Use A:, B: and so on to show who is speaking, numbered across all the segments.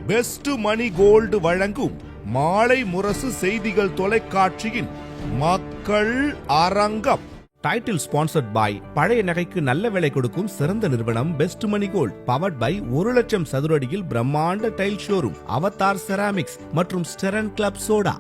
A: Best மணி gold வழங்கும் மாலை முரசு செய்திகள் தொலைக்காட்சியின் மக்கள் அரங்கம். டைட்டில் ஸ்பான்சர்ட் பை பழைய நகைக்கு நல்ல விலை கொடுக்கும் சிறந்த நிறுவனம் best money gold. Powered by 1,00,000 சதுரடியில் பிரம்மாண்ட டைல் ஷோரூம் அவதார் செராமிக்ஸ் மற்றும் ஸ்டெரன் கிளப் சோடா.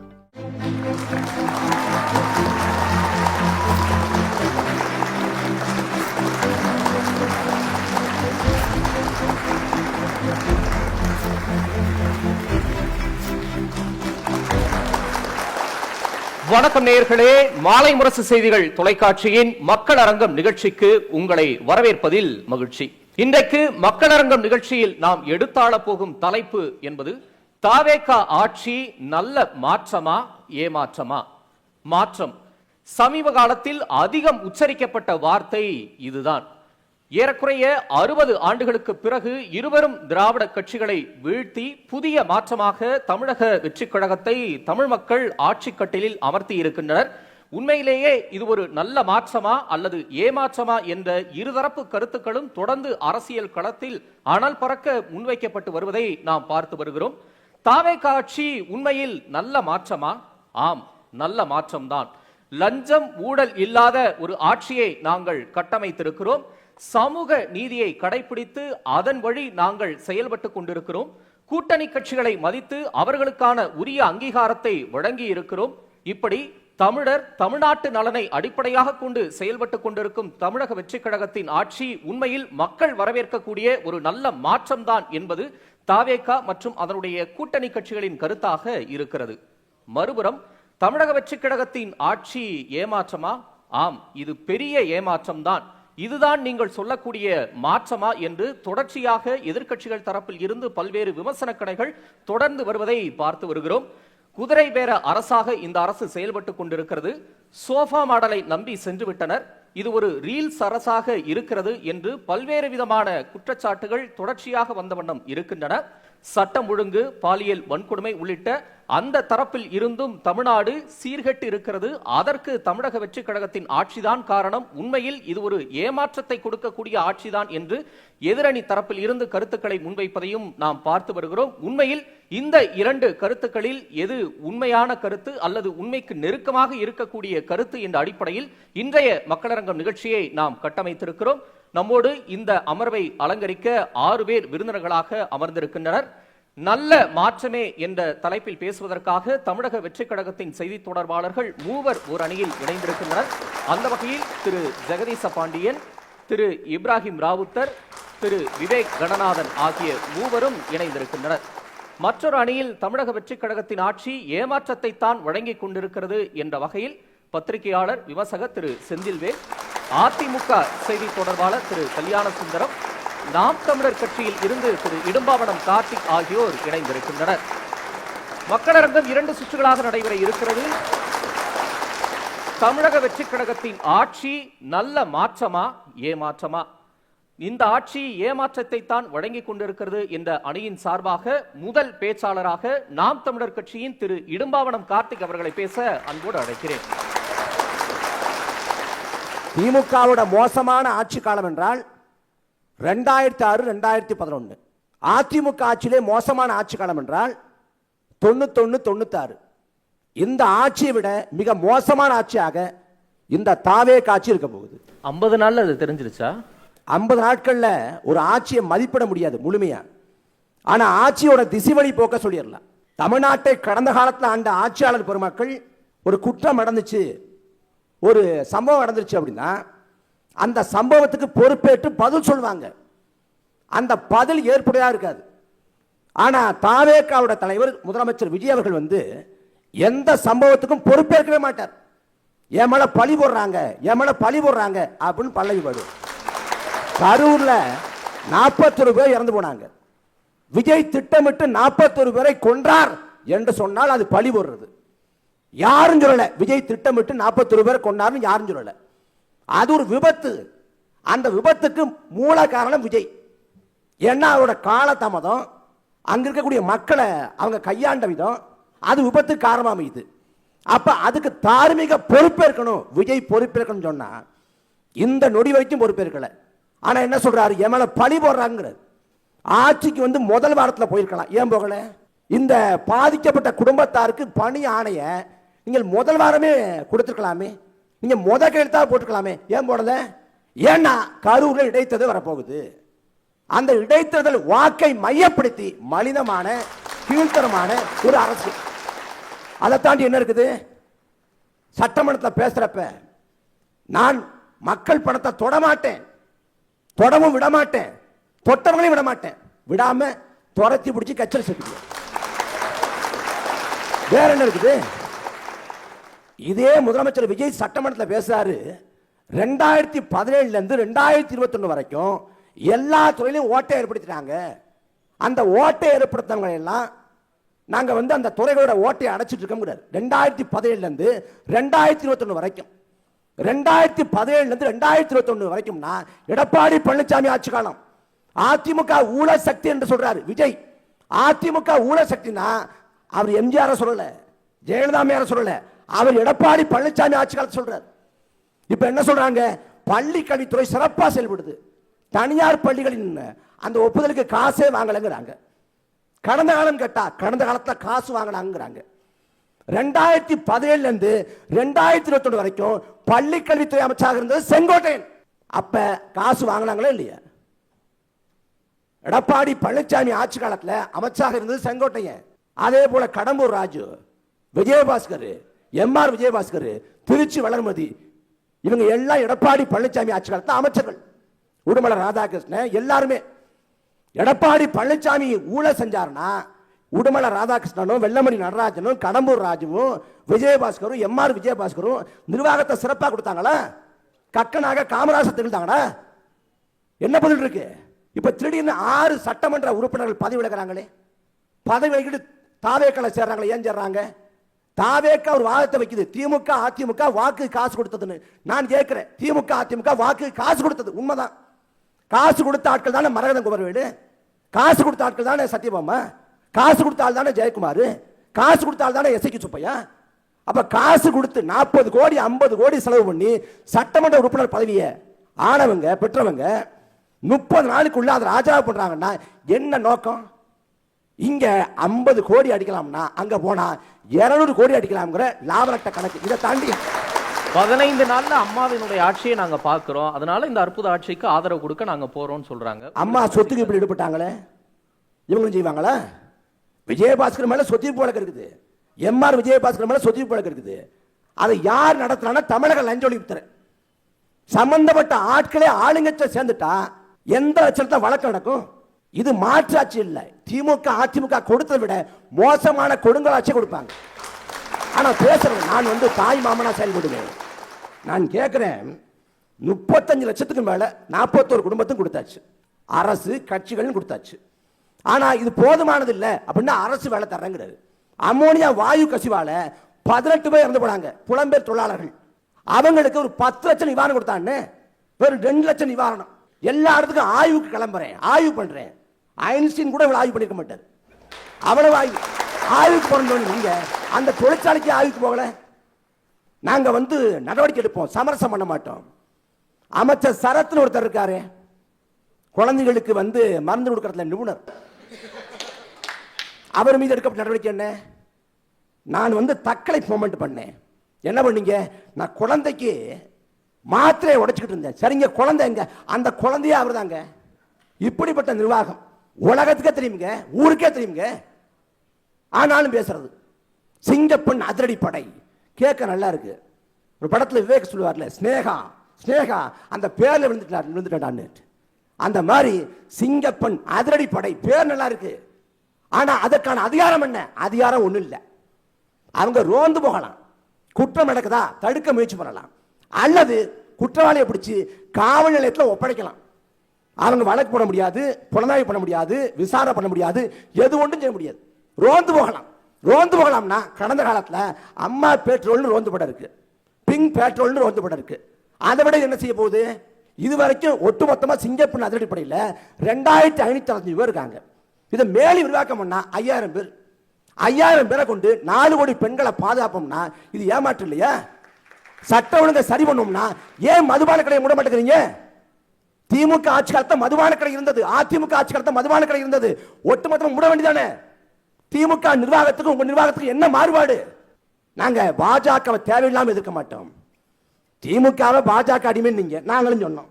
B: வணக்கம் நேயர்களே, மாலை முரசு செய்திகள் தொலைக்காட்சியின் மக்கள் அரங்கம் நிகழ்ச்சிக்கு உங்களை வரவேற்பதில் மகிழ்ச்சி. இன்றைக்கு மக்கள் அரங்கம் நிகழ்ச்சியில் நாம் எடுத்தாள போகும் தலைப்பு என்பது தாவேக ஆட்சி நல்ல மாற்றமா ஏமாற்றமா? மாற்றம் சமீப காலத்தில் அதிகம் உச்சரிக்கப்பட்ட வார்த்தை இதுதான். ஏறக்குறைய 60 ஆண்டுகளுக்கு பிறகு இருவரும் திராவிட கட்சிகளை வீழ்த்தி புதிய மாற்றமாக தமிழக வெற்றி கழகத்தை தமிழ் மக்கள் ஆட்சி கட்டிலில் அமர்த்தி இருக்கின்றனர். உண்மையிலேயே இது ஒரு நல்ல மாற்றமா அல்லது ஏமாற்றமா என்ற இருதரப்பு கருத்துக்களும் தொடர்ந்து அரசியல் களத்தில் அனல் பறக்க முன்வைக்கப்பட்டு வருவதை நாம் பார்த்து வருகிறோம். தாவேக ஆட்சி உண்மையில் நல்ல மாற்றமா? ஆம், நல்ல மாற்றம்தான். லஞ்சம் ஊழல் இல்லாத ஒரு ஆட்சியை நாங்கள் கட்டமைத்திருக்கிறோம். சமூக நீதியை கடைபிடித்து அதன் வழி நாங்கள் செயல்பட்டு கொண்டிருக்கிறோம். கூட்டணி கட்சிகளை மதித்து அவர்களுக்கான உரிய அங்கீகாரத்தை வழங்கி இருக்கிறோம். இப்படி தமிழர் தமிழ்நாட்டு நலனை அடிப்படையாக கொண்டு செயல்பட்டு கொண்டிருக்கும் தமிழக வெற்றி கழகத்தின் ஆட்சி உண்மையில் மக்கள் வரவேற்கக்கூடிய ஒரு நல்ல மாற்றம்தான் என்பது தாவேக மற்றும் அதனுடைய கூட்டணி கட்சிகளின் கருத்தாக இருக்கிறது. மறுபுறம் தமிழக வெற்றி கழகத்தின் ஆட்சி ஏமாற்றமா? ஆம், இது பெரிய ஏமாற்றம்தான். இதுதான் நீங்கள் சொல்லக்கூடிய மாற்றமா என்று தொடர்ச்சியாக எதிர்க்கட்சிகள் தரப்பில் இருந்து பல்வேறு விமர்சன கணைகள் தொடர்ந்து வருவதை பார்த்து வருகிறோம். குதிரை பேர அரசாக இந்த அரசு செயல்பட்டு கொண்டிருக்கிறது. சோஃபா மாடலை நம்பி சென்று விட்டனர். இது ஒரு ரீல்ஸ் அரசாக இருக்கிறது என்று பல்வேறு விதமான குற்றச்சாட்டுகள் தொடர்ச்சியாக வந்த வண்ணம் இருக்கின்றன. சட்டம் ஒழுங்கு, பாலியல் வன்கொடுமை உள்ளிட்ட அந்த தரப்பில் இருந்தும் தமிழ்நாடு சீர்கெட்டு இருக்கிறது. அதற்கு தமிழக வெற்றி கழகத்தின் ஆட்சிதான் காரணம். உண்மையில் இது ஒரு ஏமாற்றத்தை கொடுக்கக்கூடிய ஆட்சிதான் என்று எதிரணி தரப்பில் இருந்து கருத்துக்களை முன்வைப்பதையும் நாம் பார்த்து வருகிறோம். உண்மையில் இந்த இரண்டு கருத்துக்களில் எது உண்மையான கருத்து அல்லது உண்மைக்கு நெருக்கமாக இருக்கக்கூடிய கருத்து என்ற அடிப்படையில் இன்றைய மக்களரங்கம் நிகழ்ச்சியை நாம் கட்டமைத்திருக்கிறோம். நம்மோடு இந்த அமர்வை அலங்கரிக்க 6 பேர் விருந்தினர்களாக அமர்ந்திருக்கின்றனர். நல்ல மாற்றமே என்ற தலைப்பில் பேசுவதற்காக தமிழக வெற்றி கழகத்தின் செய்தி தொடர்பாளர்கள் 3 ஒரு அணியில் இணைந்திருக்கின்றனர். அந்த வகையில் திரு ஜெகதீச பாண்டியன், திரு இப்ராஹிம் ராவுத்தர், திரு விவேக் கணநாதன் ஆகிய 3 இணைந்திருக்கின்றனர். மற்றொரு அணியில் தமிழக வெற்றி கழகத்தின் ஆட்சி ஏமாற்றத்தை தான் வழங்கிக் கொண்டிருக்கிறது என்ற வகையில் பத்திரிகையாளர் விமர்சகர் திரு செந்தில்வேல், அதிமுக செய்தி தொடர்பாளர் திரு கல்யாண சுந்தரம், நாம் தமிழர் கட்சியில் இருந்து திரு இடும்பாவனம் கார்த்திக் ஆகியோர் இணைந்திருக்கின்றனர். மக்களரங்கம் 2 சுற்றுகளாக நடைபெற இருக்கிறது. தமிழக வெற்றி கழகத்தின் ஆட்சி நல்ல மாற்றமா ஏமாற்றமா? இந்த ஆட்சி ஏமாற்றத்தை தான் வழங்கிக் கொண்டிருக்கிறது என்ற அணியின் சார்பாக முதல் பேச்சாளராக நாம் தமிழர் கட்சியின் திரு இடும்பாவனம் கார்த்திக் அவர்களை பேச அன்போடு அழைக்கிறேன்.
C: திமுகவோட மோசமான ஆட்சி காலம் என்றால் 2006-2011. அதிமுக ஆட்சியிலே மோசமான ஆட்சி காலம் என்றால் 91-96. இந்த ஆட்சியை விட மிக மோசமான ஆட்சியாக இந்த தாவேக ஆட்சி இருக்க போகுது.
B: 50 நாள்ல அது தெரிஞ்சிருச்சா?
C: 50 நாட்கள்ல ஒரு ஆட்சியை மதிப்பிட முடியாது முழுமையா. ஆனா ஆட்சியோட திசைவழி போக்க சொல்லிடலாம். தமிழ்நாட்டை கடந்த காலத்தில் ஆண்ட ஆட்சியாளர் பெருமக்கள் ஒரு குற்றம் நடந்துச்சு, ஒரு சம்பவம் நடந்துருச்சு அப்படின்னா அந்த சம்பவத்துக்கு பொறுப்பேற்று பதில் சொல்வாங்க. அந்த பதில் ஏற்புடையா இருக்காது. ஆனா தாவேகாவோட தலைவர் முதலமைச்சர் விஜய் அவர்கள் எந்த சம்பவத்துக்கும் பொறுப்பேற்கவே மாட்டார். என் மேல பழி போடுறாங்க, என் மேல பழி போடுறாங்க அப்படின்னு பல்லவி பாடுவார். கரூர்ல 41 பேர் இறந்து போனாங்க. விஜய் திட்டமிட்டு 41 பேரை கொன்றார் என்று சொன்னால் அது பழி போடுறது. யாரும் சொல்லல விஜய் திட்டமிட்டு 41 பேரை கொண்டார்னு யாரும் சொல்லல. அது ஒரு விபத்து. அந்த விபத்துக்கு மூல காரணம் விஜய். ஏன்னா அவரோட காலதாமதம், அங்க இருக்கக்கூடிய மக்களை அவங்க கையாண்ட விதம், அது விபத்துக்கு காரணமா அமையுது. அப்ப அதுக்கு தார்மீக பொறுப்பேற்கணும், விஜய் பொறுப்பேற்கணும் சொன்னா இந்த நொடி வரைக்கும் பொறுப்பேற்கல. ஆனா என்ன சொல்றாரு, என் மேல பழி போடுறாங்கிறார். ஆட்சிக்கு வந்து முதல் வாரத்தில் போயிருக்கலாம், ஏன் போகல? இந்த பாதிக்கப்பட்ட குடும்பத்தாருக்கு பணி ஆணைய நீங்கள் முதல் வாரமே கொடுத்துருக்கலாமே, நீங்க கையெழுத்தா போட்டுக்கலாமே, ஏன் போடல? ஏன்னா கரூர்ல இடைத்தேர்தல் வரப்போகுது. அந்த இடைத்தேர்தல் வாக்கை மையப்படுத்தி மனிதமான கீழ்த்தரமான ஒரு அரசு. அதை தாண்டி என்ன இருக்குது? சட்டமன்றத்தில் பேசுறப்ப நான் மக்கள் பணத்தை தொடமாட்டேன், தொடவும் விட மாட்டேன், தொட்டவங்களையும் விட மாட்டேன், விடாம துரத்தி பிடிச்சி கச்சல் சேர்த்து. வேற என்ன இருக்குது? இதே முதலமைச்சர் விஜய் சட்டமன்றத்தில் பேசுறாரு, 2017 இருந்து 2021 வரைக்கும் எல்லா துறையிலும் ஓட்டை ஏற்படுத்திட்டாங்க. அந்த ஓட்டை ஏற்படுத்தவங்க எல்லாம் நாங்க வந்து அந்த துறைகளோட ஓட்டையை அடைச்சிட்டு இருக்கோம். 2017 இருந்து 2021 வரைக்கும், 2017 இருந்து 2021 வரைக்கும்னா எடப்பாடி பழனிசாமி ஆட்சி காலம். அதிமுக ஊழல் சக்தி என்று சொல்றாரு விஜய். அதிமுக ஊழல் சக்தினா அவர் எம்ஜிஆர் சொல்லல, ஜெயலலிதா சொல்லல, அவர் எடப்பாடி பழனிசாமி ஆட்சி காலத்தை சொல்றாரு. இப்ப என்ன சொல்றாங்க? பள்ளி கல்வித்துறை சிறப்பா செயல்படுது, தனியார் பள்ளிகளின் அந்த ஒப்புதலுக்கு காசே வாங்கலங்கிறாங்க. கடந்த காலம் கேட்டா கடந்த காலத்துல காசு வாங்கினாங்க. 2017 இருந்து 2021 வரைக்கும் பள்ளி கல்வித்துறை அமைச்சராக இருந்தது செங்கோட்டையன். அப்ப காசு வாங்கினாங்களா இல்லையா? எடப்பாடி பழனிசாமி ஆட்சி காலத்துல அமைச்சராக இருந்தது செங்கோட்டையன். அதே போல கடம்பூர் ராஜு, விஜயபாஸ்கர், எம்ஆர் விஜயபாஸ்கர், திருச்சி வளர்மதி, இவங்க எல்லாம் எடப்பாடி பழனிசாமி ஆட்சி காலத்துல அமைச்சர்கள். உடுமலை ராதாகிருஷ்ணன் எல்லாருமே. எடப்பாடி பழனிசாமி ஊழல் செஞ்சாருன்னா உடுமலை ராதாகிருஷ்ணனும் வெள்ளமணி நடராஜனும் கடம்பூர் ராஜுவும் விஜயபாஸ்கரும் எம்ஆர் விஜயபாஸ்கரும் நிர்வாகத்தை சிறப்பாக கொடுத்தாங்களா? கக்கனாக காமராஜர் திகழ்ந்தாங்களா? என்ன பதில் இருக்கு? இப்ப திடீர்னு 6 சட்டமன்ற உறுப்பினர்கள் பதவி விலகிறாங்களே, பதவி விலகிட்டு தாவேக்களை சேர்றாங்களே, ஏன் சேர்றாங்க? தாவேக்கா ஒரு வாதத்தை வைக்குது, திமுக அதிமுக வாக்கு காசு கொடுத்ததுன்னு. நான் கேட்கிறேன், திமுக அதிமுக வாக்கு காசு கொடுத்தது உண்மைதான். காசு கொடுத்த ஆட்கள் தானே மரகதம் குமரவேலு, காசு கொடுத்த ஆட்கள் தானே சத்யபாமா, காசு கொடுத்த ஆள் தானே ஜெயக்குமார், காசு கொடுத்த ஆள் தானே எஸ்ஐக்கு சுப்பையா. அப்ப காசு கொடுத்து 40 கோடி 50 கோடி செலவு பண்ணி சட்டமன்ற உறுப்பினர் பதவியை ஆனவங்க பெற்றவங்க 30 நாளுக்குள்ள அதை ராஜாவா பண்றாங்கன்னா என்ன நோக்கம்? இங்க 50 கோடி அடிக்கலாம்னா அங்க போனா 200 கோடி அடிக்கலாம்ங்கிற லாபநட்ட கணக்கு. இதை தாண்டி
B: 15 நாள்ல அம்மாவினுடைய ஆட்சியை நாங்க பாக்குறோம், அதனால இந்த அற்புத ஆட்சிக்கு ஆதரவு கொடுக்க நாங்க போறோம்னு சொல்றாங்க.
C: அம்மா சொத்துக்கு இப்படி ஈடுபட்டாங்களே, இவங்களும் செய்வாங்களா? விஜயபாஸ்கர் மேல சொத்து வழக்கு இருக்குது, எம்ஆர் விஜயபாஸ்கர் மேல சொத்து வழக்கு இருக்குது. அதை யார் நடத்தினா தமிழக லஞ்ச ஒழிப்புத்துறை சம்பந்தப்பட்ட ஆட்களே ஆளுங்கட்சியை சேர்ந்துட்டா எந்த லட்சத்தை வழக்கு நடக்கும்? இது மாற்றாட்சி இல்லை. திமுக அதிமுக கொடுத்ததை விட மோசமான கொடுங்கலாட்சி கொடுப்பாங்க. ஆனா பேசுறேன், நான் வந்து தாய் மாமனா செயல்படுவேன். நான் கேட்கிறேன், 35 லட்சத்துக்கு மேல 41 குடும்பத்துக்கும் கொடுத்தாச்சு, அரசு கட்சிகள் கொடுத்தாச்சு. ஆனா இது போதுமானது இல்லை அப்படின்னா அரசு வேலை தர்றங்கிறது. அமோனியா வாயு கசிவால 18 பேர் இறந்து போனாங்க, புலம்பெயர் தொழிலாளர்கள். அவங்களுக்கு ஒரு 10 லட்சம் நிவாரணம் கொடுத்தான்னு, வெறும் 2 லட்சம் நிவாரணம். எல்லா இடத்துக்கும் ஆய்வுக்கு கிளம்புறேன், ஆய்வு பண்றேன். ஐன்ஸ்டீன் கூட இவ்வளவு ஆய்வு பண்ணிருக்க மாட்டார். அவ்வளவு ஆய்வுக்கு போறோம். நீங்க அந்த தொழிற்சாலைக்கு ஆய்வுக்கு போகல. நாங்க வந்து நடவடிக்கை எடுப்போம், சமரசம் பண்ண மாட்டோம். அமைச்சர் சரத்னு ஒருத்தர் இருக்காரு, குழந்தைகளுக்கு வந்து மருந்து கொடுக்கறதுல நிபுணர். அவர் மீது எடுக்கப்பட்ட நடவடிக்கை என்ன? நான் வந்து தக்கலை மூமெண்ட் பண்ணேன். என்ன பண்ணீங்க? நான் குழந்தைக்கு மாத்திரையை உடைச்சுக்கிட்டு இருந்தேன். சரிங்க, குழந்தை எங்க? அந்த குழந்தையே அவர் தாங்க. இப்படிப்பட்ட நிர்வாகம் உலகத்துக்கே தெரியுங்க, ஊருக்கே தெரியுங்க. ஆனாலும் பேசுறது சிங்கப்பெண் அதிரடி படை கேட்க நல்லா இருக்கு. ஒரு படத்துல விவேக் சொல்லுவார்ல, ஸ்னேகா ஸ்னேகா அந்த பேர்ல விழுந்துட்டான்னு. அந்த மாதிரி சிங்கப்பெண் அதிரடி படை பேர் நல்லா இருக்கு. ஆனா அதற்கான அதிகாரம் என்ன? அதிகாரம் ஒண்ணும் இல்லை. அவங்க ரோந்து போகலாம், குற்றம் நடக்குதா தடுக்க முயற்சி பண்ணலாம், அல்லது குற்றவாளியை பிடிச்சி காவல் நிலையத்தில் ஒப்படைக்கலாம். அவங்க வழக்கு போட முடியாது, புலனாய்வு பண்ண முடியாது, விசாரணை பண்ண முடியாது, எது ஒன்றும் செய்ய முடியாது. ரோந்து போகலாம். ரோந்து போகலாம்னா கடந்த காலத்தில் அம்மா பெட்ரோல்னு ரோந்து படம் இருக்கு, பிங்க் பெட்ரோல்னு ரோந்து படம் இருக்கு. அதை விட என்ன செய்ய போகுது? இதுவரைக்கும் ஒட்டுமொத்தமாக சிங்கப்பெண் அதிரடி படையில் 2565 பேர் இருக்காங்க. இதை மேலும் விரிவாக்கம் பண்ணா 5000 பேர். 5000 பேரை கொண்டு 4 கோடி பெண்களை பாதுகாப்போம்னா இது ஏமாற்று இல்லையா? சட்ட ஒழுங்கை சரி பண்ணோம்னா ஏன் மதுபான கடையை மூட மாட்டேங்கிறீங்க? திமுக ஆட்சி காலத்தில் மதுபான கடை இருந்தது, அதிமுக ஆட்சி காலத்தில் மதுபான கடை இருந்தது. ஒட்டுமொத்தம் மூட வேண்டியதானே? திமுக நிர்வாகத்துக்கு உங்க நிர்வாகத்துக்கு என்ன மாறுபாடு? நாங்க பாஜகவை தேவையில்லாம எதிர்க்க மாட்டோம். திமுகவை பாஜக அடிமை நீங்க, நாங்களும் சொன்னோம்.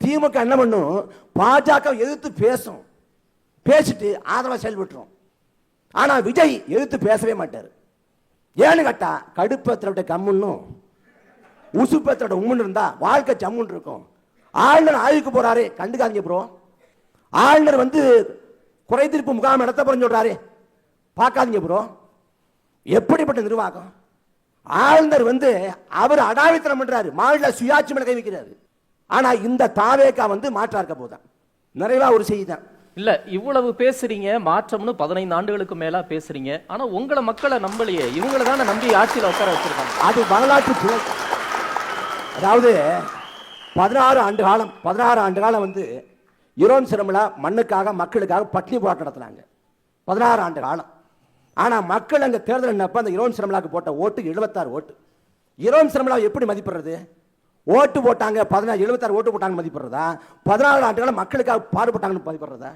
C: திமுக என்ன பண்ணும், பாஜக எதிர்த்து பேசும், பேசிட்டு ஆதரவா செயல்பட்டுரும். ஆனா விஜய் எதிர்த்து பேசவே மாட்டார். ஏன்னு கேட்டா கடுப்பத்திரோட கம்முன்னும் உசுப்பத்திரோட உம்முன்னு இருந்தா வாழ்க்கை ஜம்முன்னு இருக்கும். ஆளுநர் ஆய்வுக்கு போறாரு, கண்டுக்காதீங்க ப்ரோ. ஆளுநர் வந்து குறை தீர்ப்பு முகாம் நடத்த போறேன்னு சொல்றாரு, பார்க்காதீங்க ப்ரோ. எப்படிப்பட்ட நிர்வாகம்! ஆளுநர் வந்து அவர் அடாவித்தனம் பண்றாரு, மாநில சுயாட்சி மேல கை வைக்கிறாரு. ஆனா இந்த தாவேகா வந்து மாற்றா இருக்க போதான். நிறைவா ஒரு செய்தி தான்.
B: இல்ல, இவ்வளவு பேசுறீங்க, மாற்றம்னு 15 ஆண்டுகளுக்கு மேல பேசுறீங்க. ஆனா உங்களை மக்களை நம்பலையே, இவங்களை தானே நம்பி ஆட்சியில் உட்கார வச்சிருக்காங்க.
C: அது வரலாற்று பிழை. அதாவது 16 ஆண்டு காலம் வந்து ஈரோன் சிரமலா மண்ணுக்காக மக்களுக்காக பட்டினி போராட்டம் நடத்தினாங்க. 16 ஆண்டு காலம். ஆனா மக்கள் அங்க தேர்தல் என்னப்ப அந்த ஈரோன் சிரமலாக்கு போட்ட ஓட்டு 76 ஓட்டு. ஈரோன் சிரமலா எப்படி மதிப்பிடுறது? ஓட்டு போட்டாங்க 76 ஓட்டு போட்டாங்க மதிப்பிடுறதா? 14 ஆண்டு காலம் மக்களுக்காக பாடுபட்டாங்கன்னு மதிப்பிடுறதா?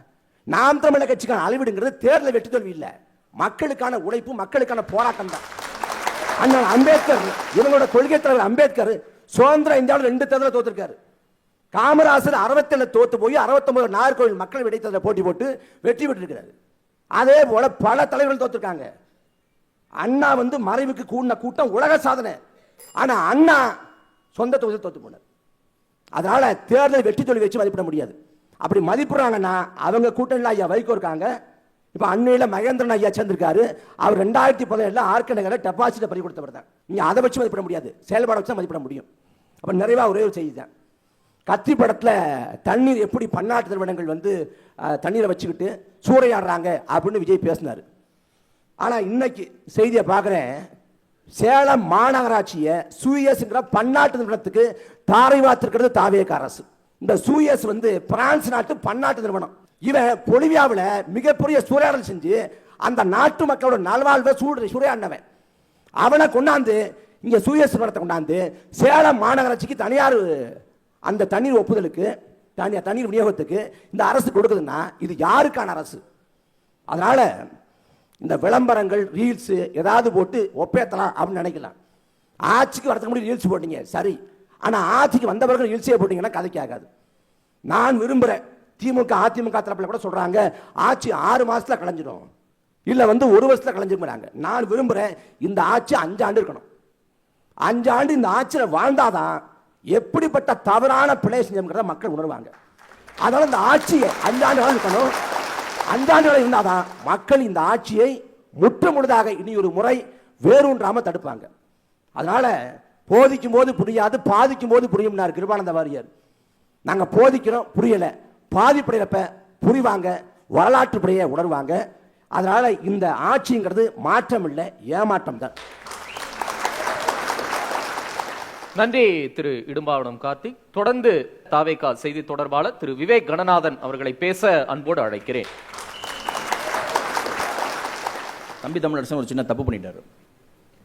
C: நாம் தமிழர் கட்சிக்கான அளவீடுங்கிறது தேர்தல் வெற்றி தோல்வி இல்லை, மக்களுக்கான உழைப்பு, மக்களுக்கான போராட்டம் தான். அண்ணன் அம்பேத்கர், இவங்களோட கொள்கை தலைவர் அம்பேத்கர் சுதந்திர இந்தியாவில் 2 தேர்தலை தோத்திருக்காரு. காமராசர் 67 தோத்து போய் 69 நாகர்கோவில் மக்கள் இடைத்தேர்தலை போட்டி போட்டு வெற்றி பெற்றிருக்கிறார். அதே போல பல தலைவர்கள் தோத்திருக்காங்க. அண்ணா வந்து மறைவுக்கு கூடின கூட்டம் உலக சாதனை. ஆனா அண்ணா சொந்த தொகுதியில் தோத்து போனார். அதனால தேர்தல் வெற்றி தோல்வி வச்சு மதிப்பிட முடியாது. அப்படி மதிப்பிடுறாங்கன்னா அவங்க கூட்டணியில் ஐயா வைகோ இருக்காங்க. இப்ப அண்மையில மகேந்திரன் ஐயா சேர்ந்திருக்காரு. அவர் 2017 ஆர்கே நகரில் டெபாசிட்டை பறி கொடுத்தவர் தான். நீங்க அதை வச்சு மதிப்பிட முடியாது, செயல்பாடு வச்சு மதிப்பிட முடியும். அப்ப நிறைவா ஒரே ஒரு செய்தி தான். கத்தி படத்துல தண்ணீர் எப்படி பன்னாட்டு நிறுவனங்கள் வந்து தண்ணீரை வச்சுக்கிட்டு சூறையாடுறாங்க அப்படின்னு விஜய் பேசினார். ஆனா இன்னைக்கு செய்தியை பார்க்குறேன், சேலம் மாநகராட்சியை சூயஸ்ங்கிற பன்னாட்டு நிறுவனத்துக்கு தாரை வாத்திருக்கிறது தாவேக அரசு. இந்த சூயஸ் வந்து பிரான்ஸ் நாட்டு பன்னாட்டு நிறுவனம். இவன் பொலிவியாவில் மிகப்பெரிய சூறையாடல் செஞ்சு அந்த நாட்டு மக்களோட நல்வாழ்வை சூறையாடினவன். அவனை கொண்டாந்து இங்க சூயஸ் நிறுவனத்தை கொண்டாந்து சேலம் மாநகராட்சிக்கு தனியார் அந்த தண்ணீர் ஒப்புதலுக்கு தண்ணீர் விநியோகத்துக்கு இந்த அரசு கொடுக்குதுன்னா இது யாருக்கான அரசு? அதனால இந்த விளம்பரங்கள் ரீல்ஸ் ஏதாவது போட்டு ஒப்பேத்தலாம் அப்படின்னு நினைக்கலாம். ஆட்சிக்கு வரதுக்கு முன்னாடி ரீல்ஸ் போட்டீங்க சரி, ஆனா ஆட்சிக்கு வந்தவர்கள் ரீல்ஸே போட்டீங்கன்னா கதைக்கு ஆகாது. நான் விரும்புறேன், திமுக அதிமுக தரப்பில் கூட சொல்றாங்க ஆட்சி 6 மாசத்துல கலைஞ்சிடும், இல்ல வந்து 1 வருஷத்துல கலைஞ்சிருக்கிறாங்க. நான் விரும்புறேன் இந்த ஆட்சி 5 ஆண்டு இருக்கணும். 5 ஆண்டு இந்த ஆட்சியில் வாழ்ந்தாதான் எப்படிப்பட்ட தவறான பிழை செஞ்சோம்ங்கிறத மக்கள் உணர்வாங்க. அதனால இந்த ஆட்சியை 5 ஆண்டுகள் இருக்கணும். 5 ஆண்டுகள் இருந்தாதான் மக்கள் இந்த ஆட்சியை முற்று முழுதாக இனி ஒரு முறை வேரூன்றாம தடுப்பாங்க. அதனால போதிக்கும் போது புரியாது, பாதிக்கும் போது புரியும்னார் கிருபானந்த வாரியார். நாங்க போதிக்கிறோம், புரியல, பாதிப்படையப்ப புரிவாங்க, வரலாற்று படையை உணர்வாங்க. அதனால இந்த ஆட்சிங்கிறது மாற்றம் இல்லை, ஏமாற்றம் தான்.
B: நன்றி திரு இடும்பாவனம் கார்த்திக். தொடர்ந்து தாவேகா செய்தி தொடர்பாளர் திரு விவேக் கணநாதன் அவர்களை பேச அன்போடு அழைக்கிறேன்.
D: தம்பி தமிழரசன் ஒரு சின்ன தப்பு பண்ணிட்டாரு.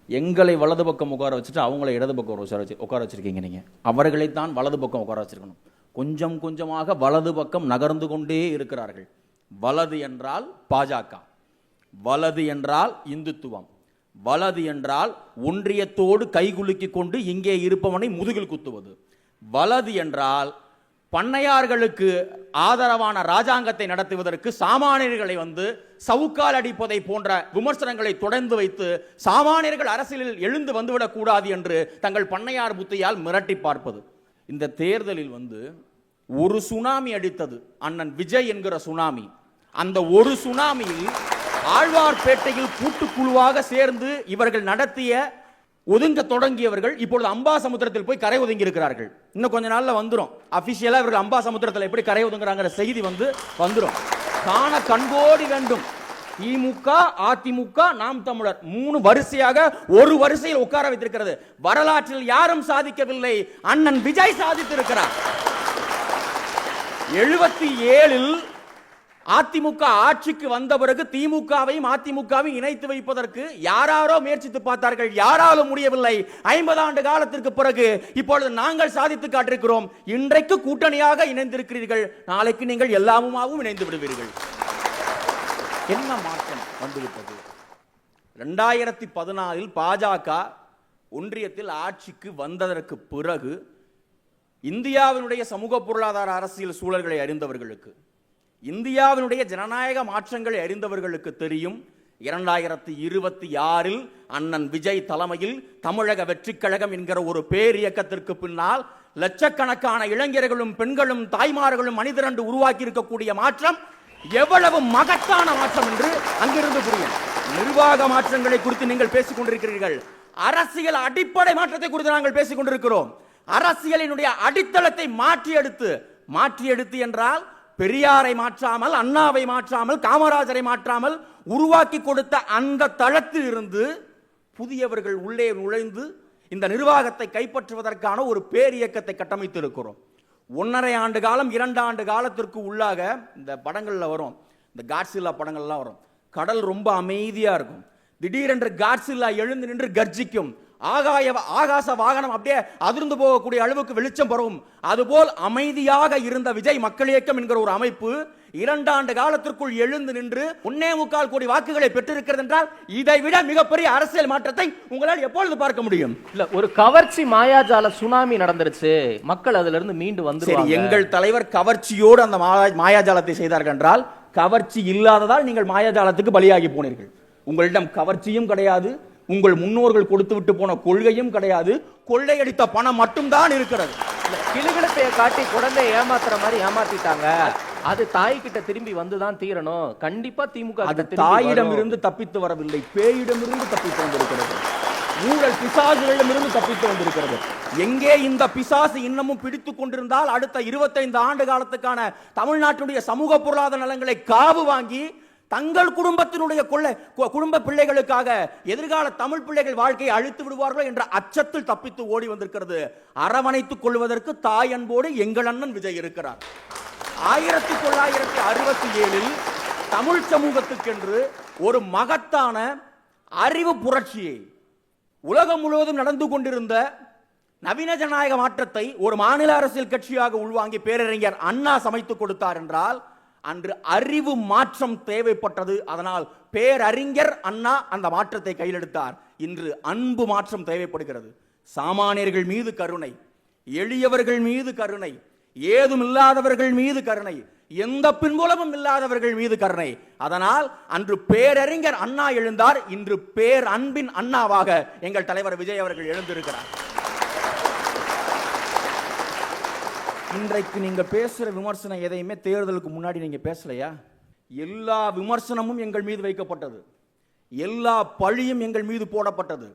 D: எங்களை வலது பக்கம் உட்கார வச்சுட்டு அவங்கள இடது பக்கம் உட்கார வச்சிருக்கீங்க. நீங்க அவர்களைத்தான் வலது பக்கம் உட்கார வச்சிருக்கணும். கொஞ்சம் கொஞ்சமாக வலது பக்கம் நகர்ந்து கொண்டே இருக்கிறார்கள். வலது என்றால் பாஜக, வலது என்றால் இந்துத்துவம், வலது என்றால் ஒன்றியத்தோடு கைகுலுக்கி கொண்டு இங்கே இருப்பவனை முதுகில் குத்துவது, வலது என்றால் பண்ணையார்களுக்கு ஆதரவான ராஜாங்கத்தை நடத்துவதற்கு சாமானியர்களை வந்து சவுக்கால் அடிப்பதை போன்ற விமர்சனங்களை தொடர்ந்து வைத்து சாமானியர்கள் அரசியலில் எழுந்து வந்துவிடக் கூடாது என்று தங்கள் பண்ணையார் புத்தியால் மிரட்டி பார்ப்பது. இந்த தேர்தலில் வந்து ஒரு சுனாமி அடித்தது, அண்ணன் விஜய் என்கிற சுனாமி. அந்த ஒரு சுனாமியில் ஆழ்வார்பேட்டையில் கூட்டுக்குழுவாக சேர்ந்து இவர்கள் நடத்திய ஒதுங்க தொடங்கியவர்கள் இப்பொழுது அம்பாசமுத்திரத்தில் போய் கரை ஒதுங்கி இருக்கிறார்கள். இன்னும் கொஞ்ச நாள்ல வந்துரும் அபிஷியலா இவர்கள் அம்பாசமுத்திரத்தில் எப்படி கரை ஒதுங்குறாங்கிற செய்தி வந்துரும். காண கண்கோடி வேண்டும். திமுக, அதிமுக, நாம் தமிழர் 3 வரிசையாக ஒரு வரிசையில் உட்கார வைத்திருக்கிறது. வரலாற்றில் யாரும் சாதிக்கவில்லை, அண்ணன் விஜய் சாதித்திருக்கிறார். 77 அதிமுக ஆட்சிக்கு வந்த பிறகு திமுகவையும் அதிமுகவையும் இணைத்து வைப்பதற்கு யாராரோ முயற்சித்து பார்த்தார்கள், யாராலும் முடியவில்லை. 50 ஆண்டு காலத்திற்கு பிறகு இப்பொழுது நாங்கள் சாதித்து காட்டிருக்கிறோம். இன்றைக்கு கூட்டணியாக இணைந்திருக்கிறீர்கள், நாளைக்கு நீங்கள் எல்லாமுமாவும் இணைந்து விடுவீர்கள். என்ன மாற்றம் வந்துவிட்டது? 2014 பாஜக ஒன்றியத்தில் ஆட்சிக்கு வந்ததற்கு பிறகு இந்தியாவினுடைய சமூக பொருளாதார அரசியல் சூழல்களை அறிந்தவர்களுக்கு, இந்தியாவினுடைய ஜனநாயக மாற்றங்களை அறிந்தவர்களுக்கு தெரியும், 2026 அண்ணன் விஜய் தலைமையில் தமிழக வெற்றிக் கழகம் என்கிற ஒரு பேர் இயக்கத்திற்கு பின்னால் லட்சக்கணக்கான இளைஞர்களும் பெண்களும் தாய்மார்களும் மனிதரண்டு உருவாக்கி இருக்கக்கூடிய மாற்றம் எவ்வளவு மகத்தான மாற்றம் என்று அங்கிருந்து புரியும். நிர்வாக மாற்றங்களை குறித்து நீங்கள் பேசிக் கொண்டிருக்கிறீர்கள், அரசியல் அடிப்படை மாற்றத்தை குறித்து நாங்கள் பேசிக் கொண்டிருக்கிறோம். அரசியலினுடைய அடித்தளத்தை மாற்றி எடுத்து என்றால் பெரியாரை மாற்றாமல், அண்ணாவை மாற்றாமல், காமராஜரை மாற்றாமல் உருவாக்கி கொடுத்த அந்த தளத்தில் இருந்து புதியவர்கள் உள்ளே நுழைந்து இந்த நிர்வாகத்தை கைப்பற்றுவதற்கான ஒரு பேர் இயக்கத்தை கட்டமைத்து இருக்கிறோம். 1.5 ஆண்டு காலம் 2 ஆண்டு காலத்திற்கு உள்ளாக இந்த படங்கள்ல வரும், இந்த காட்சில்லா படங்கள்லாம் வரும், கடல் ரொம்ப அமைதியா இருக்கும், திடீரென்று காட்சில்லா எழுந்து நின்று கர்ஜிக்கும், ஆகாச வாகனம் அப்படியே அதிர்ந்து போகக்கூடிய அளவுக்கு வெளிச்சம் பரவும். அதுபோல் அமைதியாக இருந்த விஜய் மக்கள் இயக்கம் என்கிற ஒரு அமைப்பு 2 ஆண்டு காலத்திற்குள் எழுந்து நின்று 1.25 கோடி வாக்குகளை பெற்றிருக்கிறது என்றால் இதை விட மிகப்பெரிய அரசியல் மாற்றத்தை உங்களால் எப்பொழுது பார்க்க முடியும்?
B: இல்ல, ஒரு கவர்ச்சி மாயாஜால சுனாமி நடந்துருச்சு, மக்கள் அதுல இருந்து மீண்டு வந்து.
D: எங்கள் தலைவர் கவர்ச்சியோடு அந்த மாயாஜாலத்தை செய்தார்கள் என்றால், கவர்ச்சி இல்லாததால் நீங்கள் மாயாஜாலத்துக்கு பலியாகி போனீர்கள். உங்களிடம் கவர்ச்சியும் கிடையாது, உங்கள் முன்னோர்கள் கொடுத்து விட்டு போன கொள்கையும் கிடையாது, கொள்ளையடித்த பணம் மட்டும்தான் இருக்கிறது.
B: கிளுகிழப்பைய காட்டி குழந்தை ஏமாத்துற மாதிரி ஏமாத்திட்டாங்க, அது தாய் கிட்ட திரும்பி வந்துதான் தீரணும். கண்டிப்பா திமுக
D: அது தாயிடம் இருந்து தப்பித்து வரவில்லை, பேயிடமிருந்து தப்பித்து வந்திருக்கிறது, ஊழல் பிசாசுகளிடமிருந்து தப்பித்து வந்திருக்கிறது. எங்கே இந்த பிசாசு இன்னமும் பிடித்துக் கொண்டிருந்தால் அடுத்த 25 ஆண்டு காலத்துக்கான தமிழ்நாட்டுடைய சமூக பொருளாதார நலன்களை காவு வாங்கி தங்கள் குடும்பத்தினுடைய குடும்ப பிள்ளைகளுக்காக எதிர்கால தமிழ் பிள்ளைகள் வாழ்க்கையை அழித்து விடுவார்கள் என்ற அச்சத்தில் தப்பித்து ஓடி வந்திருக்கிறது. அரவணைத்துக் கொள்வதற்கு தாய் அன்போடு எங்கள் அண்ணன் விஜய் இருக்கிறார். 1967 தமிழ் சமூகத்துக்கென்று ஒரு மகத்தான அறிவு புரட்சியை, உலகம் முழுவதும் நடந்து கொண்டிருந்த நவீன ஜனநாயக மாற்றத்தை ஒரு மாநில அரசியல் கட்சியாக உள்வாங்கி பேரறிஞர் அண்ணா சமைத்துக் கொடுத்தார் என்றால் அன்று அறிவு மாற்றம் தேவைப்பட்டது. அதனால் பேரறிஞர் அண்ணா அந்த மாற்றத்தை கையில் எடுத்தார். இன்று அன்பு மாற்றம் தேவைப்படுகிறது. சாமானியர்கள் மீது கருணை, எளியவர்கள் மீது கருணை, ஏதும் இல்லாதவர்கள் மீது கருணை, எந்த பின்புலமும் இல்லாதவர்கள் மீது கருணை. அதனால் அன்று பேரறிஞர் அண்ணா எழுந்தார், இன்று பேர் அன்பின் அண்ணாவாக எங்கள் தலைவர் விஜய் அவர்கள் எழுந்திருக்கிறார். இன்றைக்கு நீங்க பேசுற விமர்சனம் எதையுமே தேர்தலுக்கு முன்னாடி நீங்க பேசலையா? எல்லா விமர்சனமும் எங்கள் மீது வைக்கப்பட்டது, எல்லா பழியும் எங்கள் மீது போடப்பட்டது.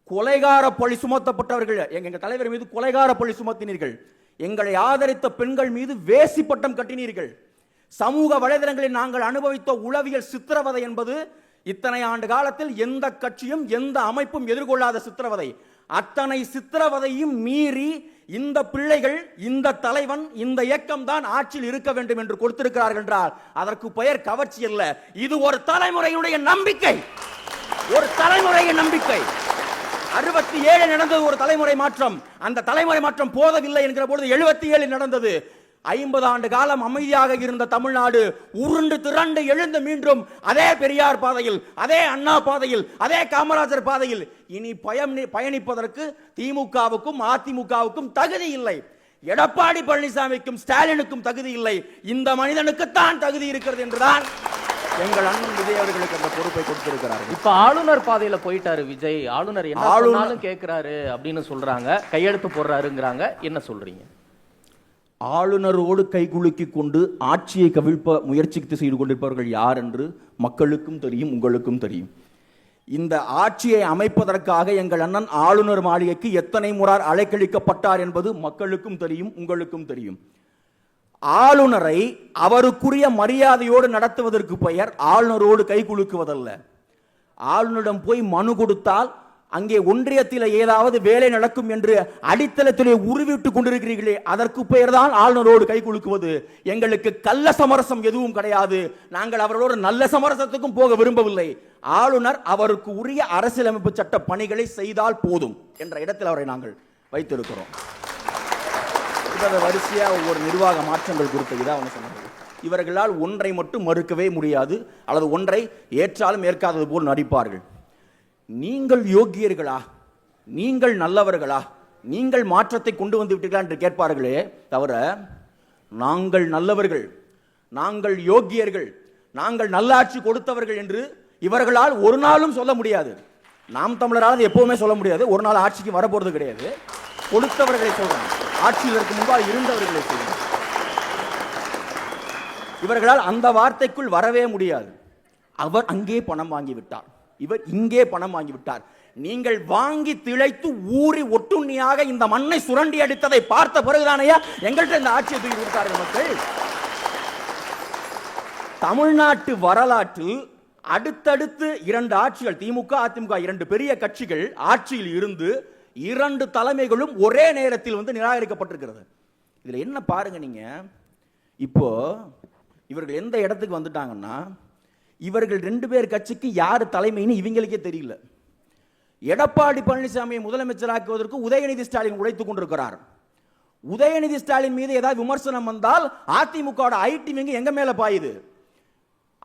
D: கொலைகார பழி சுமத்தப்பட்டவர்கள் எங்க தலைவர் மீது கொலைகார பழி சுமத்தினீர்கள். எங்களை ஆதரித்த பெண்கள் மீது வேசி பட்டம் கட்டினீர்கள். சமூக வலைதளங்களில் நாங்கள் அனுபவித்த உளவியல் சித்திரவதை என்பது இத்தனை ஆண்டு காலத்தில் எந்த கட்சியும் எந்த அமைப்பும் எதிர்கொள்ளாத சித்திரவதை. அத்தனை சித்திரவதையும் மீறி இந்த பிள்ளைகள், இந்த தலைவன், இந்த இயக்கம் தான் ஆட்சியில் இருக்க வேண்டும் என்று கொடுத்திருக்கிறார்கள் என்றால் அதற்கு பெயர் கவர்ச்சி அல்ல, இது ஒரு தலைமுறையுடைய நம்பிக்கை. ஒரு தலைமுறையின் நம்பிக்கை. 67 நடந்தது ஒரு தலைமுறை மாற்றம். அந்த தலைமுறை மாற்றம் போதவில்லை என்கிற பொழுது 77 நடந்தது. 50 ஆண்டு காலம் அமைதியாக இருந்த தமிழ்நாடு உருண்டு திரண்டு எழுந்து மீண்டும் அதே பெரியார் பாதையில், அதே அண்ணா பாதையில், அதே காமராஜர் பாதையில் இனி பயணிப்பதற்கு திமுகவுக்கும் அதிமுகவுக்கும் தகுதி இல்லை. எடப்பாடி பழனிசாமிக்கும் ஸ்டாலினுக்கும் தகுதி இல்லை. இந்த மனிதனுக்குத்தான் தகுதி இருக்கிறது என்றுதான் எங்கள் அண்ணன் விஜய் அவர்களுக்கு அந்த பொறுப்பை கொடுத்திருக்கிறார்கள்.
B: இப்ப ஆளுநர் பாதையில போயிட்டாரு விஜய். ஆளுநர் என்ன சொன்னாலும் கேட்கிறாரு அப்படின்னு சொல்றாங்க, கையெழுத்து போடுறாருங்கிறாங்க. என்ன சொல்றீங்க?
D: ஆளுநரோடு கைகுலுக்கி கொண்டு ஆட்சியை கவிழ்ப்ப முயற்சித்து செய்து கொண்டிருப்பவர்கள் யார் என்று மக்களுக்கும் தெரியும், உங்களுக்கும் தெரியும். இந்த ஆட்சியை அமைப்பதற்காக எங்கள் அண்ணன் ஆளுநர் மாளிகைக்கு எத்தனை முறை அழைக்கழிக்கப்பட்டார் என்பது மக்களுக்கும் தெரியும், உங்களுக்கும் தெரியும். ஆளுநரை அவருக்குரிய மரியாதையோடு நடத்துவதற்கு பெயர் ஆளுநரோடு கைகுலுக்குவதல்ல. ஆளுநரிடம் போய் மனு கொடுத்தால் அங்கே ஒன்றியத்தில் ஏதாவது வேலை நடக்கும் என்று அடித்தளத்திலே உருவிட்டுக் கொண்டிருக்கிறீர்களே, அதற்கு பெயர்தான் ஆளுநரோடு கை குலுக்குவது. எங்களுக்கு கள்ள சமரசம் எதுவும் கிடையாது. நாங்கள் அவர்களோடு நல்ல சமரசத்துக்கும் போக விரும்பவில்லை. ஆளுநர் அவருக்கு உரிய அரசியலமைப்பு சட்ட பணிகளை செய்தால் போதும் என்ற இடத்தில் அவரை நாங்கள் வைத்திருக்கிறோம். வரிசையா ஒவ்வொரு நிர்வாக மாற்றங்கள் குறித்து இதான் அவங்க சொன்னாங்க. இவர்களால் ஒன்றை மட்டும் மறுக்கவே முடியாது, அல்லது ஒன்றை ஏற்றாலும் ஏற்காதது போல் நடிப்பார்கள். நீங்கள் யோக்கியர்களா, நீங்கள் நல்லவர்களா, நீங்கள் மாற்றத்தை கொண்டு வந்து விட்டீர்களா என்று கேட்பார்களே தவிர, நாங்கள் நல்லவர்கள், நாங்கள் யோக்கியர்கள், நாங்கள் நல்லாட்சி கொடுத்தவர்கள் என்று இவர்களால் ஒரு நாளும் சொல்ல முடியாது. நாம் தமிழரால் எப்பவுமே சொல்ல முடியாது. ஒரு நாள் ஆட்சிக்கு வரப்போறது கிடையாது. கொடுத்தவர்களை சொல்றாங்க, ஆட்சியில் இருக்க முன்பாக இருந்தவர்களை சொல்றாங்க. இவர்களால் அந்த வார்த்தைக்குள் வரவே முடியாது. அவர் அங்கே பணம் வாங்கிவிட்டார், இவர் இங்கே பணம் வாங்கிவிட்டார். நீங்கள் வாங்கி திளைத்து ஊறி ஒட்டுண்ணியாக இந்த மண்ணை சுரண்டி அடித்ததை பார்த்த பிறகுதானையா எங்கள்கிட்ட இந்த ஆட்சியை தூக்கி கொடுத்தார்கள் மக்கள். தமிழ்நாட்டு வரலாற்றில் அடுத்தடுத்து 2 ஆட்சிகள், திமுக அதிமுக 2 பெரிய கட்சிகள் ஆட்சியில் இருந்து 2 தலைமைகளும் ஒரே நேரத்தில் வந்து நிராகரிக்கப்பட்டிருக்கிறது. இதுல என்ன பாருங்க நீங்க, இப்போ இவர்கள் எந்த இடத்துக்கு வந்துட்டாங்கன்னா, இவர்கள் 2 பேர் கட்சிக்கு யார் தலைமைன்னு இவங்களுக்கே தெரியல. எடப்பாடி பழனிசாமியை முதலமைச்சராக்குவதற்கு உதயநிதி ஸ்டாலின் உழைத்துக் கொண்டிருக்கிறார். உதயநிதி ஸ்டாலின் மீது ஏதாவது விமர்சனம் வந்தால் அதிமுக ஐடி விங் எங்க மேல பாயுது.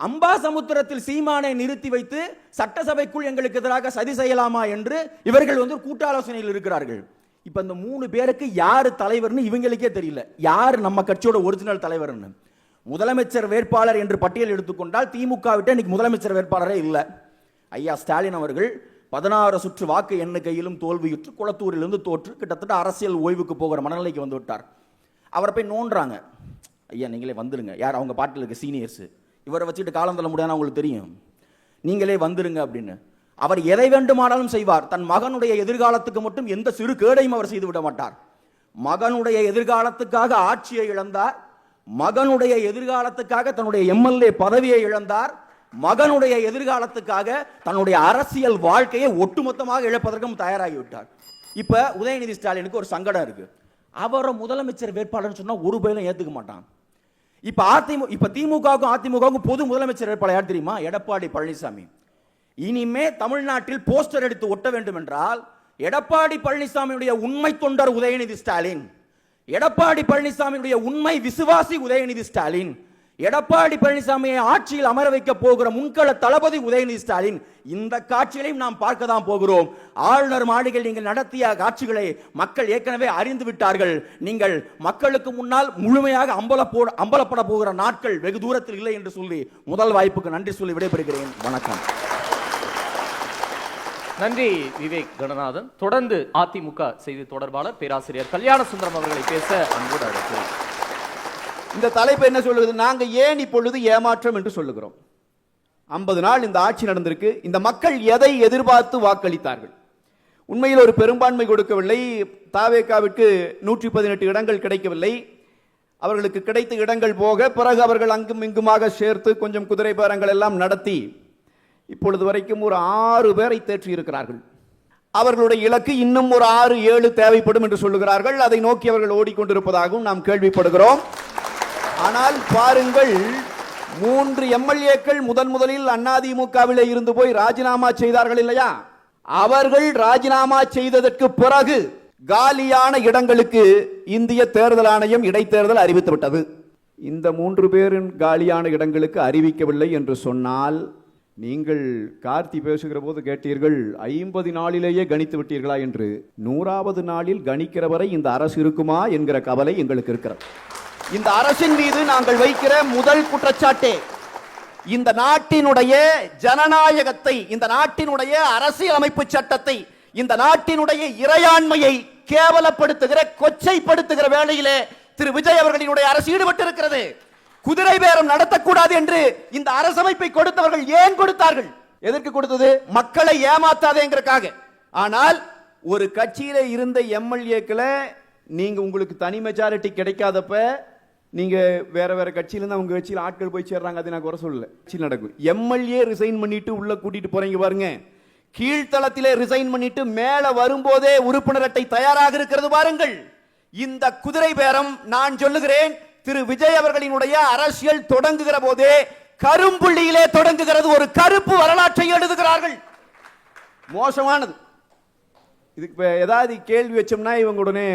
D: அம்பாசமுத்திரத்தில் சீமானை நிறுத்தி வைத்து சட்டசபைக்குள் எங்களுக்கு எதிராக சதி செய்யலாமா என்று இவர்கள் வந்து கூட்டாலோசனையில் இருக்கிறார்கள். இப்ப இந்த 3 பேருக்கு யாரு தலைவர்னு இவங்களுக்கே தெரியல, யார் நம்ம கட்சியோட ஒரிஜினல் தலைவர்னு. முதலமைச்சர் வேட்பாளர் என்று பட்டியல் எடுத்துக்கொண்டால் திமுக விட்டு இன்னைக்கு முதலமைச்சர் வேட்பாளரே இல்லை. ஐயா ஸ்டாலின் அவர்கள் 16 சுற்று வாக்கு எண்ணிக்கையிலும் தோல்வியுற்று குளத்தூரிலிருந்து தோற்று கிட்டத்தட்ட அரசியல் ஓய்வுக்கு போகிற மனநிலைக்கு வந்து விட்டார். அவரை போய் நோன்றாங்க, ஐயா நீங்களே வந்துருங்க, யார் அவங்க பாட்டில் இருக்க சீனியர்ஸ், இவரை வச்சுட்டு காலம் தள்ள முடியாது அவங்களுக்கு தெரியும், நீங்களே வந்துருங்க அப்படின்னு. அவர் எதை வேண்டுமானாலும் செய்வார். தன் மகனுடைய எதிர்காலத்துக்கு மட்டும் எந்த சிறு கேடையும் அவர் செய்து விட மாட்டார். மகனுடைய எதிர்காலத்துக்காக ஆட்சியை இழந்தார், மகனுடைய எதிர்காலத்துக்காக தன்னுடைய எம்எல்ஏ பதவியை இழந்தார், மகனுடைய எதிர்காலத்துக்காக தன்னுடைய அரசியல் வாழ்க்கையை ஒட்டுமொத்தமாக இழப்பதற்கும் தயாராகிவிட்டார். இப்ப உதயநிதி ஸ்டாலினுக்கு ஒரு சங்கடம் இருக்கு. அவரை முதலமைச்சர் வேட்பாளர் சொன்னா ஒரு பயிலும் ஏத்துக்க மாட்டான். இப்ப திமுகவுக்கும் அதிமுகவுக்கும் பொது முதலமைச்சர் வேட்பாளர் யார் தெரியுமா? எடப்பாடி பழனிசாமி. இனிமே தமிழ்நாட்டில் போஸ்டர் எடுத்து ஒட்ட வேண்டும் என்றால் எடப்பாடி பழனிசாமியுடைய உண்மை தொண்டர் உதயநிதி ஸ்டாலின், எடப்பாடி பழனிசாமியுடைய உண்மை விசுவாசி உதயநிதி ஸ்டாலின், எடப்பாடி பழனிசாமியை ஆட்சியில் அமர வைக்க போகிற முன்கள தளபதி உதயநிதி ஸ்டாலின். இந்த காட்சிகளையும் நாம் பார்க்க தான் போகிறோம். ஆளுநர் மாளிகையில் நீங்கள் நடத்திய காட்சிகளை மக்கள் ஏற்கனவே அறிந்து விட்டார்கள். நீங்கள் மக்களுக்கு முன்னால் முழுமையாக அம்பலப்பட போகிற நாட்கள் வெகு தூரத்தில் இல்லை என்று சொல்லி முதல் வாய்ப்புக்கு நன்றி சொல்லி விடைபெறுகிறேன். வணக்கம்.
B: நன்றி விவேக் கணநாதன். தொடர்ந்து அதிமுக செய்தி தொடர்பாளர் பேராசிரியர் கல்யாண சுந்தரம் அவர்களை பேச அன்போடு அழைக்கிறேன்.
E: இந்த தலைப்பு என்ன சொல்லுது? நாங்க ஏன் இப்பொழுது ஏமாற்றம் என்று சொல்லுகிறோம். 50 நாள் இந்த ஆட்சி நடந்திருக்கு. இந்த மக்கள் எதை எதிர்பார்த்து வாக்களித்தார்கள்? உண்மையில் ஒரு பெரும்பான்மை கொடுக்கவில்லை. தாவேகாவிற்கு 118 இடங்கள் கிடைக்கவில்லை. அவர்களுக்கு கிடைத்த இடங்கள் போக பிறகு அவர்கள் அங்கும் இங்குமாக சேர்த்து கொஞ்சம் குதிரை பேரங்கள் எல்லாம் நடத்தி இப்பொழுது வரைக்கும் ஒரு 6 பேரை தேற்றி இருக்கிறார்கள். அவர்களுடைய இலக்கு இன்னும் ஒரு 6-7 தேவைப்படும் என்று சொல்லுகிறார்கள். அதை நோக்கி அவர்கள் ஓடிக்கொண்டிருப்பதாகவும் நாம் கேள்விப்படுகிறோம். ஆனால் பாருங்கள், 3 எம்எல்ஏக்கள் முதலில் அதிமுகவிலே இருந்து போய் ராஜினாமா செய்தார்கள் இல்லையா? அவர்கள் ராஜினாமா செய்ததற்கு பிறகு காலியான இடங்களுக்கு இந்திய தேர்தல் ஆணையம் இடைத்தேர்தல் அறிவித்து விட்டது. இந்த 3 பேரின் காலியான இடங்களுக்கு அறிவிக்கவில்லை என்று சொன்னால், நீங்கள் கார்த்தி பேசுகிற போது கேட்டீர்கள் 50 நாளிலேயே கணித்து விட்டீர்களா என்று. 100வது நாளில் கணிக்கிற வரை இந்த அரசு இருக்குமா என்கிற கவலை எங்களுக்கு இருக்கிறது. இந்த அரசின் மீது நாங்கள் வைக்கிற முதல் குற்றச்சாட்டே இந்த நாட்டினுடைய ஜனநாயகத்தை, இந்த நாட்டினுடைய அரசியலமைப்பு சட்டத்தை, இந்த நாட்டினுடைய இறையாண்மையை கேவலப்படுத்துகிற, கொச்சைப்படுத்துகிற வேளையிலே திரு விஜய் அவர்களினுடைய அரசு ஈடுபட்டிருக்கிறது. குதிரை பேரம் நடத்தக்கூடாது என்று இந்த அரசமைப்பை கொடுத்தவர்கள் ஏன் கொடுத்தார்கள்? எதற்கு கொடுத்தது? மக்களை ஏமாத்தாதேங்கிறதுக்காக. ஆனால் ஒரு கட்சியில இருந்த எம்எல்ஏக்களை நீங்க உங்களுக்கு தனி மெஜாரிட்டி கிடைக்காதப்ப நீங்க வேற வேற கட்சியில உங்க கட்சியில் ஆட்கள் போய் சேர்றாங்க. அதை நான் குறை சொல்லல, கட்சியில் நடக்கும். எம்எல்ஏ ரிசைன் பண்ணிட்டு உள்ள கூட்டிட்டு போறீங்க பாருங்க, கீழ்த்தளத்திலே ரிசைன் பண்ணிட்டு மேல வரும்போதே உறுப்பினர் அட்டை தயாராக இருக்கிறது பாருங்கள். இந்த குதிரை பேரம் நான் சொல்லுகிறேன், திரு விஜய் அவர்களினுடைய அரசியல் தொடங்குகிற போதே கரும்புள்ளியிலே தொடங்குகிறது. ஒரு கருப்பு வரலாற்றை எழுதுகிறார்கள். மோசமானது. இதுக்கு ஏதாவது கேள்வி வச்சோம்னா இவங்க உடனே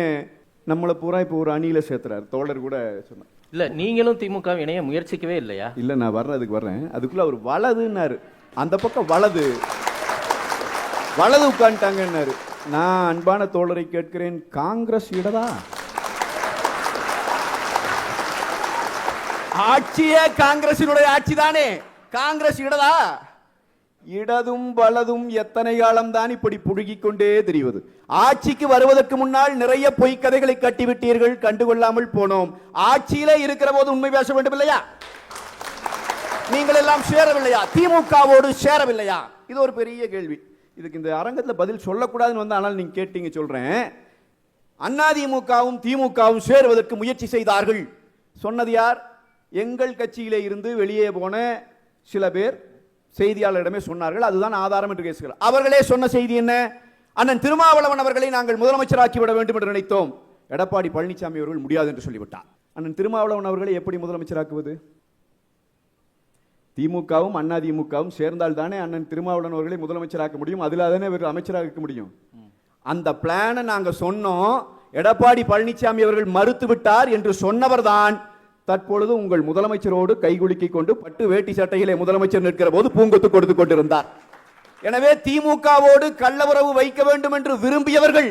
E: நம்மளை பூரா இப்போ ஒரு அணியில சேர்த்துறாரு. தோழர் கூட சொன்னார்.
B: இல்ல நீங்களும் திமுக இணைய முயற்சிக்கவே இல்லையா?
E: இல்ல நான் வர்றதுக்கு வர்றேன். அதுக்குள்ள அவர் வலதுன்னாரு, அந்த பக்கம் வலது உட்காந்துட்டாங்கன்னாரு. நான் அன்பான தோழரை கேட்கிறேன், காங்கிரஸ் இடதா? ஆட்சியே காங்கிரசினுடைய ஆட்சி தானே. காங்கிரஸ் இடதா? இடதும் வலதும் எத்தனை காலம் தான் இப்படி புழுகிக் கொண்டே தெரிவது. ஆட்சிக்கு வருவதற்கு முன்னால் நிறைய பொய்க்கதைகளை கட்டிவிட்டீர்கள், கண்டுகொள்ளாமல் போனோம். ஆட்சியிலே இருக்கிற போது உண்மை பேச வேண்டும் இல்லையா? நீங்கள் எல்லாம் சேரவில்லையா? திமுகவோடு சேரவில்லையா? இது ஒரு பெரிய கேள்வி. இதுக்கு இந்த அரங்கத்தில் பதில் சொல்லக்கூடாதுன்னு வந்து, ஆனால் நீங்க கேட்டீங்க, சொல்றேன். அதிமுகவும் திமுகவும் சேருவதற்கு முயற்சி செய்தார்கள். சொன்னது யார்? எங்கள் கட்சியிலே இருந்து வெளியே போன சில பேர் செய்தியாளரிடமே சொன்னார்கள். அதுதான் ஆதாரம் என்று பேசுகிறார். அவர்களே சொன்ன செய்தி என்ன? அண்ணன் திருமாவளவன் அவர்களை நாங்கள் முதலமைச்சராக்கி விட வேண்டும் என்று நினைத்தோம். எடப்பாடி பழனிசாமி அவர்கள் முடியாது என்று சொல்லிவிட்டார். அண்ணன் திருமாவளவன் அவர்களை எப்படி முதலமைச்சராக்குவது? திமுகவும் அதிமுகவும் சேர்ந்தால் தானே அண்ணன் திருமாவளவன் அவர்களை முதலமைச்சராக்க முடியும். அதில் தானே இவர் அமைச்சராக இருக்க முடியும். அந்த பிளானை நாங்க சொன்னோம். எடப்பாடி பழனிசாமி அவர்கள் மறுத்து விட்டார் என்று சொன்னவர் தான் தற்பொழுது உங்கள் முதலமைச்சரோடு கைகுலுக்கிக் கொண்டு பட்டு வேட்டி சட்டையிலே முதலமைச்சர் நிற்கிற போது பூங்கொத்து கொடுத்து கொண்டிருந்தார். எனவே திமுகவோடு கள்ள உறவு வைக்க வேண்டும் என்று விரும்பியவர்கள்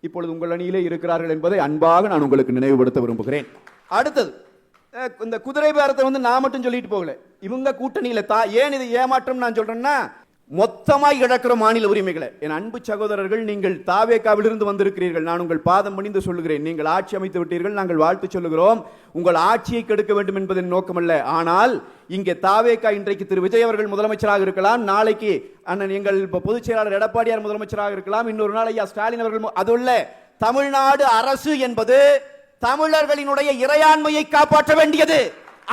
E: இப்பொழுது உங்கள் அணியிலே இருக்கிறார்கள் என்பதை அன்பாக நான் உங்களுக்கு நினைவுபடுத்த விரும்புகிறேன். அடுத்தது, இந்த குதிரை பேரத்தை வந்து நான் மட்டும் சொல்லிட்டு போகல, இவங்க கூட்டணியில ஏன் இது ஏமாற்றம் நான் சொல்றேன்னா, மொத்தமாய் இழக்கிற மாநில உரிமைகளை. என் அன்பு சகோதரர்கள், நீங்கள் தாவேகாவிலிருந்து வந்திருக்கிறீர்கள். நான் உங்கள் பாதம் பணிந்து சொல்லுகிறேன், நீங்கள் ஆட்சி அமைத்து விட்டீர்கள், நாங்கள் வாழ்த்து சொல்லுகிறோம். உங்கள் ஆட்சியை கெடுக்க வேண்டும் என்பதன் நோக்கமல்ல. ஆனால் இங்கே தாவேகா இன்றைக்கு திரு விஜய் அவர்கள் முதலமைச்சராக இருக்கலாம், நாளைக்கு அண்ணன் எங்கள் பொதுச் செயலாளர் எடப்பாடியார் முதலமைச்சராக இருக்கலாம், இன்னொரு நாள் ஐயா ஸ்டாலின் அவர்கள். அதுள்ள தமிழ்நாடு அரசு என்பது தமிழர்களினுடைய இறையாண்மையை காப்பாற்ற வேண்டியது.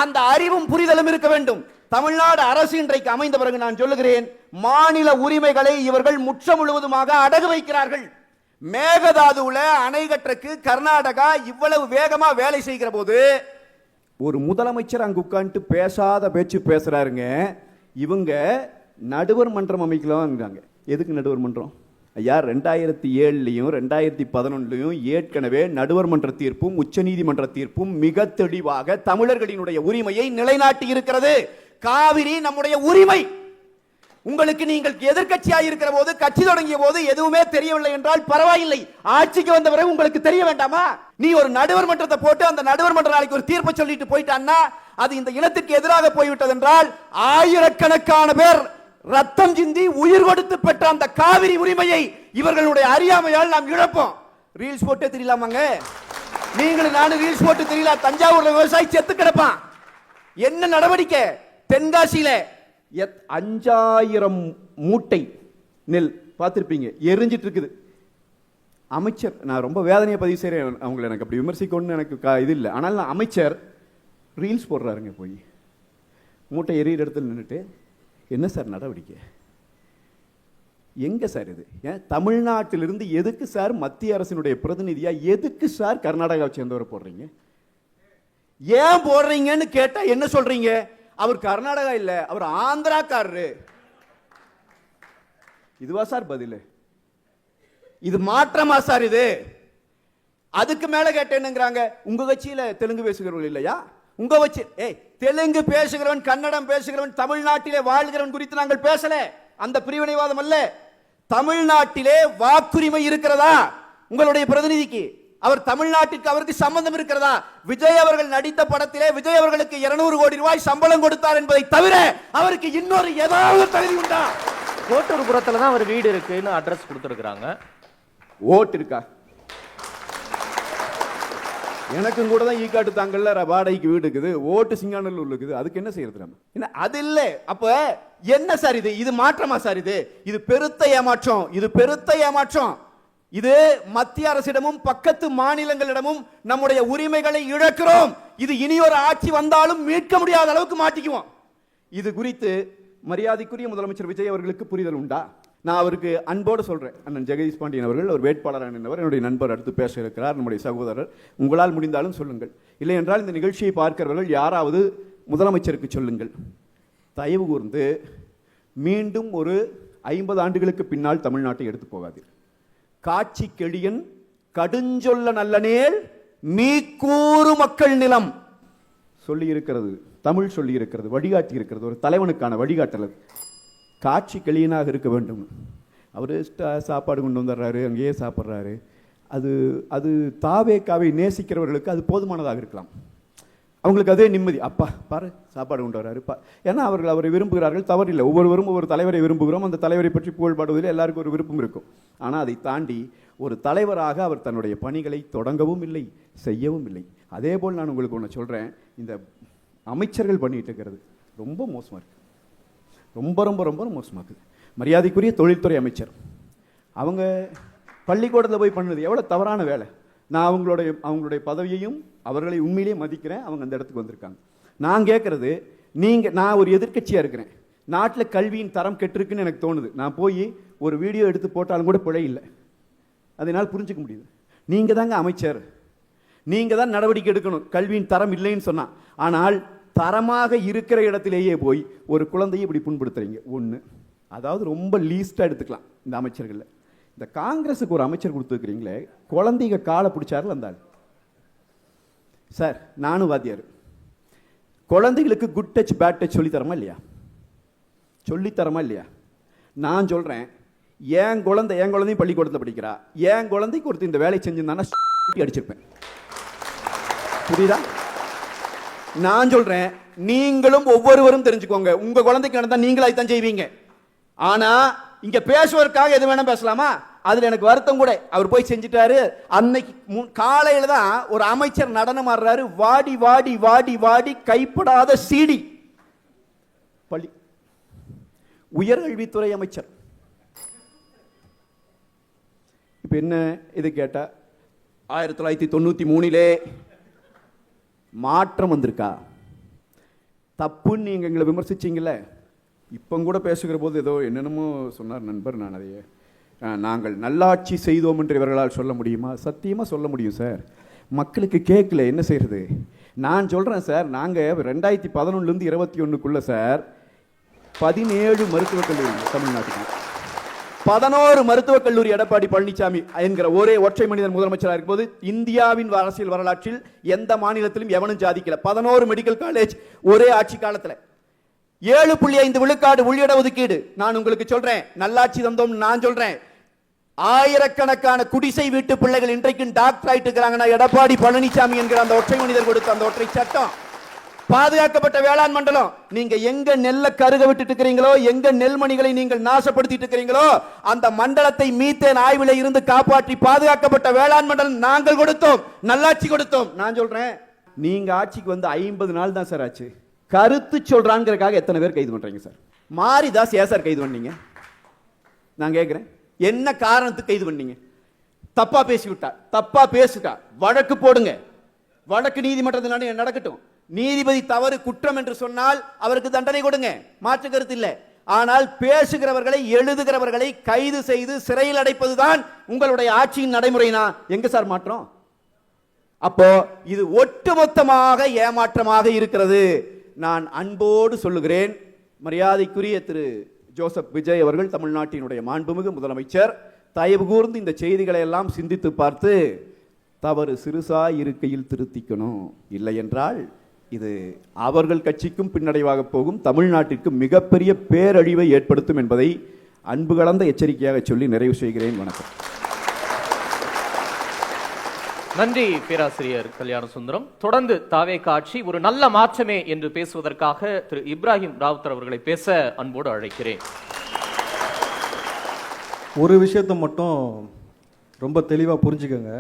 E: அந்த அறிவும் புரிதலும் இருக்க வேண்டும். தமிழ்நாடு அரசு இன்றைக்கு அமைந்த பிறகு நான் சொல்லுகிறேன், மாநில உரிமைகளை இவர்கள் முற்ற முழுவதுமாக அடகு வைக்கிறார்கள். மேகதாதுவுல அணை கட்டுறதுக்கு கர்நாடகா இவ்வளவு வேகமா வேலை செய்கிற போது ஒரு முதலமைச்சர் அங்கு உட்கார்ந்து பேசாத பேச்சு பேசுறாருங்க. இவங்க நடுவர் மன்றம் அமைக்கலாம்ங்கிறாங்க. எதுக்கு நடுவர் மன்றம்? ஐயா, 2007 2011 ஏற்கனவே நடுவர் மன்ற தீர்ப்பும் உச்சநீதிமன்ற தீர்ப்பும் மிக தெளிவாக தமிழர்களினுடைய உரிமையை நிலைநாட்டி இருக்கிறது. காவிரி நம்முடைய உரிமை. உங்களுக்கு நீங்கள் எதிர்க்கட்சியாக இருக்கிற போது, கட்சி தொடங்கிய போது எதுவுமே தெரியவில்லை என்றால் பரவாயில்லை, ஆட்சிக்கு வந்த பிறகு உங்களுக்கு தெரிய வேண்டாமா? நீ ஒரு நடுவர் மன்றத்தை போட்டு அந்த நடுவர் மன்ற நாளைக்கு ஒரு தீர்ப்பை சொல்லிட்டு போயிட்டான்னா அது இந்த இனத்திற்கு எதிராக போய்விட்டது என்றால் ஆயிரக்கணக்கான பேர் ரத்தம் சிந்தி உயிர் கொடுத்து பெற்ற அந்த காவிரி உரிமையை இவர்களுடைய அறியாமையால் நாம் இழப்போம். ரீல்ஸ் போட்டே தெரியலாமாங்க? நீங்களும் நானும் ரீல்ஸ் போட்டு தெரியல. தஞ்சாவூர்ல விவசாயி செத்து கிடப்பான். என்ன நடவடிக்கை? தென்காசியில 5000 மூட்டை நெல் பார்த்திருப்பீங்க, எரிஞ்சிட்டு இருக்குது. அமைச்சர், நான் ரொம்ப வேதனையை பதிவு செய்கிறேன், அவங்களை எனக்கு அப்படி விமர்சிக்கணும்னு எனக்கு இது இல்லை. ஆனால் நான் அமைச்சர் ரீல்ஸ் போடுறாருங்க, போய் மூட்டை எரியிற இடத்துல நின்றுட்டு. என்ன சார் நடவடிக்கை? எங்க சார் இது? ஏன் தமிழ்நாட்டிலிருந்து எதுக்கு சார் மத்திய அரசினுடைய பிரதிநிதியா, எதுக்கு சார் கர்நாடகாவை சேர்ந்தவரை போடுறீங்க? ஏன் போடுறீங்கன்னு கேட்டா என்ன சொல்றீங்க? அவர் கர்நாடகா இல்ல, அவர் ஆந்திராக்காரரு. இதுவா சார் பதில்? இது மாற்றமா சார் இது? அதுக்கு மேல கேட்டேன்னுங்கிறாங்க, உங்க கட்சியில தெலுங்கு பேசுகிறவர்கள் இல்லையா? உங்க வச்சு தெலுங்கு பேசுகிறவன், கன்னடம் பேசுகிறவன், தமிழ்நாட்டிலே வாழ்கிறவன் குறித்து நாங்கள் பேசல. அந்த பிரிவினைவாதம் அல்ல. தமிழ்நாட்டிலே வாக்குரிமை இருக்கிறதா உங்களுடைய பிரதிநிதிக்கு? அவர் தமிழ்நாட்டிற்கு அவருக்கு சம்பந்தம் இருக்கிறதா? விஜய் அவர்கள் நடித்த படத்திலே விஜய் அவர்களுக்கு 200 கோடி ரூபாய் சம்பளம் கொடுத்தார் என்பதை தவிர அவருக்கு இன்னொரு ஏதாவது தகுதி உண்டா?
B: கோட்டூர்புரத்துல தான் அவர் வீடு இருக்குன்னு அட்ரஸ் கொடுத்திருக்காங்க.
E: ஓட்டு இருக்கா? எனக்கும் கூட தான் ஈக்காட்டு தாங்கல்ல வாடகைக்கு வீடு இருக்குது, ஓட்டு சிங்கானல்லூர்ல இருக்குது. அதுக்கு என்ன செய்யறது நம்ம? என்ன அது இல்ல. அப்ப என்ன சார் இது? இது மாற்றமா சார்? இது பெருத்த ஏமாற்றம். இது பெருத்த ஏமாற்றம். இது மத்திய அரசிடமும் பக்கத்து மாநிலங்களிடமும் நம்முடைய உரிமைகளை இழக்கிறோம். இது இனி ஒரு ஆட்சி வந்தாலும் மீட்க முடியாத அளவுக்கு மாட்டிக்குவோம். இது குறித்து மரியாதைக்குரிய முதலமைச்சர் விஜய் அவர்களுக்கு புரிதல் உண்டா? நான் அவருக்கு அன்போடு சொல்றேன், அண்ணன் ஜெகதீஷ் பாண்டியன் அவர்கள் ஒரு வேட்பாளராக நின்றவர், என்னுடைய நண்பர், அடுத்து பேச இருக்கிறார், நம்முடைய சகோதரர். உங்களால் முடிந்தாலும் சொல்லுங்கள், இல்லை என்றால் இந்த நிகழ்ச்சியை பார்க்கிறவர்கள் யாராவது முதலமைச்சருக்கு சொல்லுங்கள், தயவு கூர்ந்து மீண்டும் ஒரு 50 ஆண்டுகளுக்கு பின்னால் தமிழ்நாட்டை எடுத்து போகாது. காட்சி கெளியன் கடுஞ்சொல்ல நல்லனேல் மீக்கூறு மக்கள் நிலம் சொல்லி இருக்கிறது, தமிழ் சொல்லி இருக்கிறது, வழிகாட்டி இருக்கிறது, ஒரு தலைவனுக்கான வழிகாட்டல். காட்சி கெளியனாக இருக்க வேண்டும். அவர் சாப்பாடு கொண்டு வந்துடுறாரு, அங்கேயே சாப்பிட்றாரு. அது தாவேக்காவை நேசிக்கிறவர்களுக்கு அது போதுமானதாக இருக்கலாம். அவங்களுக்கு அதே நிம்மதி, அப்பா பாரு சாப்பாடு கொண்டு வர்றாரு, ஏன்னா அவர்கள் அவரை விரும்புகிறார்கள், தவறில்லை. ஒவ்வொருவரும் ஒவ்வொரு தலைவரை விரும்புகிறோம், அந்த தலைவரை பற்றி புகழ்பாடுவதில் எல்லாருக்கும் ஒரு விருப்பம் இருக்கும். ஆனால் அதை தாண்டி ஒரு தலைவராக அவர் தன்னுடைய பணிகளை தொடங்கவும் இல்லை, செய்யவும் இல்லை. அதே போல் நான் உங்களுக்கு ஒன்று சொல்கிறேன், இந்த அமைச்சர்கள் பண்ணிட்டு இருக்கிறது ரொம்ப மோசமாக இருக்குது, ரொம்ப ரொம்ப ரொம்ப மோசமாக இருக்குது. மரியாதைக்குரிய தொழில்துறை அமைச்சர் அவங்க பள்ளிக்கூடத்தில் போய் பண்ணது எவ்வளோ தவறான வேலை. நான் அவங்களுடைய பதவியையும் அவர்களை உண்மையிலேயே மதிக்கிறேன், அவங்க அந்த இடத்துக்கு வந்திருக்காங்க. நான் கேட்குறது, நான் ஒரு எதிர்க்கட்சியாக இருக்கிறேன், நாட்டில் கல்வியின் தரம் கெட்டிருக்குன்னு எனக்கு தோணுது. நான் போய் ஒரு வீடியோ எடுத்து போட்டாலும் கூட பிழை இல்லை, அதனால் புரிஞ்சுக்க முடியுது. நீங்கள் தாங்க அமைச்சர், நீங்கள் தான் நடவடிக்கை எடுக்கணும் கல்வியின் தரம் இல்லைன்னு சொன்னால். ஆனால் தரமாக இருக்கிற இடத்திலேயே போய் ஒரு குழந்தையை இப்படி புண்படுத்துறீங்க. ஒன்று, அதாவது ரொம்ப லீஸ்டாக எடுத்துக்கலாம் இந்த அமைச்சர்களில். இந்த காங்கிரஸுக்கு ஒரு அமைச்சர் கொடுத்துருக்கிறீங்களே, குழந்தைங்க காலை பிடிச்சாரில் அந்த ஆள். சார் நானும் வாத்தியார், குழந்தைகளுக்கு குட் டச் பேட் டச் சொல்லித்தரமா இல்லையா? சொல்லித்தரமா இல்லையா? நான் சொல்கிறேன், என் குழந்தையும் பள்ளிக்கூடத்தில் படிக்கிறா, என் குழந்தைக்கு ஒருத்தர் இந்த வேலை செஞ்சிருந்தானா அடிச்சிருப்பேன். புரியுதா? நான் சொல்றேன், நீங்களும் ஒவ்வொருவரும் தெரிஞ்சுக்கோங்க, உங்க குழந்தைக்கு நடந்தா நீங்களா தான் செய்வீங்க. ஆனா இங்க பேசுவதற்காக எது வேணா பேசலாமா? அதுல எனக்கு வருத்தம் கூட. அவர் போய் செஞ்சுட்டாரு. அன்னைக்கு காலையில தான் ஒரு அமைச்சர் நடனம் ஆடுறாரு, வாடி வாடி வாடி வாடி கைப்படாத சீடி. பள்ளி உயர்கல்வித்துறை அமைச்சர். இப்ப என்ன இது கேட்டா, 1993 மாற்றம் வந்திருக்கா? தப்புன்னு நீங்க எங்களை விமர்சிச்சீங்கல்ல, இப்போ கூட பேசுகிற போது ஏதோ என்னென்னமோ சொன்னார் நண்பர். நான் அதையே நாங்கள் நல்லாட்சி செய்தோம் என்று இவர்களால் சொல்ல முடியுமா? சத்தியமாக சொல்ல முடியும் சார். மக்களுக்கு கேட்கல, என்ன செய்யறது? நான் சொல்கிறேன் சார், நாங்கள் 2011 21 சார் 17 மருத்துவக் கல்லூரி தமிழ்நாட்டுக்கு, 11 மருத்துவக் கல்லூரி எடப்பாடி பழனிசாமி என்கிற ஒரே ஒற்றை மனிதன் முதலமைச்சராக இருக்கும்போது இந்தியாவின் அரசியல் வரலாற்றில் எந்த மாநிலத்திலும் எவனும் சாதிக்கல. 11 மெடிக்கல் காலேஜ் ஒரே ஆட்சி காலத்தில். 7.5 விழுக்காடு உள்இட ஒதுக்கீடு. நான் உங்களுக்கு சொல்றேன், நல்லாட்சி தந்தோம். நான் சொல்றேன், ஆயிரக்கணக்கான குடிசை வீட்டு பிள்ளைகள் இன்றைக்கும் டாக்டர் ஆயிட்டு இருக்கிறாங்கன்னா எடப்பாடி பழனிசாமி என்கிற அந்த ஒற்றை மனிதர் கொடுத்த அந்த ஒற்றை சட்டம். பாதுகாக்கப்பட்ட வேளாண் மண்டலம். நீங்க எங்க நெல்லை கருக விட்டுட்டு இருக்கிறீங்களோ, எங்க நெல்மணிகளை நீங்கள் நாசப்படுத்திட்டு இருக்கிறீங்களோ, அந்த மண்டலத்தை மீத்தேன் ஆய்வில இருந்து காப்பாற்றி பாதுகாக்கப்பட்ட வேளாண் மண்டலம் நாங்கள் கொடுத்தோம், நல்லாட்சி கொடுத்தோம். நான் சொல்றேன், நீங்க ஆட்சிக்கு வந்து 50 நாள் தான் சார் ஆச்சு. கருத்து சொல்றாங்கிறதுக்காக எத்தனை பேர் கைது பண்றீங்க சார்? மாரிதாஸ் ஏன் சார் கைது பண்ணீங்க? நான் கேட்கிறேன், என்ன காரணத்துக்கு கைது பண்ணீங்க? தப்பா பேசிவிட்டா, தப்பா பேசுட்டா வழக்கு போடுங்க, வழக்கு நீதிமன்றத்தில் நடக்கட்டும். நீதிபதி தவறு குற்றம் என்று சொன்னால் அவருக்கு தண்டனை கொடுங்க, மாற்று கருத்து இல்லை. ஆனால் பேசுகிறவர்களை எழுதுகிறவர்களை கைது செய்து சிறையில் அடைப்பதுதான் உங்களுடைய ஆட்சியின் நடைமுறைனா எங்க சார் மாற்றம்? அப்போ இது ஒட்டுமொத்தமாக ஏமாற்றமாக இருக்கிறது. நான் அன்போடு சொல்லுகிறேன், மரியாதைக்குரிய திரு ஜோசப் விஜய் அவர்கள் தமிழ்நாட்டினுடைய மாண்புமிகு முதலமைச்சர், தயவு கூர்ந்து இந்த செய்திகளை எல்லாம் சிந்தித்து பார்த்து தவறு சிறுசாய் இருக்கையில் திருத்திக்கணும். இல்லை என்றால் இது அவர்கள் கட்சிக்கும் பின்னடைவாக போகும், தமிழ்நாட்டிற்கு மிகப்பெரிய பேரழிவை ஏற்படுத்தும் என்பதை அன்பு கலந்த எச்சரிக்கையாக சொல்லி நிறைவு செய்கிறேன். வணக்கம்.
B: நன்றி பேராசிரியர் கல்யாண சுந்தரம். தொடர்ந்து தாவேக ஆட்சி ஒரு நல்ல மாற்றமே என்று பேசுவதற்காக திரு இப்ராஹிம் ராவுத்தர் அவர்களை பேச அன்போடு அழைக்கிறேன்.
F: ஒரு விஷயத்தை மட்டும் ரொம்ப தெளிவாக புரிஞ்சுக்கோங்க.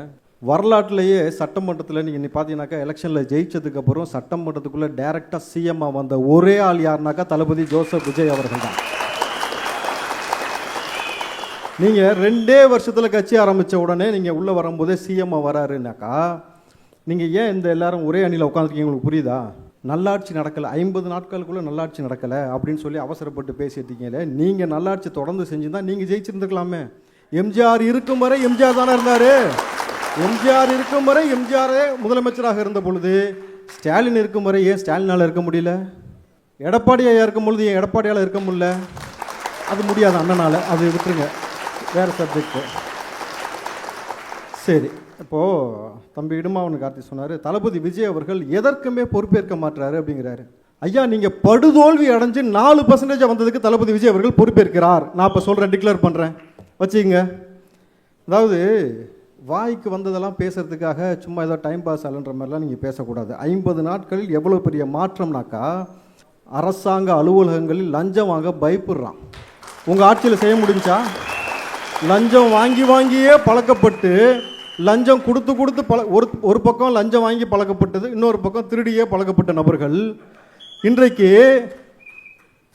F: வரலாற்றிலேயே சட்டமன்றத்தில் நீங்கள் பார்த்தீங்கன்னாக்கா எலெக்ஷனில் ஜெயிச்சதுக்கு அப்புறம் சட்டமன்றத்துக்குள்ளே டைரெக்டாக சிஎம்மாக வந்த ஒரே ஆள் யாருனாக்கா தளபதி ஜோசப் விஜய் அவர்கள் தான். நீங்கள் 2 வருஷத்தில் கட்சி ஆரம்பித்த உடனே நீங்கள் உள்ளே வரும்போதே சிஎம்மாக வராருனாக்கா நீங்கள் ஏன் இந்த எல்லாரும் ஒரே அணியில் உட்காந்துருக்கீங்க? உங்களுக்கு புரியுதா? நல்லாட்சி நடக்கலை, 50 நாட்களுக்குள்ளே நல்லாட்சி நடக்கலை அப்படின்னு சொல்லி அவசரப்பட்டு பேசிட்டீங்களே. நீங்கள் நல்லாட்சி தொடர்ந்து செஞ்சுருந்தா நீங்கள் ஜெயிச்சிருந்துக்கலாமே. எம்ஜிஆர் இருக்கும் வரை எம்ஜிஆர் தானே இருந்தார். எம்ஜிஆர் இருக்கும் வரை எம்ஜிஆரே முதலமைச்சராக இருந்த பொழுது ஸ்டாலின் இருக்கும் வரை ஏன் ஸ்டாலினால் இருக்க முடியல? எடப்பாடி ஐயா இருக்கும் பொழுது ஏன் எடப்பாடியால் இருக்க முடியல? அது முடியாது அண்ணனால், அது விட்டுருங்க, வேறு சப்ஜெக்டு. சரி, இப்போது தம்பி இடுமாவன் கார்த்தி சொன்னார், தளபதி விஜய் அவர்கள் எதற்குமே பொறுப்பேற்க மாட்டாரு அப்படிங்கிறாரு. ஐயா, நீங்கள் படுதோல்வி அடைஞ்சு 4% வந்ததுக்கு தளபதி விஜய் அவர்கள் பொறுப்பேற்கிறார். நான் இப்போ சொல்கிறேன், டிக்ளேர் பண்ணுறேன், வச்சுக்கங்க. அதாவது வாய்க்கு வந்ததெல்லாம் பேசுறதுக்காக சும்மா ஏதோ டைம் பாஸ் ஆகுன்ற மாதிரிலாம் நீங்கள் பேசக்கூடாது. 50 நாட்களில் எவ்வளோ பெரிய மாற்றம்னாக்கா, அரசாங்க அலுவலகங்களில் லஞ்சம் வாங்க பயப்படுறான். உங்கள் ஆட்சியில் செய்ய முடிஞ்சா? லஞ்சம் வாங்கி வாங்கியே பழக்கப்பட்டு, லஞ்சம் கொடுத்து கொடுத்து ஒரு பக்கம் லஞ்சம் வாங்கி பழக்கப்பட்டது, இன்னொரு பக்கம் திருடியே பழக்கப்பட்ட நபர்கள் இன்றைக்கு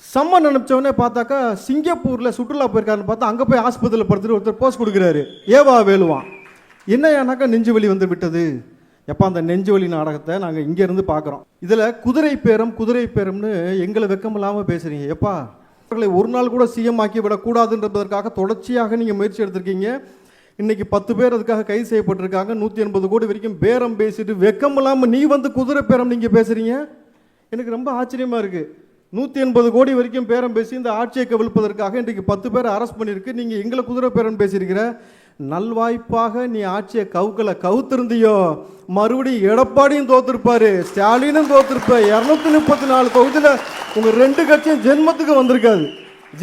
F: சம்மன் அனுப்பிச்சவனே பார்த்தாக்கா சிங்கப்பூரில் சுற்றுலா போயிருக்காருன்னு பார்த்தா அங்கே போய் ஆஸ்பத்திரியில் படுத்துட்டு ஒருத்தர் போஸ்ட் கொடுக்குறாரு, ஏவா வேலுவான். என்னையானாக்கா நெஞ்சு வலி வந்து விட்டது. எப்போ அந்த நெஞ்சு வலி நாடகத்தை நாங்கள் இங்கேருந்து பார்க்குறோம். இதில் குதிரை பேரம்னு எங்களை வெக்கமில்லாமல் பேசுகிறீங்க. எப்பா, அவர்களை ஒரு நாள் கூட சிஎம் ஆக்கி விடக்கூடாதுன்றதற்காக தொடர்ச்சியாக நீங்கள் முயற்சி எடுத்திருக்கீங்க. இன்னைக்கு 10 பேர் அதுக்காக கைது செய்யப்பட்டிருக்காங்க. 180 கோடி வரைக்கும் பேரம் பேசிட்டு வெக்கம் இல்லாமல் நீ வந்து குதிரை பேரம் நீங்கள் பேசுகிறீங்க. எனக்கு ரொம்ப ஆச்சரியமாக இருக்குது. 180 கோடி வரைக்கும் பேரம் பேசி இந்த ஆட்சியை கவிழ்ப்பதற்காக இன்றைக்கு 10 பேரை அரெஸ்ட் பண்ணியிருக்கு. நீங்கள் எங்களை குதிரை பேரம் பேசியிருக்கிற. நல்வாய்ப்பாக நீ ஆட்சியை கவுத்திருந்தியோ மறுபடியும் எடப்பாடியும் தோத்திருப்பாரு, ஸ்டாலினும் தோத்திருப்ப. 234 தொகுதியில் உங்கள் 2 கட்சியும் ஜென்மத்துக்கு வந்திருக்காது.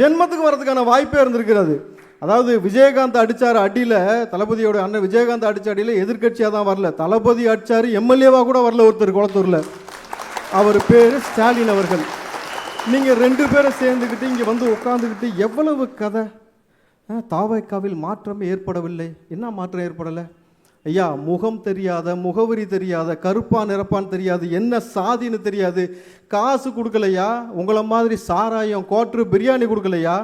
F: ஜென்மத்துக்கு வர்றதுக்கான வாய்ப்பே இருந்திருக்கிறது. அதாவது விஜயகாந்த் அடிச்சார் அடியில், தளபதியோட அண்ணன் விஜயகாந்த் அடிச்ச அடியில் எதிர்கட்சியாக தான் வரல, தளபதி அடிச்சார் எம்எல்ஏவாக கூட வரல ஒருத்தர் குளத்தூரில். அவர் பேர் ஸ்டாலின் அவர்கள். நீங்கள் 2 பேரை சேர்ந்துக்கிட்டு இங்கே வந்து உட்காந்துக்கிட்டு எவ்வளவு கதை. தாவைக்காவில் மாற்றமே ஏற்படவில்லை. என்ன மாற்றம் ஏற்படலை? ஐயா, முகம் தெரியாத, முகவரி தெரியாத, கருப்பான் நிறப்பான் தெரியாது, என்ன சாதின்னு தெரியாது, காசு கொடுக்கலையா, உங்களை மாதிரி சாராயம் கோட்ரு பிரியாணி கொடுக்கலையா,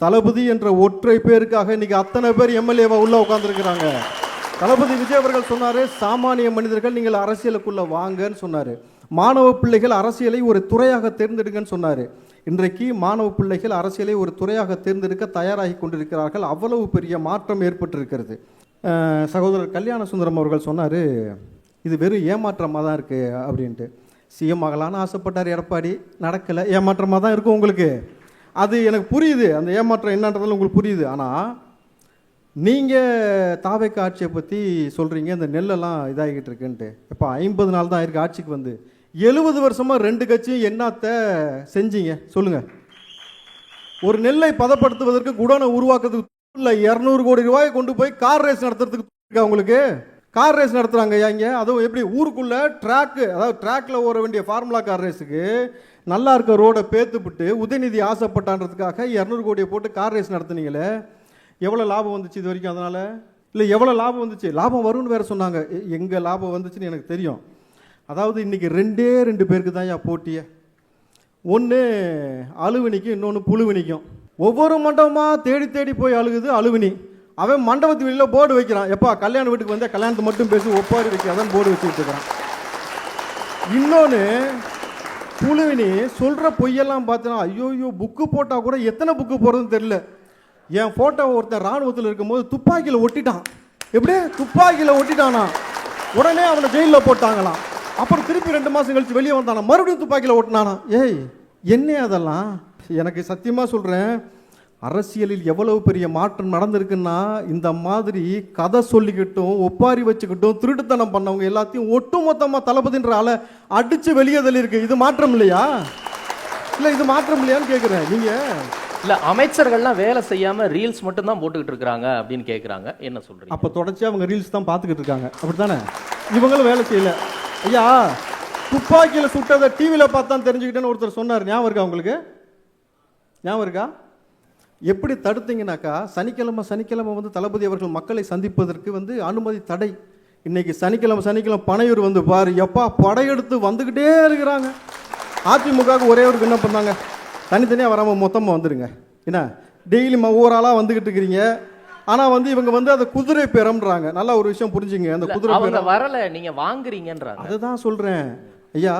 F: தளபதி என்ற ஒற்றை பேருக்காக இன்னைக்கு அத்தனை பேர் எம்எல்ஏவா உள்ள உட்காந்துருக்கிறாங்க. தளபதி விஜய் அவர்கள் சொன்னார், சாமானிய மனிதர்கள் நீங்கள் அரசியலுக்குள்ள வாங்கன்னு சொன்னார். மாணவ பிள்ளைகள் அரசியலை ஒரு துறையாக தேர்ந்தெடுங்கன்னு சொன்னார். இன்றைக்கு மாணவ பிள்ளைகள் அரசியலை ஒரு துறையாக தேர்ந்தெடுக்க தயாராகி கொண்டிருக்கிறார்கள். அவ்வளவு பெரிய மாற்றம் ஏற்பட்டிருக்கிறது. சகோதரர் கல்யாண சுந்தரம் அவர்கள் சொன்னார், இது வெறும் ஏமாற்றமாக தான் இருக்குது அப்படின்ட்டு. சிஎம் ஆகலான்னு ஆசைப்பட்டார் எடப்பாடி, நடக்கலை, ஏமாற்றமாக தான் இருக்கும் உங்களுக்கு. அது எனக்கு புரியுது, அந்த ஏமாற்றம் என்னன்றதால உங்களுக்கு புரியுது. ஆனால் நீங்கள் தாவேக்கா ஆட்சியை பற்றி சொல்கிறீங்க, இந்த நெல்லெல்லாம் இதாகிக்கிட்டு இருக்குன்ட்டு. இப்போ 50 நாள் தான் ஆயிருக்கு ஆட்சிக்கு வந்து. 70 வருஷமாக 2 கட்சியும் என்னத்தை செஞ்சீங்க சொல்லுங்கள்? ஒரு நெல்லை பதப்படுத்துவதற்கு குடோனை உருவாக்குறதுக்கு இல்லை 200 கோடி ரூபாயை கொண்டு போய் கார் ரேஸ் நடத்துறதுக்கு உங்களுக்கு கார் ரேஸ் நடத்துகிறாங்க. இங்கே அதுவும் எப்படி ஊருக்குள்ளே ட்ராக்கு, அதாவது ட்ராக்கில் ஓட வேண்டிய ஃபார்முலா கார் ரேஸுக்கு நல்லா இருக்க ரோடை பேத்துப்பிட்டு உதயநிதி ஆசைப்பட்டான்றதுக்காக 200 கோடியை போட்டு கார் ரேஸ் நடத்துனீங்களே. எவ்வளோ லாபம் வந்துச்சு இது வரைக்கும்? அதனால் இல்லை எவ்வளோ லாபம் வந்துச்சு? லாபம் வரும்னு வேறு சொன்னாங்க. எங்கே லாபம் வந்துச்சுன்னு எனக்கு தெரியும். அதாவது இன்றைக்கி 2 பேருக்கு தான் போட்டியே. ஒன்று அழுவினிக்கும், இன்னொன்று புழுவினிக்கும். ஒவ்வொரு மண்டபமாக தேடி தேடி போய் அழுகுது அழுவினி. அவன் மண்டபத்து வெளியில் போர்டு வைக்கிறான், எப்பா கல்யாண வீட்டுக்கு வந்தால் கல்யாணத்தை மட்டும் பேசி ஒப்பாரி வைக்காதான் போர்டு வச்சுக்கிட்டு இருக்கிறான். இன்னொன்று புழுவினி சொல்கிற பொய்யெல்லாம் பார்த்தோன்னா, ஐயோ புக்கு போட்டால் கூட எத்தனை புக்கு போடுறதுன்னு தெரியல. என் ஃபோட்டோ ஒருத்தன் இராணுவத்தில் இருக்கும்போது துப்பாக்கியில் ஒட்டிட்டான். எப்படியே துப்பாக்கியில் ஒட்டிட்டானா, உடனே அவனை ஜெயிலில் போட்டாங்களாம். அப்புறம் திருப்பி 2 மாதம் கழிச்சு வெளியே வந்தானா, மறுபடியும் துப்பாக்கியில் ஓட்டினானா. ஏய் என்ன அதெல்லாம்? எனக்கு சத்தியமாக சொல்கிறேன், அரசியலில் எவ்வளவு பெரிய மாற்றம் நடந்திருக்குன்னா, இந்த மாதிரி கதை சொல்லிக்கிட்டும் ஒப்பாரி வச்சுக்கிட்டும் திருட்டுத்தனம் பண்ணவங்க எல்லாத்தையும் ஒட்டு மொத்தமாக தளபதின்ற ஆளை அடித்து வெளியே தள்ளியிருக்கு. இது மாற்றம் இல்லையா? இல்லை இது மாற்றம் இல்லையான்னு கேட்குறேன். நீங்கள்
B: இல்லை அமைச்சர்கள்லாம் வேலை செய்யாமல் ரீல்ஸ் மட்டும் தான் போட்டுக்கிட்டு இருக்கிறாங்க அப்படின்னு கேட்குறாங்க, என்ன சொல்கிறீங்க?
F: அப்போ தொடர்ச்சி அவங்க ரீல்ஸ் தான் பார்த்துக்கிட்டு இருக்காங்க, அப்படி தானே? இவங்களும் வேலை செய்யலை. ஐயா, துப்பாக்கியில் சுட்டதை டிவியில் பார்த்தான் தெரிஞ்சுக்கிட்டேன்னு ஒருத்தர் சொன்னார், ஞாபகம் இருக்கா உங்களுக்கு? ஞாபகம் இருக்கா? எப்படி தடுத்தீங்கன்னாக்கா, சனிக்கிழமை வந்து தளபதி அவர்கள் மக்களை சந்திப்பதற்கு வந்து அனுமதி தடை. இன்னைக்கு சனிக்கிழமை பனையூர் வந்து பாரு, எப்பா படையெடுத்து வந்துக்கிட்டே இருக்கிறாங்க. அதிமுகவுக்கு ஒரே ஒரு விண்ணப்பம் பண்ணாங்க, தனித்தனியாக வராமல் மொத்தமாக வந்துடுங்க. என்ன டெய்லி ஒவ்வொரு ஆளாக வந்துக்கிட்டு இருக்கிறீங்க. ஆனால் வந்து இவங்க வந்து அதை குதிரை பேரம்ன்றாங்க. நல்லா ஒரு விஷயம் புரிஞ்சுங்க, அந்த குதிரை பேரம்
B: வரல, நீங்கள் வாங்குறீங்கன்றாங்க.
F: அதுதான் சொல்கிறேன். ஐயா,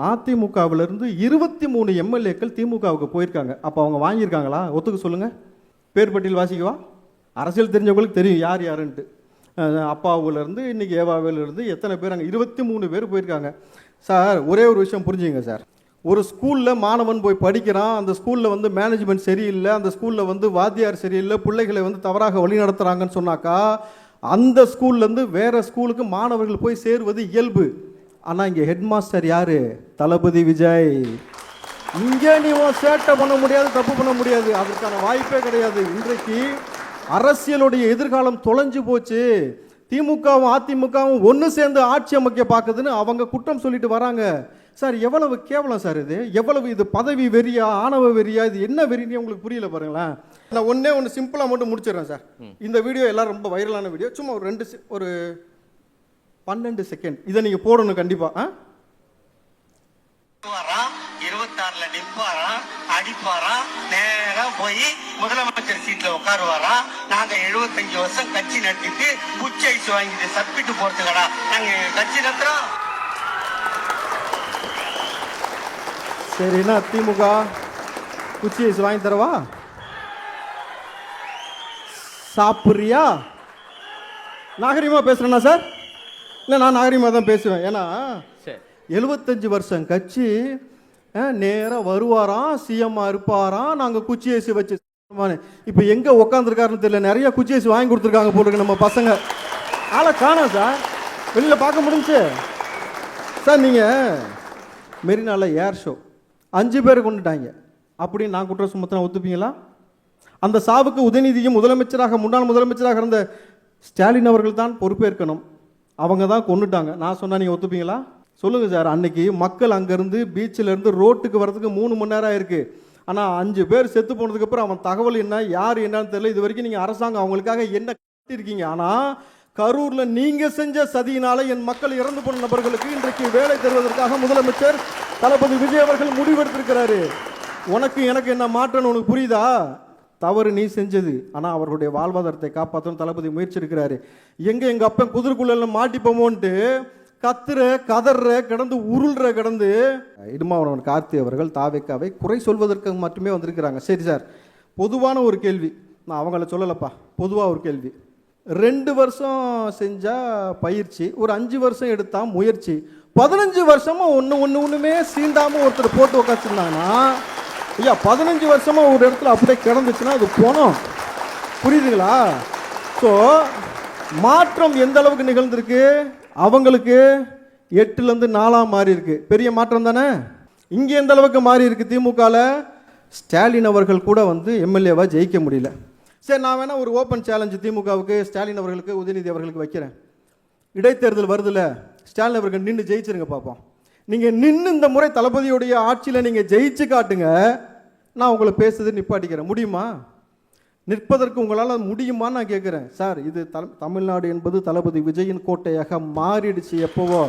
F: அதிமுகவிலிருந்து 23 எம்எல்ஏக்கள் திமுகவுக்கு போயிருக்காங்க. அப்போ அவங்க வாங்கியிருக்காங்களா? ஒத்துக்க சொல்லுங்க. பேர் பட்டியல் வாசிக்கவா? அரசியல் தெரிஞ்சவங்களுக்கு தெரியும் யார் யாருன்ட்டு. அப்பாவுலேருந்து இன்னைக்கு ஏவாவிலிருந்து எத்தனை பேர் அங்கே 23 பேர் போயிருக்காங்க. சார், ஒரே ஒரு விஷயம் புரிஞ்சுங்க சார். ஒரு ஸ்கூலில் மாணவன் போய் படிக்கிறான், அந்த ஸ்கூலில் வந்து மேனேஜ்மெண்ட் சரியில்லை, அந்த ஸ்கூலில் வந்து வாத்தியார் சரியில்லை, பிள்ளைகளை வந்து தவறாக வழி நடத்துகிறாங்கன்னு சொன்னாக்கா அந்த ஸ்கூல்லேருந்து வேற ஸ்கூலுக்கு மாணவர்கள் போய் சேருவது இயல்பு. ஆனால் இங்கே ஹெட் மாஸ்டர் யாரு? தளபதி விஜய். இங்கே நீ சேட்டை பண்ண முடியாது, தப்பு பண்ண முடியாது, அதற்கான வாய்ப்பே கிடையாது. இன்றைக்கு அரசியலுடைய எதிர்காலம் தொலைஞ்சு போச்சு. திமுகவும் அதிமுகவும் ஒன்று சேர்ந்து ஆட்சி அமைக்க பார்க்குதுன்னு அவங்க குற்றம் சொல்லிட்டு வராங்க. சார், எவ்வளவு கேவலம் சார் இது! எவ்வளவு இது பதவி வெறியா, ஆணவ வெறியா, இது என்ன வெறின்னு உங்களுக்கு புரியல பாருங்களேன். நான் ஒன்று சிம்பிளாக மட்டும் முடிச்சிடுறேன் சார். இந்த வீடியோ எல்லாம் ரொம்ப வைரலான வீடியோ. சும்மா ஒரு 12 செகண்ட் இதை நீங்க போடணும் கண்டிப்பா.
G: 26ல நிற்பாராம், அடிப்பாராம், நேரா போய் முதலமைச்சர் சீட்ல உட்காருவாராம். நாங்க 75 வருஷம் கட்சி நடத்திட்டு புச்சை ஐஸ் வாங்கிட்டு சப்பிட்டு போறதுக்கடா நாங்க கட்சி நடத்துறோம்.
F: சரிண்ணா, திமுக குச்சி ஐஸ் வாங்கி தரவா? சாப்பிட்றியா? நாகரிகமா பேசுறேன்னா சார்? இல்லை, நான் நாகரிகமாக தான் பேசுவேன். ஏன்னா 75 வருஷம் கட்சி நேராக வருவாராம், சிஎம்மா இருப்பாராம், நாங்கள் குச்சி ஏசி வச்சு. இப்போ எங்கே உட்காந்துருக்காருன்னு தெரியல. நிறைய குச்சி ஏசி வாங்கி கொடுத்துருக்காங்க போட்டுருக்கு நம்ம பசங்க. ஆளை காணோம் சார், வெளியில் பார்க்க முடிஞ்சு. சார், நீங்கள் மெரினால ஏர் ஷோ 5 பேர் கொண்டுட்டாங்க அப்படின்னு நான் குற்றம் சுமத்தினா ஒத்துப்பீங்களா? அந்த சாவுக்கு உதயநிதியும் முதலமைச்சராக முன்னாள் முதலமைச்சராக இருந்த ஸ்டாலின் அவர்கள் தான் பொறுப்பேற்கணும். அவங்க தான் கொண்டுட்டாங்க. நான் சொன்னா நீங்கள் ஒத்துப்பீங்களா? சொல்லுங்கள் சார். அன்னைக்கு மக்கள் அங்கேருந்து பீச்சிலேருந்து ரோட்டுக்கு வரதுக்கு 3 மணி நேரம் ஆயிருக்கு. ஆனால் 5 பேர் செத்து போனதுக்கப்புறம் அவன் தகவல் என்ன, யார் என்னன்னு தெரியல. இது வரைக்கும் நீங்கள் அரசாங்கம் அவங்களுக்காக என்ன கட்டியிருக்கீங்க? ஆனால் கரூரில் நீங்கள் செஞ்ச சதியினால என் மக்கள் இறந்து போன நபர்களுக்கு இன்றைக்கு வேலை தருவதற்காக முதலமைச்சர் தளபதி விஜய் அவர்கள் முடிவெடுத்திருக்கிறாரு. உனக்கு எனக்கு என்ன மாற்றம்னு உனக்கு புரியுதா? தவறு நீ செஞ்சது. ஆனால் அவர்களுடைய வாழ்வாதாரத்தை காப்பாற்றணும் தளபதி முயற்சி இருக்கிறாரு. எங்கள் அப்பன் குதிரைக்குள்ள மாட்டிப்போமோன்ட்டு கத்துற கதற கிடந்து உருள்ற கிடந்து இடுமாவளவன் கார்த்தி அவர்கள் தாவேக்காவை குறை சொல்வதற்கு மட்டுமே வந்திருக்கிறாங்க. சரி சார், பொதுவான ஒரு கேள்வி, நான் அவங்கள சொல்லலப்பா, பொதுவாக ஒரு கேள்வி. 2 வருஷம் செஞ்சா பயிற்சி, ஒரு 5 வருஷம் எடுத்தா முயற்சி, 15 வருஷமா ஒன்றுமே சீண்டாமல் ஒருத்தர் போட்டு உக்காச்சிருந்தாங்கன்னா, ஐயா 15 வருஷமா ஒரு இடத்துல அப்படியே கிடந்துச்சுன்னா அது போனோம். புரியுதுங்களா? ஸோ மாற்றம் எந்த அளவுக்கு நிகழ்ந்திருக்கு? அவங்களுக்கு 8லேருந்து 4 மாறி இருக்கு. பெரிய மாற்றம் தானே. இங்கே எந்த அளவுக்கு மாறி இருக்கு? திமுகவில் ஸ்டாலின் அவர்கள் கூட வந்து எம்எல்ஏவாக ஜெயிக்க முடியல. சரி, நான் வேணா ஒரு ஓப்பன் சேலஞ்சு திமுகவுக்கு, ஸ்டாலின் அவர்களுக்கு, உதயநிதி அவர்களுக்கு வைக்கிறேன். இடைத்தேர்தல் வருதுல்ல, ஸ்டாலின் அவர்கள் நின்று ஜெயிச்சிருங்க பார்ப்போம். நீங்கள் நின்று இந்த முறை தளபதியுடைய ஆட்சியில் நீங்கள் ஜெயிச்சு காட்டுங்க, நான் உங்களை பேசுறது நிப்பாட்டிக்கிறேன். முடியுமா? நிற்பதற்கு உங்களால் முடியுமான்னு நான் கேட்குறேன். சார், இது தமிழ்நாடு என்பது தளபதி விஜயின் கோட்டையாக மாறிடுச்சு. எப்போவோ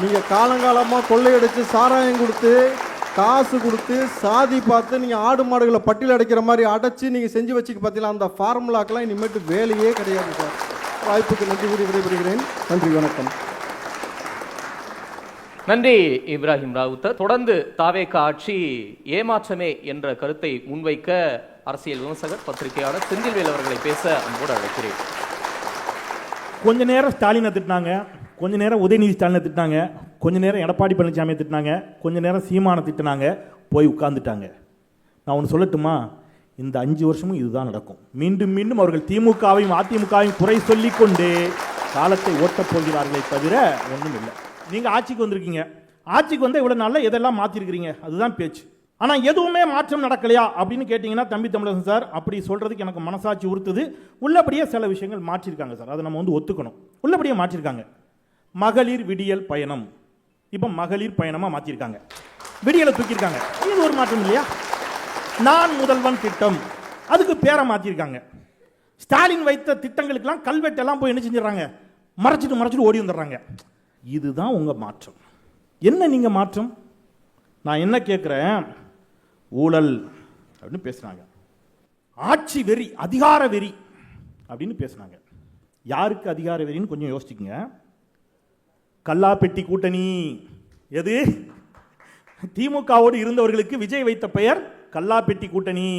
F: நீங்கள் காலங்காலமாக கொள்ளையடிச்சு சாராயம் கொடுத்து காசு கொடுத்து சாதி பார்த்து நீங்கள் ஆடு மாடுகளை பட்டியல் அடைக்கிற மாதிரி அடைச்சி நீங்கள் செஞ்சு வச்சுக்க பார்த்தீங்களா, அந்த ஃபார்முலாக்கெல்லாம் இனிமேட்டு வேலையே கிடையாது சார். வாய்ப்புக்கு நன்றி கூறி விடைபெறுகிறேன். நன்றி, வணக்கம்.
B: நன்றி இப்ராஹிம் ராவுத்தர். தொடர்ந்து தாவேக ஆட்சி ஏமாற்றமே என்ற கருத்தை முன்வைக்க அரசியல் விமர்சகர் பத்திரிகையாளர் செந்தில்வேல் அவர்களை பேச அன்போடு அழைக்கிறேன்.
H: கொஞ்ச நேரம் ஸ்டாலினை திட்டினாங்க, கொஞ்ச நேரம் உதயநிதி ஸ்டாலினை திட்டினாங்க, கொஞ்ச நேரம் எடப்பாடி பழனிசாமியை திட்டினாங்க, கொஞ்ச நேரம் சீமானை திட்டினாங்க, போய் உட்கார்ந்துட்டாங்க. நான் ஒன்று சொல்லட்டுமா? இந்த 5 வருஷமும் இதுதான் நடக்கும். மீண்டும் மீண்டும் அவர்கள் திமுகவையும் அதிமுகவையும் குறை சொல்லிக்கொண்டு காலத்தை ஓட்டப் போகிறார்களே தவிர ஒன்றும் இல்லை. நீங்கள் ஆட்சிக்கு வந்திருக்கீங்க, ஆட்சிக்கு வந்து இவ்வளோ நாளில் எதெல்லாம் மாற்றிருக்கிறீங்க, அதுதான் பேச்சு. ஆனால் எதுவுமே மாற்றம் நடக்கலையா அப்படின்னு கேட்டிங்கன்னா, தம்பி தமிழரசன் சார், அப்படி சொல்கிறதுக்கு எனக்கு மனசாட்சி உறுத்துது. உள்ளபடியே சில விஷயங்கள் மாற்றிருக்காங்க சார், அதை நம்ம வந்து ஒத்துக்கணும். உள்ளபடியே மாற்றிருக்காங்க. மகளிர் விடியல் பயணம் இப்போ மகளிர் பயணமாக மாற்றிருக்காங்க, விடியலை தூக்கியிருக்காங்க. இது ஒரு மாற்றம் இல்லையா? நான் முதல்வன் திட்டம், அதுக்கு பேரை மாற்றிருக்காங்க. ஸ்டாலின் வைத்த திட்டங்களுக்கெல்லாம் கல்வெட்டெல்லாம் போய் என்ன செஞ்சிடறாங்க, மறைச்சிட்டு ஓடி வந்துடுறாங்க. இதுதான் உங்கள் மாற்றம். என்ன நீங்கள் மாற்றம்? நான் என்ன கேட்குறேன், ஊழல் அப்படின்னு பேசுனாங்க, ஆட்சி வெறி, அதிகார வெறி அப்படின்னு பேசுனாங்க. யாருக்கு அதிகார வெறின்னு கொஞ்சம் யோசிச்சுக்கங்க. கல்லாப்பெட்டி கூட்டணி எது திமுகவோடு இருந்தவர்களுக்கு விஜய் வைத்த பெயர் கல்லாப்பெட்டி கூட்டணி.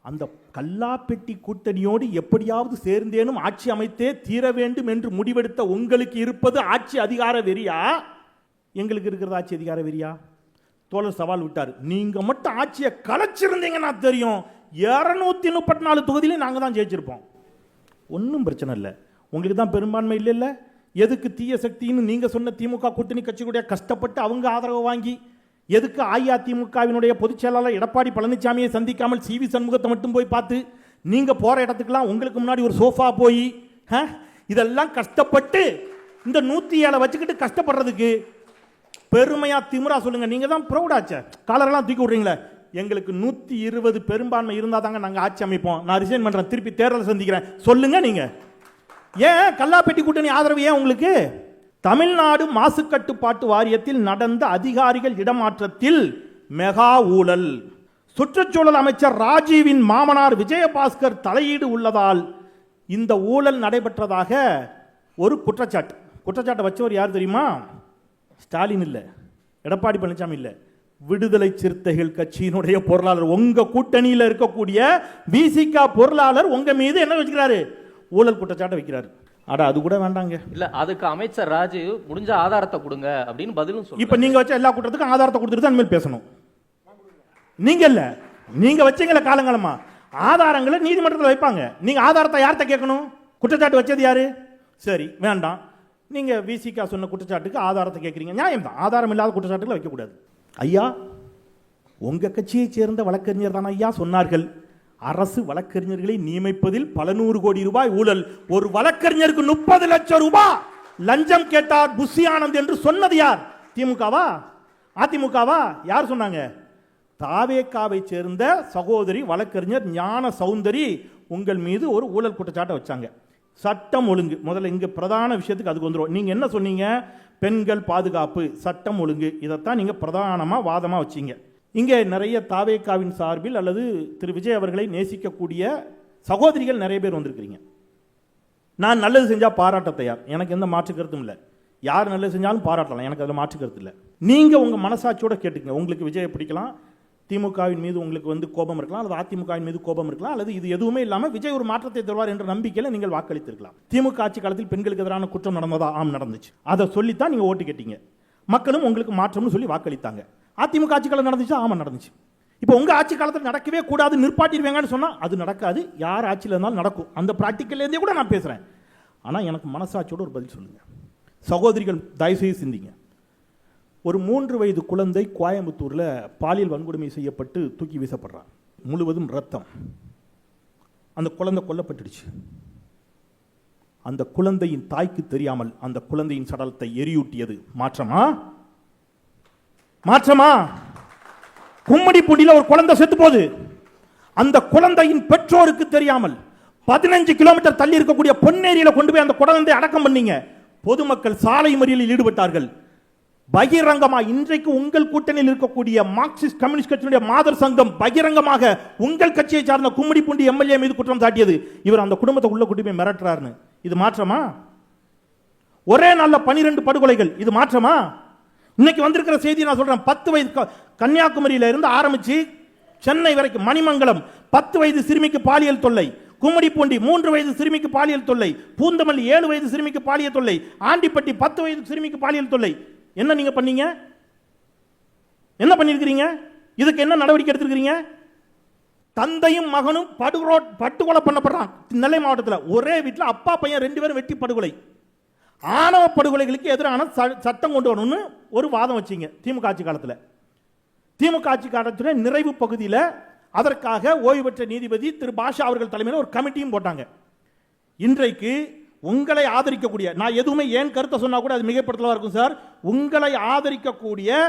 H: அந்த கல்லாப்பெட்டி கூட்டணியோடு எப்படியாவது சேர்ந்தேனும் ஆட்சி அமைத்தே தீர வேண்டும் என்று முடிவெடுத்த உங்களுக்கு இருப்பது ஆட்சி அதிகார வெறியா, எங்களுக்கு இருக்கிறது ஆட்சி அதிகார வெறியா? தோழர் சவால் விட்டார். நீங்க மட்டும் ஆட்சியை கலைச்சிருந்தீங்கன்னா தெரியும் 234 தொகுதியிலே நாங்க தான் ஜெயிச்சிருப்போம். ஒன்றும் பிரச்சனை இல்லை, உங்களுக்கு தான் பெரும்பான்மை இல்லைல்ல. எதுக்கு தீய சக்தின்னு நீங்க சொன்ன திமுக கூட்டணி கட்சிகளுடைய கஷ்டப்பட்டு அவங்க ஆதரவு வாங்கி, எதுக்கு அஇஅதிமுகவினுடைய பொதுச் செயலாளர் எடப்பாடி பழனிசாமியை சந்திக்காமல் சிவி சண்முகத்தை மட்டும் போய் பார்த்து, நீங்க போற இடத்துக்குலாம் உங்களுக்கு முன்னாடி ஒரு சோஃபா போய், இதெல்லாம் கஷ்டப்பட்டு இந்த 107 வச்சுக்கிட்டு கஷ்டப்படுறதுக்கு பெருமையா திமுறா சொல்லுங்க. நீங்க தான் ப்ரௌடாச்ச காலரெல்லாம் தூக்கி விடுறீங்களே. எங்களுக்கு 120 பெரும்பான்மை இருந்தா தாங்க நாங்க ஆட்சி அமைப்போம். நான் ரிசைன் பண்றேன், திருப்பி தேர்தல் சந்திக்கிறேன். சொல்லுங்க நீங்க. ஏன் கல்லாப்பெட்டி கூட்டணி ஆதரவு ஏன் உங்களுக்கு? தமிழ்நாடு மாசு கட்டுப்பாட்டு வாரியத்தில் நடந்த அதிகாரிகள் இடமாற்றத்தில் மெகா ஊழல். சுற்றுச்சூழல் அமைச்சர் ராஜீவின் மாமனார் விஜயபாஸ்கர் தலையீடு உள்ளதால் இந்த ஊழல் நடைபெற்றதாக ஒரு குற்றச்சாட்டை வச்சவர் யார் தெரியுமா? ஸ்டாலின் இல்ல, எடப்பாடி பழனிசாமி இல்ல, விடுதலை சிறுத்தைகள் கட்சியினுடைய பொருளாளர், உங்க கூட்டணியில் இருக்கக்கூடிய விசிக பொருளாளர் உங்க மீது என்ன வச்சுக்கிறாரு? ஊழல் குற்றச்சாட்டை வைக்கிறாரு. அட அது கூட வேண்டாங்க.
B: இல்ல அதுக்கு அமைச்சர் ராஜு முடிஞ்ச ஆதாரத்தை கொடுங்க அப்படின்னு பதிலும் சொல்லுங்க.
H: இப்ப நீங்க வச்ச எல்லா குற்றத்துக்கும் ஆதாரத்தை கொடுத்துட்டு தான் இனிமேல் பேசணும். நீங்க இல்ல, நீங்க வச்சீங்களா காலங்காலமா ஆதாரங்களை நீதிமன்றத்தில் வைப்பாங்க. நீங்க ஆதாரத்தை யார்கிட்ட கேட்கணும்? குற்றச்சாட்டு வச்சது யாரு? சரி வேண்டாம், நீங்க விசிகா சொன்ன குற்றச்சாட்டுக்கு ஆதாரத்தை கேட்கறீங்க, நியாயம் தான். ஆதாரம் இல்லாத குற்றச்சாட்டுகளை வைக்கக்கூடாது. ஐயா உங்க கட்சியை சேர்ந்த வழக்கறிஞர் தான் ஐயா சொன்னார்கள், அரசு வழக்கறிஞர்களை நியமிப்பதில் பல 100 கோடி ரூபாய் ஊழல், ஒரு வழக்கறிஞருக்கு 30 லட்சம் ரூபாய் லஞ்சம் கேட்டார் புஷி ஆனந்த் என்று சொன்னது யார்? திமுகவா அதிமுகவா? யார் சொன்னாங்க? தாவேகாவை சேர்ந்த சகோதரி வழக்கறிஞர் ஞான சௌந்தரி உங்கள் மீது ஒரு ஊழல் குற்றச்சாட்டை வச்சாங்க. சட்டம் ஒழுங்கு முதல்ல இங்க பிரதான விஷயத்துக்கு அதுக்கு வந்துடும். நீங்க என்ன சொன்னீங்க? பெண்கள் பாதுகாப்பு, சட்டம் ஒழுங்கு, இதைத்தான் நீங்க பிரதானமா வாதமா வச்சீங்க. இங்கே நிறைய தாவேகாவின் சார்பில் அல்லது திரு விஜய் அவர்களை நேசிக்கக்கூடிய சகோதரிகள் நிறைய பேர் வந்திருக்கிறீங்க. நான் நல்லது செஞ்சா பாராட்ட தயார், எனக்கு எந்த மாற்று கருத்தும் இல்லை. யார் நல்லது செஞ்சாலும் பாராட்டலாம், எனக்கு அதில் மாற்று கருத்து இல்லை. நீங்க உங்க மனசாட்சியோட கேட்டுக்கங்க. உங்களுக்கு விஜயை பிடிக்கலாம், திமுகவின் மீது உங்களுக்கு கோபம் இருக்கலாம், அல்லது அதிமுகவின் மீது கோபம் இருக்கலாம், அல்லது இது எதுவுமே இல்லாமல் விஜய் ஒரு மாற்றத்தை தருவார் என்ற நம்பிக்கையில் நீங்கள் வாக்களித்திருக்கலாம். திமுக ஆட்சி காலத்தில் பெண்களுக்கு எதிரான குற்றம் நடந்ததா? ஆம் நடந்துச்சு. அதை சொல்லித்தான் நீங்க ஓட்டு கேட்டீங்க. மக்களும் உங்களுக்கு மாற்றம்னு சொல்லி வாக்களித்தாங்க. அதிமுக ஆட்சி காலம் நடந்துச்சு, ஆமா நடந்துச்சு. இப்போ உங்க ஆட்சி காலத்தில் நடக்கவே கூடாது, நிற்பாட்டிடுவேங்கன்னு சொன்னா அது நடக்காது. யார் ஆட்சியில் இருந்தாலும் நடக்கும். அந்த பிராக்டிக்கல் இருந்தே கூட நான் பேசுறேன். ஆனா எனக்கு மனசாட்சியோட ஒரு பதில் சொல்லுங்க. சகோதரிகள் தயவுசெய்து சிந்திங்க. ஒரு 3 வயது குழந்தை கோயம்புத்தூர்ல பாலியல் வன்கொடுமை செய்யப்பட்டு தூக்கி வீசப்படுறான், முழுவதும் ரத்தம். அந்த குழந்தை கொல்லப்பட்டுடுச்சு. அந்த குழந்தையின் தாய்க்கு தெரியாமல் அந்த குழந்தையின் சடலத்தை எரியூட்டியது மாற்றமா? மாற்றமா? கும்மிடிப்பூண்டியில் ஒரு குழந்தை செத்து போகுது, அந்த குழந்தையின் பெற்றோருக்கு தெரியாமல் 15 கிலோமீட்டர் தள்ளி இருக்கக்கூடிய பொன்னேரியில கொண்டு போய் அந்த குழந்தையை அடக்கம் பண்ணீங்க. பொதுமக்கள் சாலை மறியலில் ஈடுபட்டார்கள் பகிரங்கமா. இன்றைக்கு உங்கள் கூட்டணியில் இருக்கக்கூடிய மார்க்சிஸ்ட் கம்யூனிஸ்ட் கட்சியினுடைய மாதர் சங்கம் பகிரங்கமாக உங்கள் கட்சியை சார்ந்த கும்மிடிப்பூண்டி எம்எல்ஏ மீது குற்றம் சாட்டியது. இவர் அந்த குடும்பத்தை உள்ள கூட்டி போய் மிரட்டுறாருன்னு. இது மாற்றமா? ஒரே நாள்ல 12 படுகொலைகள், இது மாற்றமா? இன்னைக்கு வந்திருக்கிற செய்தி நான் சொல்றேன். 10 வயது கன்னியாகுமரியில இருந்து ஆரம்பிச்சு சென்னை வரைக்கும் மணிமங்கலம் 10 வயது சிறுமிக்கு பாலியல் தொல்லை, கும்மிடிப்பூண்டி 3 வயது சிறுமிக்கு பாலியல் தொல்லை, பூந்தமல்லி 7 வயது சிறுமிக்கு பாலியல் தொல்லை, ஆண்டிப்பட்டி 10 வயது சிறுமிக்கு பாலியல் தொல்லை. என்ன நீங்க பண்ணீங்க? என்ன பண்ணிருக்கிறீங்க? இதுக்கு என்ன நடவடிக்கை எடுத்திருக்கிறீங்க? தந்தையும் மகனும் படுகொலை பண்ணப்படுறான் நெல்லை மாவட்டத்தில். ஒரே வீட்டில் அப்பா பையன் 2 பேரும் வெட்டி படுகொலை. ஆணவ படுகொலைகளுக்கு எதிரான சட்டம் கொண்டு வரணும்னு ஒரு வாதம் வச்சீங்க திமுக ஆட்சி காலத்தில். திமுக ஆட்சி காலத்தில் நிறைவு பகுதியில் அதற்காக ஓய்வு பெற்ற நீதிபதி திரு பாஷா அவர்கள் தலைமையில் ஒரு கமிட்டியும் போட்டாங்க. இன்றைக்கு உங்களை ஆதரிக்கக்கூடிய, நான் எதுவுமே ஏன் கருத்தை சொன்னா கூட அது மிகப்படுத்தலா இருக்கும் சார், உங்களை ஆதரிக்கக்கூடிய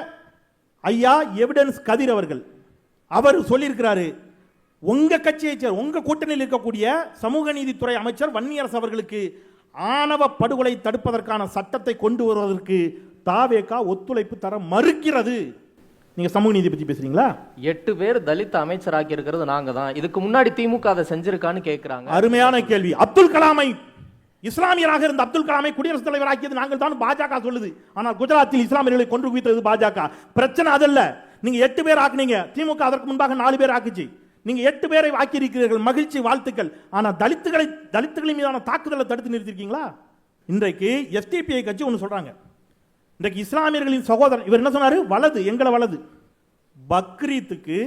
H: ஐயா எவிடன்ஸ் கதிர் அவர்கள் அவர் சொல்லியிருக்கிறாரு, உங்க கட்சியை சேர் உங்க கூட்டணியில் இருக்கக்கூடிய சமூக நீதித்துறை அமைச்சர் வன்னியரசு அவர்களுக்கு ஆணவ படுகொலை தடுப்பதற்கான சட்டத்தை கொண்டு வருவதற்கு தாவேகா ஒத்துழைப்பு தர மறுக்கிறது. நீங்க சமூக நீதி பத்தி பேசுறீங்களா?
B: 8 பேர் தலித் அமைச்சராக்கி இருக்கிறது நாங்க தான். இதுக்கு முன்னாடி திமுக அதை செஞ்சிருக்கான்னு கேட்கிறாங்க.
H: அருமையான கேள்வி. அப்துல் கலாமை இஸ்லாமியராக இருந்த அப்துல் கலாமை குடியரசுத் தலைவர் ஆக்கியது நாங்கள் தான் பாஜக சொல்லுது. ஆனால் குஜராத்தில் இஸ்லாமியர்களை கொன்று குவித்தது பாஜக. பிரச்சனை அதல்ல. நீங்க 8 பேர் ஆக்குனீங்க, திமுக அதற்கு முன்பாக 4 பேர் ஆக்குச்சு. நீங்க 8 பேரை ஆக்கியிருக்கிறீர்கள், மகிழ்ச்சி, வாழ்த்துக்கள். ஆனா தலித்துகளின் மீதான தாக்குதலை தடுத்து நிறுத்திருக்கீங்களா? இன்றைக்கு எஸ்டிபிஐ கட்சி ஒன்று சொல்றாங்க. இன்றைக்கு இஸ்லாமியர்களின் சகோதரன் இவர் என்ன சொன்னாரு? வலது, எங்களை வலது. பக்ரீத்துக்கு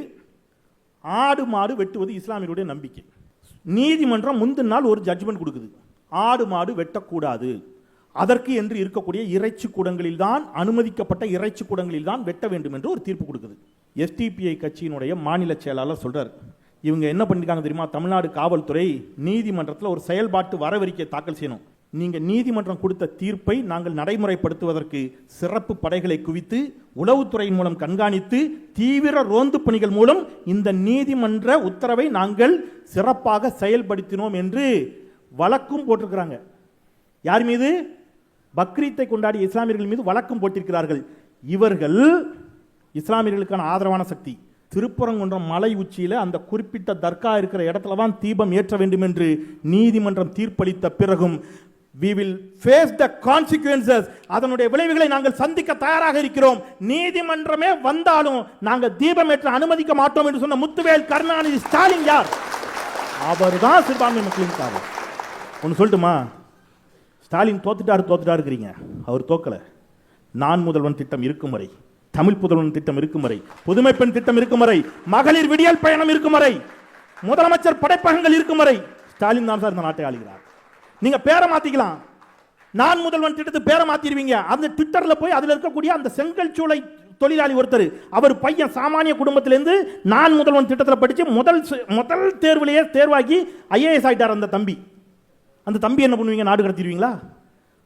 H: ஆடு மாடு வெட்டுவது இஸ்லாமியருடைய நம்பிக்கை. நீதிமன்றம் முந்தின நாள் ஒரு ஜட்ஜ்மெண்ட் கொடுக்குது, ஆடு மாடு வெட்டக்கூடாது. அதற்கு என்று இருக்கக்கூடிய இறைச்சி கூடங்களில் தான், அனுமதிக்கப்பட்ட இறைச்சி கூடங்களில் தான் வெட்ட வேண்டும் என்று ஒரு தீர்ப்பு கொடுக்குது. எஸ்டிபிஐ கட்சியினுடைய மாநில செயலாளர் சொல்றார், இவங்க என்ன பண்ணிருக்காங்க தெரியுமா? தமிழ்நாடு காவல்துறை நீதிமன்றத்தில் ஒரு செயல்பாட்டு வரவறிக்கை தாக்கல் செய்யணும். நீங்க நீதிமன்றம் கொடுத்த தீர்ப்பை நாங்கள் நடைமுறைப்படுத்துவதற்கு சிறப்பு படைகளை குவித்து உளவுத்துறையின் மூலம் கண்காணித்து தீவிர ரோந்து பணிகள் மூலம் இந்த நீதிமன்ற உத்தரவை நாங்கள் சிறப்பாக செயல்படுத்தினோம் என்று வழக்கும் போட்டிருக்கிறாங்க. யார் மீது? பக்ரீத்தை கொண்டாடிய இஸ்லாமியர்கள் மீது வழக்கம் போட்டிருக்கிறார்கள். இவர்கள் இஸ்லாமியர்களுக்கான ஆதரவான சக்தி. திருப்பரங்குன்றம் மலை உச்சியில அந்த குறிப்பிட்ட தர்கா இருக்கிற இடத்துல தான் தீபம் ஏற்ற வேண்டும் என்று நீதிமன்றம் தீர்ப்பளித்த பிறகும் we will face the consequences, அதனுடைய விளைவுகளை நாங்கள் சந்திக்க தயாராக இருக்கிறோம். நீதிமன்றமே வந்தாலும் நாங்கள் தீபம் ஏற்ற அனுமதிக்க மாட்டோம் என்று சொன்ன முத்துவேல் கருணாநிதி ஸ்டாலின் யார்? அவர்தான் சிறுபான்மை மக்களின் காவல். ஒன்று சொல்லட்டுமா? ஸ்டாலின் தோத்துட்டாரு இருக்கிறீங்க. அவர் தோக்கல. நான் முதல்வன் திட்டம் இருக்கும் வரை, தமிழ் புதல்வன் திட்டம் இருக்கும் வரை, புதுமை பெண் திட்டம் இருக்கும் வரை, மகளிர் விடியல் பயணம் இருக்கும் வரை, முதலமைச்சர் படைப்பகங்கள் இருக்கும் வரை ஸ்டாலின் தான் சார் இந்த நாட்டை ஆளுகிறார். நீங்க பேரை மாத்திக்கலாம், நான் முதல்வன் திட்டத்தை பேரை மாத்திடுவீங்க. அந்த ட்விட்டர்ல போய் அதுல இருக்கக்கூடிய அந்த செங்கல் சூளை தொழிலாளி ஒருத்தர், அவர் பையன் சாமானிய குடும்பத்திலிருந்து நான் முதல்வன் திட்டத்தில் படிச்சு முதல் தேர்விலேயே தேர்வாகி ஐஏஎஸ் ஆயிட்டார். அந்த தம்பி என்ன பண்ணுவீங்க? நாடு கடத்திடுவீங்களா?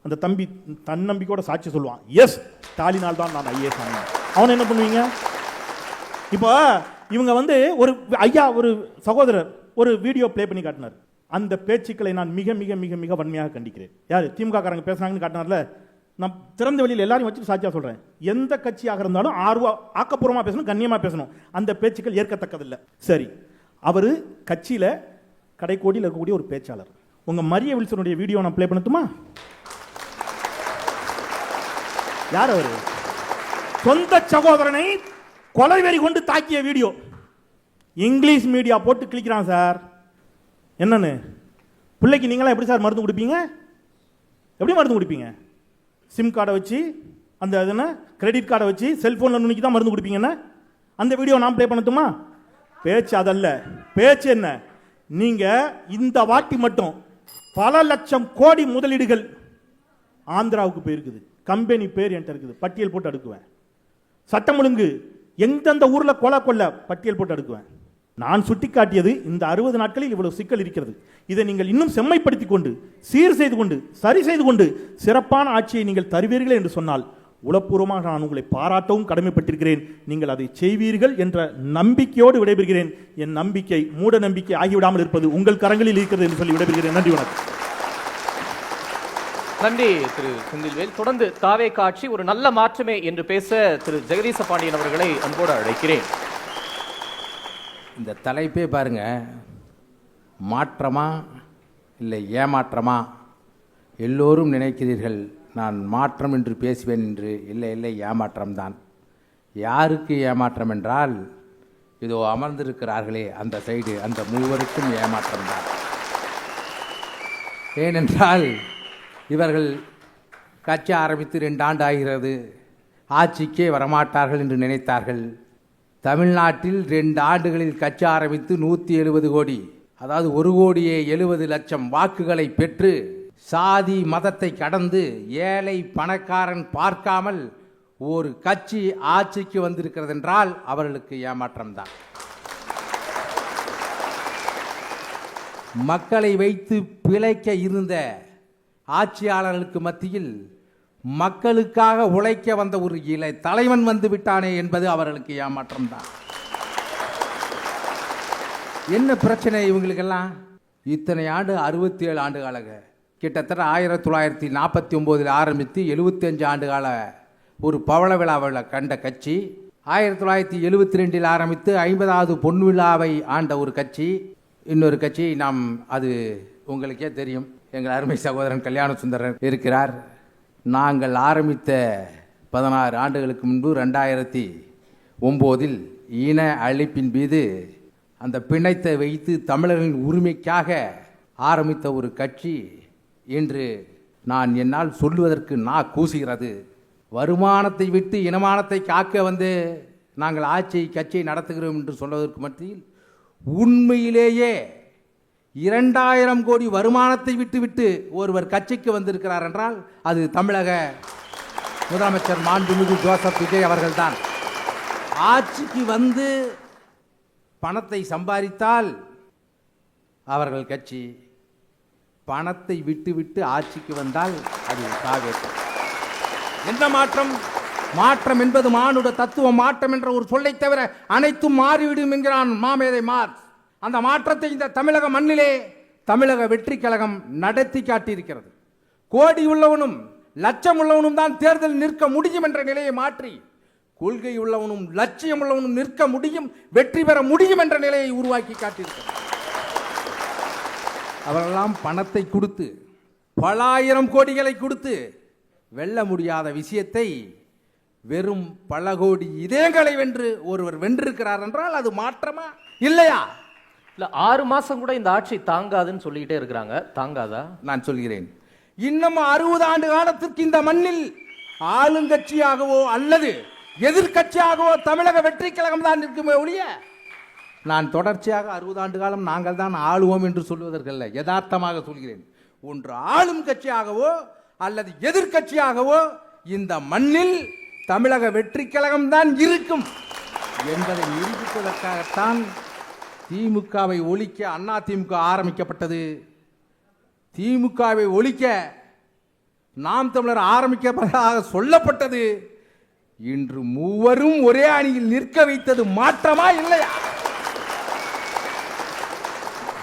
H: அந்த தம்பி தன்னம்பிக்கையோட சாட்சி சொல்லுவான், எஸ் ஸ்டாலினால் தான் நான் ஐஏஎஸ் ஆனேன். அவன் என்ன பண்ணுவீங்க? இப்போ இவங்க ஒரு ஐயா, ஒரு சகோதரர் ஒரு வீடியோ பிளே பண்ணி காட்டினார். அந்த பேச்சுக்களை நான் மிக மிக மிக மிக வன்மையாக கண்டிக்கிறேன். யார்? திமுக காரங்க பேசுனாங்கன்னு காட்டினார்ல, நான் திறந்த வெளியில் எல்லாரையும் வச்சு சாட்சியாக சொல்றேன். எந்த கட்சியாக இருந்தாலும் ஆக்கப்பூர்வமாக பேசணும், கண்ணியமாக பேசணும். அந்த பேச்சுக்கள் ஏற்கத்தக்கதில்லை. சரி, அவர் கட்சியில கடைக்கோடியில் இருக்கக்கூடிய ஒரு பேச்சாளர். உங்க மரிய வில்சனுடைய வீடியோ நான் பிளே பண்ணட்டுமா? யார் அவரு? சொந்த சகோதரனை கொலைவெறி கொண்டு தாக்கிய வீடியோ. இங்கிலீஷ் மீடியா போட்டு கிளிக்கிறான் சார். என்னன்னு? பிள்ளைக்கு நீங்களா எப்படி சார் மருந்து கொடுப்பீங்க? எப்படி மருந்து கொடுப்பீங்க? சிம் கார்டை வச்சு, அந்த கிரெடிட் கார்டை வச்சு, செல்போன்ல நுணுக்கி தான் மருந்து கொடுப்பீங்கன்னு அந்த வீடியோ நான் பிளே பண்ணட்டுமா? பேச்சு அதல்ல. பேச்சு என்ன? நீங்க இந்த வாட்டி மட்டும் பல லட்சம் கோடி முதலீடுகள் ஆந்திராவுக்கு போயிருக்குது. கம்பெனி பேர் என்கிட்ட இருக்குது, பட்டியல் போட்டு அடுக்குவேன். சட்டம் ஒழுங்கு எந்தெந்த ஊர்ல கொல்ல பட்டியல் போட்டு அடுக்குவேன். நான் சுட்டிக்காட்டியது இந்த 60 நாட்களில் இவ்வளவு சிக்கல் இருக்கிறது. இதை நீங்கள் இன்னும் செம்மைப்படுத்திக் கொண்டு, சீர் செய்து கொண்டு, சரி செய்து கொண்டு சிறப்பான ஆட்சியை நீங்கள் தருவீர்கள் என்று சொன்னால் உளப்பூர்வமாக நான் உங்களை பாராட்டவும் கடமைப்பட்டிருக்கிறேன். நீங்கள் அதை செய்வீர்கள் என்ற நம்பிக்கையோடு விடைபெறுகிறேன். என் நம்பிக்கை மூட நம்பிக்கை ஆகிவிடாமல் இருப்பது உங்கள் கரங்களில் இருக்கிறது என்று சொல்லி விடைபெறுகிறேன். நன்றி, வணக்கம்.
B: நன்றி திரு செந்தில்வேல். தொடர்ந்து தாவே காட்சி ஒரு நல்ல மாற்றமே என்று பேச திரு ஜெகதீச பாண்டியன் அவர்களை அன்போடு அழைக்கிறேன்.
I: இந்த தலைப்பே பாருங்க, மாற்றமா இல்லை ஏமாற்றமா? எல்லோரும் நினைக்கிறீர்கள் நான் மாற்றம் என்று பேசுவேன் என்று. இல்லை இல்லை, ஏமாற்றம்தான். யாருக்கு ஏமாற்றம் என்றால், இதோ அமர்ந்திருக்கிறார்களே அந்த சைடு, அந்த மூவருக்கும் ஏமாற்றம்தான். ஏனென்றால் இவர்கள் கட்சி ஆரம்பித்து 2 ஆண்டு ஆகிறது, ஆட்சிக்கே வரமாட்டார்கள் என்று நினைத்தார்கள். தமிழ்நாட்டில் 2 ஆண்டுகளில் கட்சி ஆரம்பித்து 170 கோடி, அதாவது 1,70,00,000 வாக்குகளை பெற்று சாதி மதத்தை கடந்து ஏழை பணக்காரன் பார்க்காமல் ஒரு கட்சி ஆட்சிக்கு வந்திருக்கிறது என்றால் அவர்களுக்கு ஏமாற்றம்தான். மக்களை வைத்து பிழைக்க இருந்த ஆட்சியாளர்களுக்கு மத்தியில் மக்களுக்காக உழைக்க வந்த ஒரு இளை தலைவன் வந்து விட்டானே என்பது அவர்களுக்கு ஏமாற்றம்தான். என்ன பிரச்சனை இவங்களுக்கெல்லாம்? இத்தனை ஆண்டு 67 ஆண்டு கால, கிட்டத்தட்ட 1949 ஆரம்பித்து 75 ஆண்டு கால ஒரு பவள விழாவில் கண்ட கட்சி. 1972 ஆரம்பித்து 50வது பொன் விழாவை ஆண்ட ஒரு கட்சி. இன்னொரு கட்சி அது உங்களுக்கே தெரியும், எங்கள் அருமை சகோதரன் கல்யாண சுந்தரன் இருக்கிறார். நாங்கள் ஆரம்பித்த 16 ஆண்டுகளுக்கு முன்பு 2009 இன அழிப்பின் மீது அந்த பிணைத்தை வைத்து தமிழர்களின் உரிமைக்காக ஆரம்பித்த ஒரு கட்சி இன்று என்னால் சொல்லுவதற்கு கூசுகிறது. வருமானத்தை விட்டு இனமானத்தை காக்க வந்து நாங்கள் கட்சியை நடத்துகிறோம் என்று சொல்வதற்கு மத்தியில் உண்மையிலேயே 2000 கோடி வருமானத்தை விட்டுவிட்டு ஒருவர் கட்சிக்கு வந்திருக்கிறார் என்றால் அது தமிழக முதலமைச்சர் மாண்புமிகு ஜோசப் விஜய் அவர்கள்தான். ஆட்சிக்கு வந்து பணத்தை சம்பாதித்தால் அவர்கள் கட்சி, பணத்தை விட்டுவிட்டு ஆட்சிக்கு வந்தால் அது காவேரி. என்ன மாற்றம்? மாற்றம் என்பது மானுட தத்துவ மாற்றம் என்ற ஒரு சொல்லை தவிர அனைத்தும் மாறிவிடும் என்கிறான் மாமேதை மார்க்ஸ். அந்த மாற்றத்தை இந்த தமிழக மண்ணிலே தமிழக வெற்றி கழகம் நடத்தி காட்டியிருக்கிறது. கோடி உள்ளவனும் லட்சம் உள்ளவனும் தான் தேர்தல் நிற்க முடியும் என்ற நிலையை மாற்றி கொள்கை உள்ளவனும் லட்சியம் உள்ளவனும் நிற்க முடியும், வெற்றி பெற முடியும் என்ற நிலையை உருவாக்கி காட்டியிருக்கிறது. அவரெல்லாம் பணத்தை கொடுத்து பல ஆயிரம் கோடிகளை கொடுத்து வெல்ல முடியாத விஷயத்தை வெறும் பல கோடி இதயங்களை வென்று ஒருவர் வென்றிருக்கிறார் என்றால் அது மாற்றமா இல்லையா?
B: இல்ல 6 மாசம் கூட இந்த ஆட்சி தாங்காதுன்னு சொல்லிக்கிட்டே இருக்கிறாங்க. தாங்காதா?
I: நான் சொல்கிறேன், இன்னும் 60 ஆண்டு காலத்திற்கு இந்த மண்ணில் ஆளுங்கட்சியாகவோ அல்லது எதிர்கட்சியாகவோ தமிழக வெற்றி கழகம் தான் இருக்குமே ஒழிய நான் தொடர்ச்சியாக 60 ஆண்டு காலம் நாங்கள் தான் ஆளுவோம் என்று சொல்வதற்கல்ல, யதார்த்தமாக சொல்கிறேன். ஒன்று ஆளும் கட்சியாகவோ அல்லது எதிர்கட்சியாகவோ இந்த மண்ணில் தமிழக வெற்றி கழகம் தான் இருக்கும் என்பதை நிரூபிப்பதற்காகத்தான் திமுகவை ஒழிக்க அண்ணா திமுக ஆரம்பிக்கப்பட்டது. திமுகவை ஒழிக்க நாம் தமிழர் ஆரம்பிக்கப்பட்டதாக சொல்லப்பட்டது. இன்று மூவரும் ஒரே அணியில் நிற்க வைத்தது மாற்றமா இல்லையா?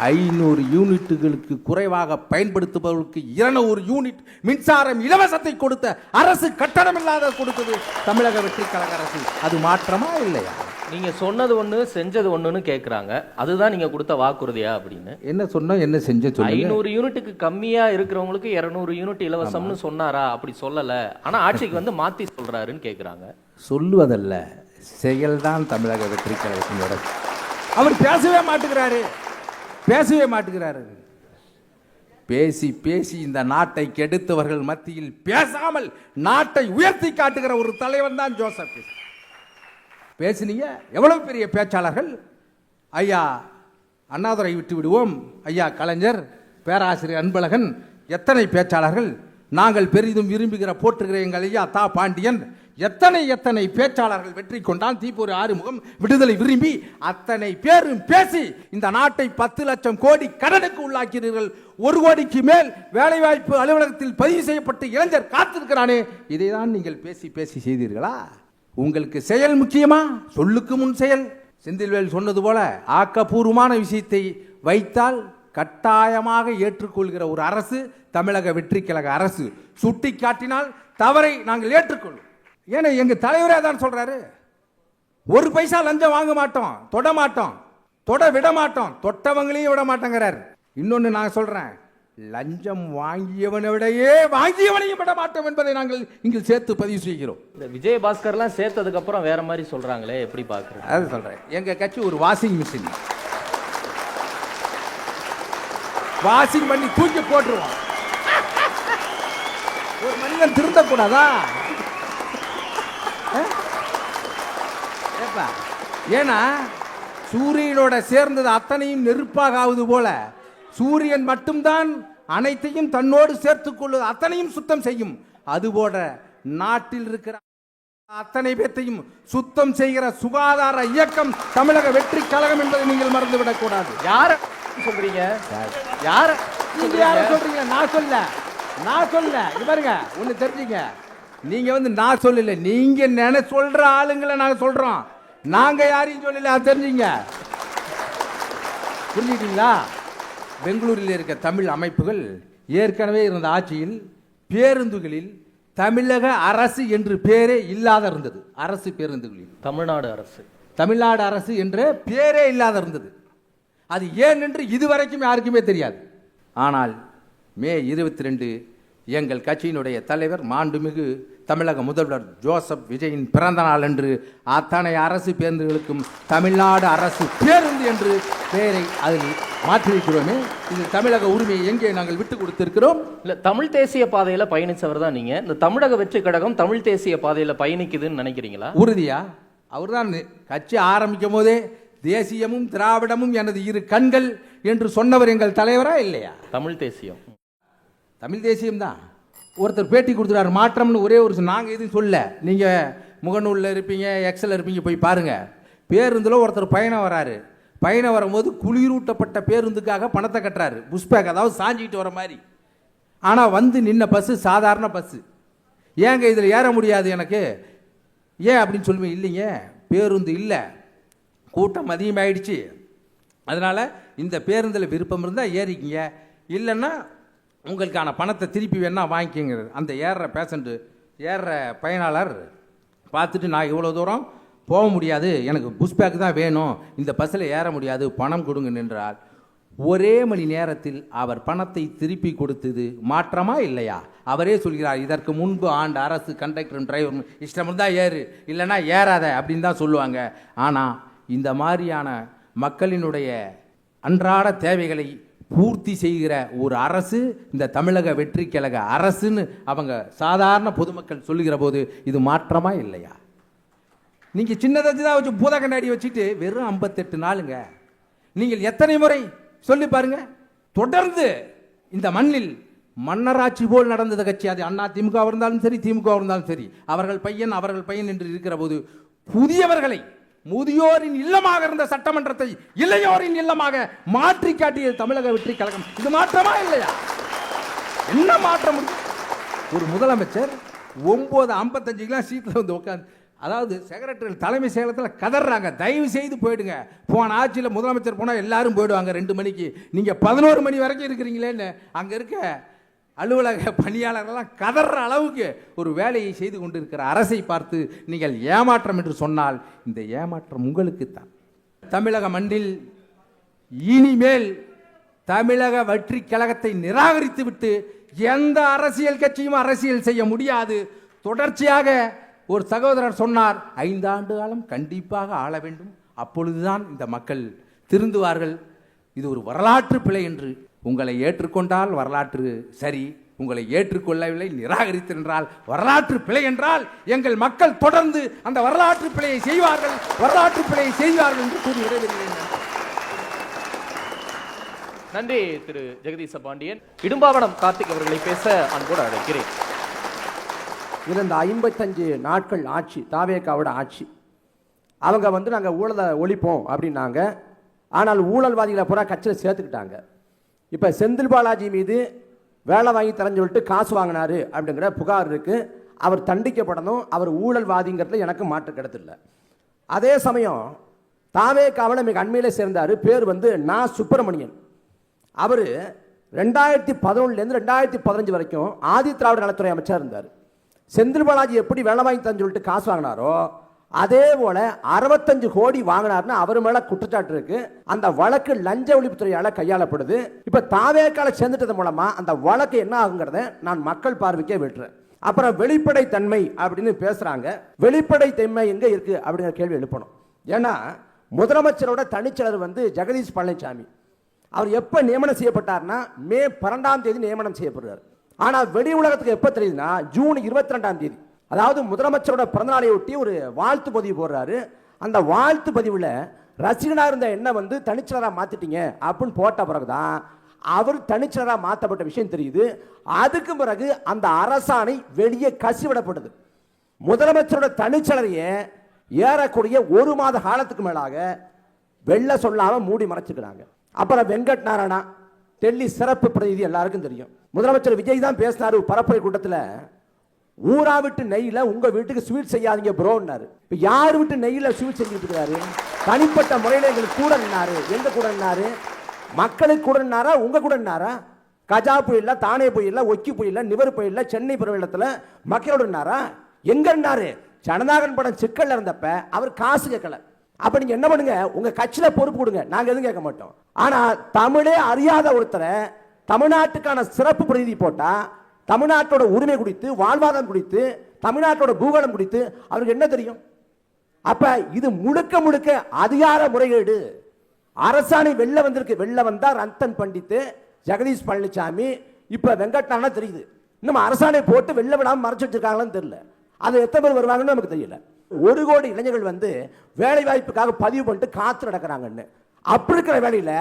I: 500 யூனிட்டுகளுக்கு குறைவாக பயன்படுத்துபவர்களுக்கு 200 யூனிட் மின்சாரம் இலவசத்தை கொடுத்த அரசு, கட்டணம் இல்லாத கொடுத்தது தமிழக வெற்றி கழக அரசு. அது மாற்றமா இல்லையா?
B: நீங்க சொன்னது ஒண்ணு செஞ்சது ஒண்ணுன்னு கேக்குறாங்க. அதுதான் நீங்க கொடுத்த வாக்குறுதியா அப்படின்னு?
I: என்ன சொன்னோம், என்ன செஞ்ச?
B: 500 யூனிட்டுக்கு கம்மியா இருக்கிறவங்களுக்கு 200 யூனிட் இலவசம்னு சொன்னாரா? அப்படி சொல்லல, ஆனா ஆட்சிக்கு வந்து மாத்தி சொல்றாருன்னு கேக்குறாங்க.
I: சொல்லுவதல்ல, செயல்தான் தமிழக வெற்றி கழகத்தினோட. அவர் பேசவே மாட்டுகிறாரு. பேசி பேசி இந்த நாட்டை கெடுத்தவர்கள் மத்தியில் பேசாமல் நாட்டை உயர்த்தி காட்டுகிற ஒரு தலைவன் தான் ஜோசப். பேசினீங்க, எவ்வளவு பெரிய பேச்சாளர்கள். ஐயா அண்ணாதுரை விட்டு விடுவோம், ஐயா கலைஞர், பேராசிரியர் அன்பழகன், எத்தனை பேச்சாளர்கள். நாங்கள் பெரிதும் விரும்புகிற போற்றுகிற எங்கள் ஐயா தா பாண்டியன், எத்தனை பேச்சாளர்கள் வெற்றி கொண்டான். தீப்பொறி ஆறுமுகம், விடுதலை விரும்பி, அத்தனை பேரும் பேசி இந்த நாட்டை 10 லட்சம் கோடி கடனுக்கு உள்ளாக்கிறீர்கள். 1 கோடிக்கு மேல் வேலைவாய்ப்பு அலுவலகத்தில் பதிவு செய்யப்பட்டு இளைஞர் காத்திருக்கிறானே, இதை தான் நீங்கள் பேசி பேசி செய்தீர்களா? உங்களுக்கு செயல் முக்கியமா? சொல்லுக்கு முன் செயல். செந்தில்வேல் சொன்னது போல ஆக்கப்பூர்வமான விஷயத்தை வைத்தால் கட்டாயமாக ஏற்றுக்கொள்கிற ஒரு அரசு தமிழக வெற்றி கழக அரசு. சுட்டி காட்டினால் தவறை நாங்கள் ஏற்றுக்கொள்வோம். ஏன்னா எங்க தலைவரே தான் சொல்றாரு, 1 பைசா லஞ்சம் வாங்க மாட்டோம், தொட மாட்டோம், தொட விட மாட்டோம், தொட்டவங்களையும் விட மாட்டோங்கிறார். இன்னொன்னு நான் சொல்றேன், லஞ்சம் வாங்கியவனை விடையே வாங்கியவனையும் விட மாட்டோம் என்பதை நாங்கள் இங்கு சேர்த்து பதிவு செய்கிறோம்.
B: இந்த விஜயபாஸ்கர்லாம் சேர்த்ததுக்கு அப்புறம் வேற மாதிரி சொல்றாங்களே, எப்படி பாக்குறேன்?
I: அது சொல்றேன், எங்க கட்சி ஒரு வாஷிங் மிஷின், வாஷிங் பண்ணி தூக்கி போட்டுருவோம். ஒரு மனிதன் திருந்தக்கூடாதா? ஏன்னா சூரியனோட சேர்ந்தது அத்தனையும் நெருப்பாக ஆகுது போல சூரியன் மட்டும்தான் அனைத்தையும் தன்னோடு சேர்த்துக் கொள்வது அத்தனையும் சுத்தம் செய்யும். அதுபோல நாட்டில் இருக்கிற அத்தனை பேர்த்தையும் சுத்தம் செய்கிற சுகாதார இயக்கம் தமிழக வெற்றி கழகம் என்பதை நீங்கள் மறந்துவிடக் கூடாது.
B: யார சொல்றீங்க? யார
I: சொல்றீங்க? நான் சொல்ல இவருங்க ஒண்ணு தெரிஞ்சுங்க. நீங்க வந்து நான் சொல்லல, நீங்க சொல்ற ஆளுங்களை நாங்க சொல்றோம். நாங்க யாரையும் சொல்லல, தெரிஞ்சுங்க. புரிஞ்சுக்கிட்டீங்களா? பெங்களூரில் இருக்க தமிழ் அமைப்புகள் ஏற்கனவே இருந்த ஆட்சியில் பேருந்துகளில் தமிழக அரசு என்று பேரே இல்லாத இருந்தது. அரசு பேருந்துகளில் தமிழ்நாடு அரசு என்ற பேரே இல்லாத இருந்தது. அது ஏன் என்று இதுவரைக்கும் யாருக்குமே தெரியாது. ஆனால் மே 22 எங்கள் கட்சியினுடைய தலைவர் மாண்புமிகு தமிழக முதல்வர் ஜோசப் விஜயின் பிறந்த நாள் என்று அத்தனை அரசு பேருந்துகளுக்கும் தமிழ்நாடு அரசு பேருந்து என்று பெயரை அதில் மாற்றியிருக்கிறோமே. இது தமிழக உரிமையை எங்கே நாங்கள் விட்டு கொடுத்திருக்கிறோம்?
B: இல்ல, தமிழ் தேசிய பாதையில பயணிச்சவர் தான் நீங்க. இந்த தமிழக வெற்றி கழகம் தமிழ் தேசிய பாதையில பயணிக்குதுன்னு நினைக்கிறீங்களா?
I: உறுதியா? அவர்தான் கட்சி ஆரம்பிக்கும் போதே தேசியமும் திராவிடமும் எனது இரு கண்கள் என்று சொன்னவர் எங்கள் தலைவரா இல்லையா?
B: தமிழ் தேசியம்,
I: தமிழ் தேசியம்தான். ஒருத்தர் பேட்டி கொடுத்துறாரு மாற்றம்னு, ஒரே ஒரு நாங்கள் எதுவும் சொல்ல, நீங்கள் முகநூலில் இருப்பீங்க, எக்ஸில் இருப்பீங்க, போய் பாருங்கள். பேருந்தில் ஒருத்தர் பயணம் வராரு, பயணம் வரும்போது குளிரூட்டப்பட்ட பேருந்துக்காக பணத்தை கட்டுறாரு, புஷ்பேக், அதாவது சாஞ்சிக்கிட்டு வர மாதிரி. ஆனால் வந்து நின்ன பஸ்ஸு சாதாரண பஸ்ஸு. ஏங்க இதில் ஏற முடியாது எனக்கு, ஏன் அப்படின்னு சொல்லுவேன். இல்லைங்க, பேருந்து இல்லை, கூட்டம் அதிகமாகிடுச்சு, அதனால் இந்த பேருந்தில் விருப்பம் இருந்தால் ஏறிக்கிங்க, இல்லைன்னா உங்களுக்கான பணத்தை திருப்பி வேணா வாங்கிக்கங்க. அந்த ஏறுற பேசண்ட்டு, ஏறுற பயனாளர் பார்த்துட்டு, நான் இவ்வளோ தூரம் போக முடியாது, எனக்கு புஷ்பேக் தான் வேணும், இந்த பஸ்ஸில் ஏற முடியாது, பணம் கொடுங்க நின்றால் ஒரே மணி நேரத்தில் அவர் பணத்தை திருப்பி கொடுத்தது மாற்றமா இல்லையா? அவரே சொல்கிறார், இதற்கு முன்பு ஆண்ட அரசு கண்டக்டரும் டிரைவரும் இஷ்டம் இருந்தால் ஏறு, இல்லைன்னா ஏறாத அப்படின்னு தான் சொல்லுவாங்க. ஆனால் இந்த மாதிரியான மக்களினுடைய அன்றாட தேவைகளை பூர்த்தி செய்கிற ஒரு அரசு இந்த தமிழக வெற்றி கழக அரசுன்னு அவங்க சாதாரண பொதுமக்கள் சொல்லுகிற போது இது மாற்றமா இல்லையா? நீங்கள் சின்னதாக தான் வச்சு பூத கண்ணாடி வச்சுட்டு வெறும் 58 நாளுங்க. நீங்கள் எத்தனை முறை சொல்லி பாருங்க. தொடர்ந்து இந்த மண்ணில் மன்னராட்சி போல் நடந்தது கட்சி, அது அண்ணா திமுக இருந்தாலும் சரி, திமுக இருந்தாலும் சரி, அவர்கள் பையன் என்று இருக்கிற போது புதியவர்களை முதியோரின் இல்லமாக இருந்த சட்டமன்றத்தை இளையோரின் இல்லமாக மாற்றி காட்டியது தமிழக வெற்றி கழகம். இது மாற்றமா இல்லையா? என்ன மாற்றம்? ஒரு முதலமைச்சர் 9:55 சீட்டில் வந்து உட்காந்து, அதாவது செக்ரட்டரி தலைமை செயலகத்தில் கதறாங்க, தயவு செய்து போயிடுங்க. போன ஆட்சியில் முதலமைச்சர் போனால் எல்லாரும் போயிடுவாங்க 2 மணிக்கு, நீங்கள் 11 மணி வரைக்கும் இருக்கிறீங்களேன்னு அங்கே இருக்க அலுவலக பணியாளர்கள்லாம் கதற அளவுக்கு ஒரு வேலையை செய்து கொண்டிருக்கிற அரசை பார்த்து நீங்கள் ஏமாற்றம் என்று சொன்னால் இந்த ஏமாற்றம் உங்களுக்குத்தான். தமிழக மண்ணில் இனிமேல் தமிழக வெற்றி கழகத்தை நிராகரித்து விட்டு எந்த அரசியல் கட்சியும் அரசியல் செய்ய முடியாது. தொடர்ச்சியாக ஒரு சகோதரர் சொன்னார், 5 ஆண்டு காலம் கண்டிப்பாக ஆள வேண்டும், அப்பொழுதுதான் இந்த மக்கள் திருந்துவார்கள். இது ஒரு வரலாற்று பிழை என்று. உங்களை ஏற்றுக்கொண்டால் வரலாற்று சரி, உங்களை ஏற்றுக்கொள்ளவில்லை நிராகரித்திருந்தால் வரலாற்று பிழை என்றால் எங்கள் மக்கள் தொடர்ந்து அந்த வரலாற்று பிழையை செய்வார்கள், வரலாற்று பிழையை செய்வார்கள் என்று கூறி விடைபெறுகிறேன்.
B: நன்றி திரு ஜெகதீச பாண்டியன். இடும்பாவனம் கார்த்திக் அவர்களை பேச அன்போடு அழைக்கிறேன்.
C: இது இந்த 55 நாட்கள் ஆட்சி, தாவேக்காவோட ஆட்சி. அவங்க வந்து நாங்கள் ஊழலை ஒழிப்போம் அப்படின்னாங்க. ஆனால் ஊழல்வாதிகளை பூரா கட்சியில் சேர்த்துக்கிட்டாங்க. இப்போ செந்தில் பாலாஜி மீது வேலை வாங்கி தரேன்னு சொல்லிட்டு காசு வாங்கினாரு அப்படிங்கிற புகார் இருக்குது. அவர் தண்டிக்கப்படணும், அவர் ஊழல்வாதிங்கிறதுல எனக்கு மாற்று கருத்து. அதே சமயம் தாவேக்காவில் மிக அண்மையில் சேர்ந்தார், பேர் வந்து நா. சுப்பிரமணியன். அவர் 2011லேருந்து 2015 வரைக்கும் ஆதி திராவிட நலத்துறை அமைச்சர் இருந்தார். செந்தில் பாலாஜி எப்படி வேலை வாங்கி தரேன்னு சொல்லிட்டு காசு வாங்கினாரோ அதே போல 65 கோடி வாங்கினார்னு அவர் மேல குற்றச்சாட்டு இருக்கு. அந்த வழக்கு லஞ்ச ஒழிப்புத்துறையால கையாளப்படுது. இப்ப தாவேக்கால சேர்ந்துட்டது மூலமா அந்த வழக்கு என்ன ஆகுங்கிறத நான் மக்கள் பார்வைக்கே விட்டுறேன். அப்புறம் வெளிப்படை தன்மை அப்படின்னு பேசுறாங்க. வெளிப்படை தன்மை எங்க இருக்கு அப்படிங்கிற கேள்வி எழுப்பணும். ஏன்னா முதலமைச்சரோட தனிச்செயலர் வந்து ஜெகதீஷ் பழனிசாமி, அவர் எப்ப நியமனம் செய்யப்பட்டார்னா மே 12ஆம் தேதி நியமனம் செய்யப்படுறார். ஆனா வெளி உலகத்துக்கு எப்ப தெரியுதுன்னா ஜூன் 22ஆம் தேதி, அதாவது முதலமைச்சரோட பிறந்தநாளை ஒட்டி ஒரு வாழ்த்து பதிவு போடுறாரு. அந்த வாழ்த்து பதிவில் ரசிகனாக இருந்த என்ன வந்து தனிச்சலராக மாற்றிட்டீங்க அப்படின்னு போட்ட பிறகுதான் அவர் தனிச்சலராக மாற்றப்பட்ட விஷயம் தெரியுது. அதுக்கு பிறகு அந்த அரசாணை வெளியே கசிவிடப்படுது. முதலமைச்சரோட தனிச்சலரையே ஏறக்கூடிய 1 மாத காலத்துக்கு மேலாக வெள்ள சொல்லாமல் மூடி மறைச்சிக்கிறாங்க. அப்புறம் வெங்கட் நாராயணா, டெல்லி சிறப்பு பிரதிநிதி, எல்லாருக்கும் தெரியும். முதலமைச்சர் விஜய் தான் பேசினார் பரப்புரை கூட்டத்தில், ஊரா விட்டு நெய்யில உங்க வீட்டுக்கு ஸ்வீட் செய்யாதீங்க ப்ரோன்னாரு. இப்ப யார் விட்டு நெய்யில ஸ்வீட் செஞ்சுட்டு இருக்காரு? தனிப்பட்ட முறையில் எங்களுக்கு கூட நின்னாரு. எங்க கூட நின்னாரு? மக்களுக்கு கூட நின்னாரா, உங்க கூட நின்னாரா? கஜா புயல்ல, தானே புயல்ல, ஒக்கி புயல்ல, நிவர் புயல்ல, சென்னை பெருவெள்ளத்துல மக்களோட நின்னாரா? எங்க நின்னாரு? ஜனநாயகன் படம் சிக்கல்ல இருந்தப்ப அவர் காசு கேட்கல. அப்ப நீங்க என்ன பண்ணுங்க, உங்க கட்சியில பொறுப்பு கொடுங்க, நாங்க எதுவும் கேட்க மாட்டோம். ஆனா தமிழே அறியாத ஒருத்தரை தமிழ்நாட்டுக்கான சிறப்பு பிரதிநிதி போட்டா தமிழ்நாட்டோட உரிமை குறித்து, வாழ்வாதாரம் குறித்து, தமிழ்நாட்டோட பூகோளம் குறித்து அவருக்கு என்ன தெரியும்? அப்ப இது முழுக்க முழுக்க அதிகார முறைகேடு. அரசாணை வெளில வந்திருக்கு. வெளில வந்தா ரத்தன் பண்டித், ஜெகதீஷ் பழனிசாமி, இப்ப வெங்கட்நாதனா தெரியுது. இன்னும் அரசாணை போட்டு வெளில விடாம மறைச்சு வச்சிருக்காங்களான்னு தெரியல. அது எத்தனை பேர் வருவாங்கன்னு நமக்கு தெரியல. 1 கோடி இளைஞர்கள் வந்து வேலை வாய்ப்புக்காக பதிவு பண்ணிட்டு காத்து நடக்கிறாங்கன்னு. அப்படி இருக்கிற வேலையில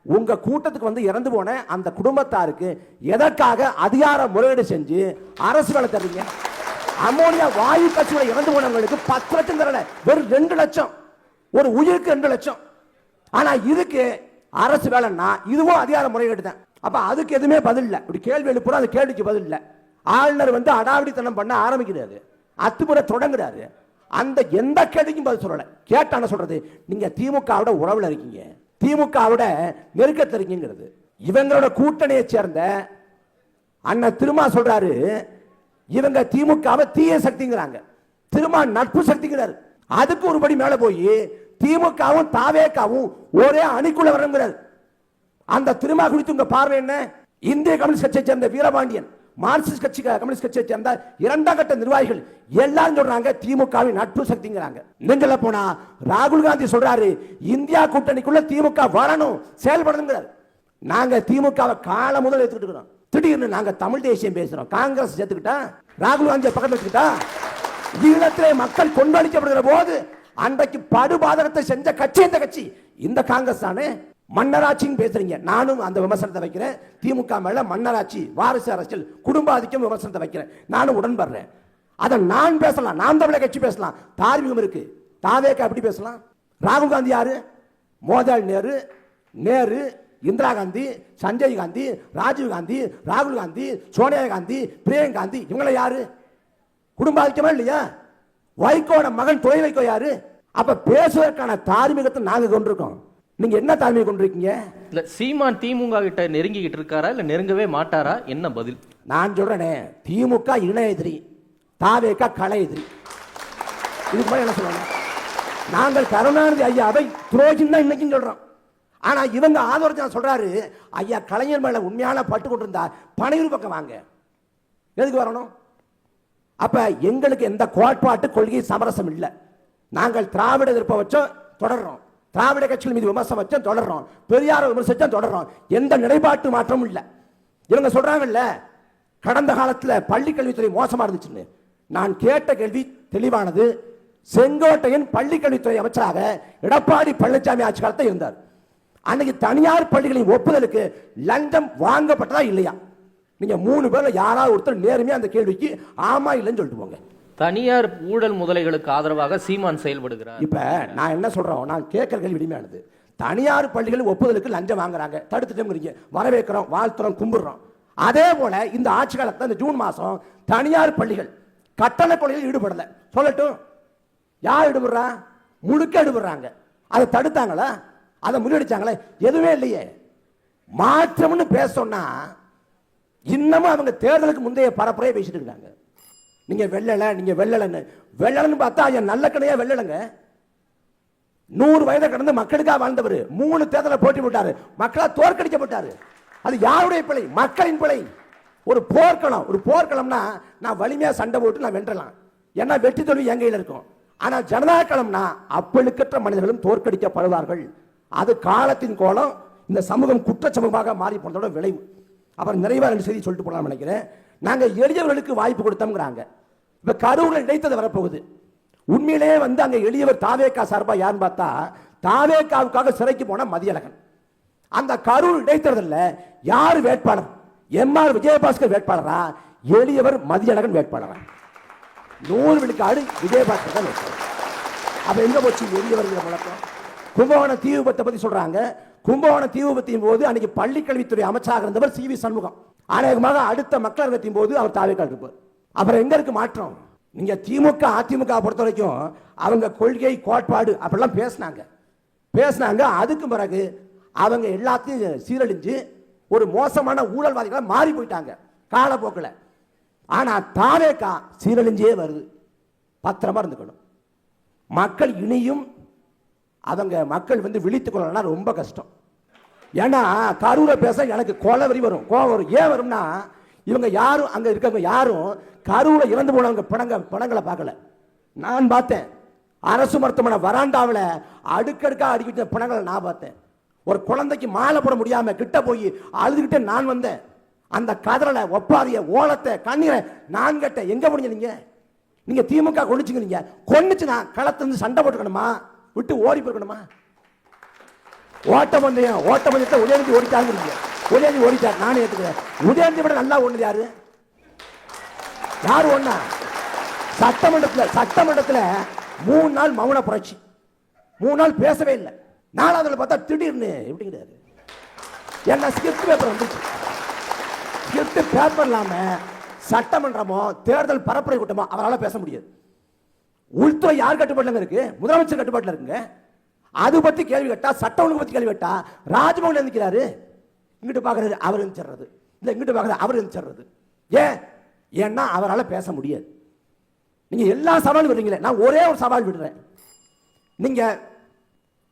C: உங்க கூட்டத்துக்கு வந்து இறந்து போன அந்த குடும்பத்தாருக்கு எதற்காக அதிகார முறையீடு செஞ்சு அரசு வேலை தர்றீங்க? அமோனியா வாயு கட்சியில இறந்து போனவங்களுக்கு 10 லட்சம் தரல, வெறும் 2 லட்சம். ஒரு உயிருக்கு 2 லட்சம். ஆனா இதுக்கு அரசு வேலைன்னா இதுவும் அதிகார முறையீடு தான். அப்ப அதுக்கு எதுவுமே பதில் இல்லை. இப்படி கேள்வி எழுப்புறோம், அந்த கேள்விக்கு பதில் இல்லை. ஆளுநர் வந்து அடாவடித்தனம் பண்ண ஆரம்பிக்கிறாரு, அத்துமுறை தொடங்குறாரு. அந்த எந்த கேள்விக்கும் பதில் சொல்லல. கேட்டான சொல்றது, நீங்க திமுகவோட உறவுல இருக்கீங்க, திமுகவோட நெருக்கத்தில் இருக்கீங்கிறது. இவங்களோட கூட்டணியை சேர்ந்த அண்ணன் திருமா சொல்றாரு, இவங்க திமுகவை தீய சக்திங்கிறாங்க, திருமா நட்பு சக்திங்கிறாரு. அதுக்கு ஒருபடி மேல போய் திமுகவும் தாவேக்காவும் ஒரே அணிக்குள்ள வரங்கிறார். அந்த திருமா குறித்து உங்க பார்வை என்ன? இந்திய கம்யூனிஸ்ட் கட்சியை சேர்ந்த வீரபாண்டியன், மார்க்சிஸ்ட் கட்சி கம்யூனிஸ்ட் கட்சியை சேர்ந்த 2ஆம் கட்ட நிர்வாகிகள் எல்லாரும் சொல்றாங்க திமுகவின் நட்பு சக்திங்கிறாங்க. நீங்கள போனா ராகுல் காந்தி சொல்றாரு இந்தியா கூட்டணிக்குள்ள திமுக வரணும், செயல்படணுங்கிறார். நாங்க திமுகவை காலம் முதல் எடுத்துக்கிட்டு இருக்கிறோம். திடீர்னு நாங்க தமிழ் தேசியம் பேசுறோம், காங்கிரஸ் சேர்த்துக்கிட்டா, ராகுல் காந்தியை பக்கத்தில் வச்சுக்கிட்டா, ஈழத்திலே மக்கள் கொண்டடிக்கப்படுகிற போது அன்றைக்கு படுபாதகத்தை செஞ்ச கட்சி இந்த கட்சி, இந்த காங்கிரஸ் தானே. மன்னராட்சின்னு பேசுறீங்க, நானும் அந்த விமர்சனத்தை வைக்கிறேன். திமுக மேல மன்னராட்சி, வாரிசு அரசியல், குடும்ப ஆதிக்கம் விமர்சனத்தை வைக்கிறேன். நானும் உடன்படுறேன். அதை நான் பேசலாம், நாம் தமிழர் கட்சி பேசலாம், தார்மீகம் இருக்கு. தாவேக்கா எப்படி பேசலாம்? ராகுல் காந்தி யாரு? மோதிலால் நேரு, நேரு, இந்திரா காந்தி, சஞ்சய் காந்தி, ராஜீவ் காந்தி, ராகுல் காந்தி, சோனியா காந்தி, பிரியங்கா காந்தி, இவங்களை யாரு? குடும்ப ஆதிக்கமா இல்லையா? வைகோட மகன் துணை வைகோ யாரு? அப்ப பேசுவதற்கான தார்மீகத்தை நாங்க கொண்டிருக்கோம். நீங்க என்ன தாழ்மையை கொண்டிருக்கீங்க? இல்ல
B: சீமான் திமுக கிட்ட நெருங்கிட்டு இருக்காரா இல்ல நெருங்கவே மாட்டாரா? என்ன பதில்?
C: நான் சொல்றேனே, திமுக இணை எதிரி, தாவேக்கா களை எதிரி. இதுக்கு மேல என்ன சொல்லணும்? நாங்கள் கருணாநிதி ஐயாவை துரோகின்னு தான் இன்னைக்கும் சொல்றோம். ஆனா இவங்க ஆதரவு சொல்றாரு, ஐயா கலைஞர் மேல உண்மையான பட்டு கொண்டிருந்தா பனையூர் பக்கம் வாங்க. எதுக்கு வரணும்? அப்ப எங்களுக்கு எந்த கோட்பாட்டு கொள்கை சமரசம் இல்லை. நாங்கள் திராவிட எதிர்ப்பை வச்சோம், தொடர்றோம். திராவிட கட்சிகள் மீது விமர்சனம் வச்சோம், தொடர்றோம். பெரியார விமர்சிச்சோம், தொடர்றோம். எந்த நிலைப்பாட்டு மாற்றமும் இல்லை. இவங்க சொல்றாங்கல்ல கடந்த காலத்தில் பள்ளி கல்வித்துறை மோசமா இருந்துச்சுன்னு. நான் கேட்ட கேள்வி தெளிவானது. செங்கோட்டையன் பள்ளி கல்வித்துறை அமைச்சராக எடப்பாடி பழனிசாமி ஆட்சி காலத்தில் இருந்தார். அன்னைக்கு தனியார் பள்ளிகளின் ஒப்புதலுக்கு லஞ்சம் வாங்கப்பட்டதா இல்லையா? நீங்க 3 பேர்ல யாராவது ஒருத்தர் நேர்மையா அந்த கேள்விக்கு ஆமா இல்லைன்னு சொல்லிட்டு போங்க.
B: தனியார் ஊழல் முதலைகளுக்கு ஆதரவாக சீமான் செயல்படுகிறார்.
C: இப்ப நான் என்ன சொல்றோம், நான் கேட்கிற கேள்வி விடுமையானது. தனியார் பள்ளிகள் ஒப்புதலுக்கு லஞ்சம் வாங்குறாங்க, தடுத்துட்டோம், வரவேற்கிறோம், வாழ்த்துறோம், கும்பிடுறோம். அதே போல இந்த ஆட்சி காலத்தில் இந்த ஜூன் மாசம் தனியார் பள்ளிகள் கட்டண கொலையில் ஈடுபடல சொல்லட்டும். யார் ஈடுபடுறா? முழுக்க ஈடுபடுறாங்க. அதை தடுத்தாங்களா? அதை முறியடிச்சாங்களே? எதுவுமே இல்லையே. மாற்றம்னு பேசணும்னா இன்னமும் அவங்க தேர்தலுக்கு முந்தைய பரப்புரையை பேசிட்டு இருக்காங்க. நீங்க வெள்ளல, நீங்க வெள்ளலன்னு. வெள்ளலன்னு பார்த்தா ஐயா நல்ல கடையா வெள்ளலங்க. 100 வயதை கடந்து மக்களுக்காக வாழ்ந்தவர் 3 தேர்தலை போட்டி போட்டாரு, மக்களால் தோற்கடிக்கப்பட்டாரு. அது யாருடைய பிழை? மக்களின் பிழை. ஒரு போர்க்களம், ஒரு போர்க்களம்னா நான் வலிமையா சண்டை போட்டு நான் வென்றலாம், ஏன்னா வெற்றி தோல்வி என் கையில் இருக்கும். ஆனா ஜனநாயக களம்னா அப்பழுக்கற்ற மனிதர்களும் தோற்கடிக்கப்படுவார்கள். அது காலத்தின் கோலம். இந்த சமூகம் குற்ற சமூகமாக மாறி போனதோட விளைவு. அப்புறம் நிறைவா 2 செய்தி சொல்லிட்டு போலாம் நினைக்கிறேன். நாங்க எளியவர்களுக்கு வாய்ப்பு கொடுத்தோம்ங்கிறாங்க. இப்ப கரூர்ல இடைத்தது வரப்போகுது. உண்மையிலேயே வந்து அங்க எளியவர் தாவேக்கா சார்பா யாருன்னு பார்த்தா தாவேக்காவுக்காக சிறைக்கு போன மதியழகன். அந்த கரூர் இடைத்தேர்தல்ல யார் வேட்பாளர்? எம்ஆர் விஜயபாஸ்கர் வேட்பாளரா, எளியவர் மதியழகன் வேட்பாளரா? 100 விழுக்காடு விஜயபாஸ்கர் தான் வேட்பாளர். அப்ப எங்க போச்சு எளியவர்கள் வழக்கம்? கும்பகோண தீ விபத்தை பத்தி சொல்றாங்க. கும்பகோண தீ விபத்தின் போது அன்னைக்கு பள்ளி கல்வித்துறை அமைச்சராக இருந்தவர் சி வி சண்முகம். அநேகமாக அடுத்த மக்களவையின் போது அவர் தாவேக்கா இருப்பார். அப்புறம் எங்க இருக்கு மாற்றம்? நீங்க திமுக அதிமுக பொறுத்த வரைக்கும் அவங்க கொள்கை கோட்பாடு அப்படிலாம் பேசினாங்க. அதுக்கு பிறகு அவங்க எல்லாத்தையும் சீரழிஞ்சு ஒரு மோசமான ஊழல்வாதிகளை மாறி போயிட்டாங்க காலப்போக்கில். ஆனா தாவேக்கா சீரழிஞ்சே வருது. பத்திரமா இருந்துக்கணும். மக்கள் இனியும் அவங்க மக்கள் வந்து விழித்துக் கொள்ளலாம் ரொம்ப கஷ்டம். ஏன்னா கரூரை பேச எனக்கு கொலவரி வரும், கோவம் வரும். ஏன் வரும்னா இவங்க யாரும் அங்க இருக்கவங்க யாரும் கரூரை இறந்து போனவங்க படங்களை பார்க்கல. நான் பார்த்தேன். அரசு மருத்துவமனை வராண்டாவில் அடுக்கடுக்கா அடிக்கிட்ட படங்களை நான் பார்த்தேன். ஒரு குழந்தைக்கு மாலை போட முடியாம கிட்ட போய் அழுதுகிட்டே நான் வந்தேன். அந்த கதறலை, ஒப்பாரிய, ஓலத்தை, கண்ணீரை நான் கேட்டேன். எங்க போனீங்க நீங்க? நீங்க திமுக கொண்டுச்சுங்க. நீங்க கொண்டுச்சுன்னா களத்திலிருந்து சண்டை போட்டுக்கணுமா, விட்டு ஓடி போஇருக்கணுமா? ஓட்டப்பந்தயத்தை உதயநிதி ஓடிட்டாங்க. உதயநிதி ஓடிட்டார், நானே ஏற்றுக்கிறேன். உதயநிதி விட நல்லா ஒண்ணு யாரு ஒண்ணா? சட்டமன்றத்தில் 3 நாள் மௌன புரட்சி, 3 நாள் பேசவே இல்லை. 4வது பார்த்தா திடீர்னு எப்படி கிடையாது. என்ன ஸ்கிரிப்ட் பேப்பர் வந்துச்சு. ஸ்கிரிப்ட் பேப்பர் இல்லாம சட்டமன்றமோ தேர்தல் பரப்புரை கூட்டமோ அவரால் பேச முடியாது. உள்துறை யார் கட்டுப்பாட்டில் இருக்கு? முதலமைச்சர் கட்டுப்பாட்டில் இருக்குங்க. அது பத்தி கேள்வி கேட்டா, சட்ட ஒழுங்கு பத்தி கேள்வி கேட்டா ராஜ்பவன்ல நிற்கிறாரு. இங்கிட்டு பாக்குறாரு அவர் இருந்துறது, இல்ல இங்கிட்டு பாக்குறாரு அவர் இருந்துறது. ஏன்னா அவரால் பேச முடியாது. நீங்க எல்லா சவாலும் விடுறீங்களே, நான் ஒரே ஒரு சவால் விடுறேன். நீங்க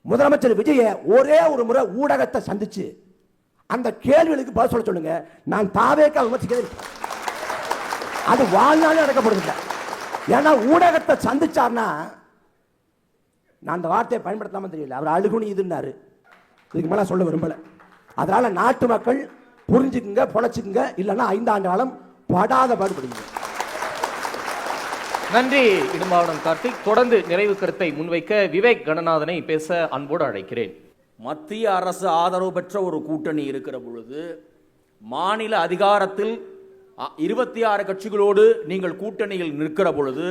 C: முதலமைச்சர் விஜய ஒரே ஒரு முறை ஊடகத்தை சந்திச்சு அந்த கேள்விகளுக்கு பதில் சொல்ல சொல்லுங்க. நான் தாவேக்கா விமர்சிக்கவே இல்லை. அது வாழ்நாளே நடக்கப்படுதில்லை. ஏன்னா ஊடகத்தை சந்திச்சார்னா, நான் அந்த வார்த்தையை பயன்படுத்தாம தெரியல, அவர் அழுகுனி இதுன்னாரு. இதுக்கு மேல சொல்ல விரும்பல. அதனால நாட்டு மக்கள் புரிஞ்சுக்குங்க, பொழைச்சுக்குங்க. இல்லைன்னா 5 ஆண்டு காலம் படாத பாடுபடுங்க.
B: நன்றி இடும்பாவனம் கார்த்திக். தொடர்ந்து நிறைவு கருத்தை முன்வைக்க விவேக் கணநாதனை பேச அன்போடு அழைக்கிறேன்.
D: மத்திய அரசு ஆதரவு பெற்ற ஒரு கூட்டணி இருக்கிற பொழுது மாநில அதிகாரத்தில் 26 கட்சிகளோடு நீங்கள் கூட்டணியில் நிற்கிற பொழுது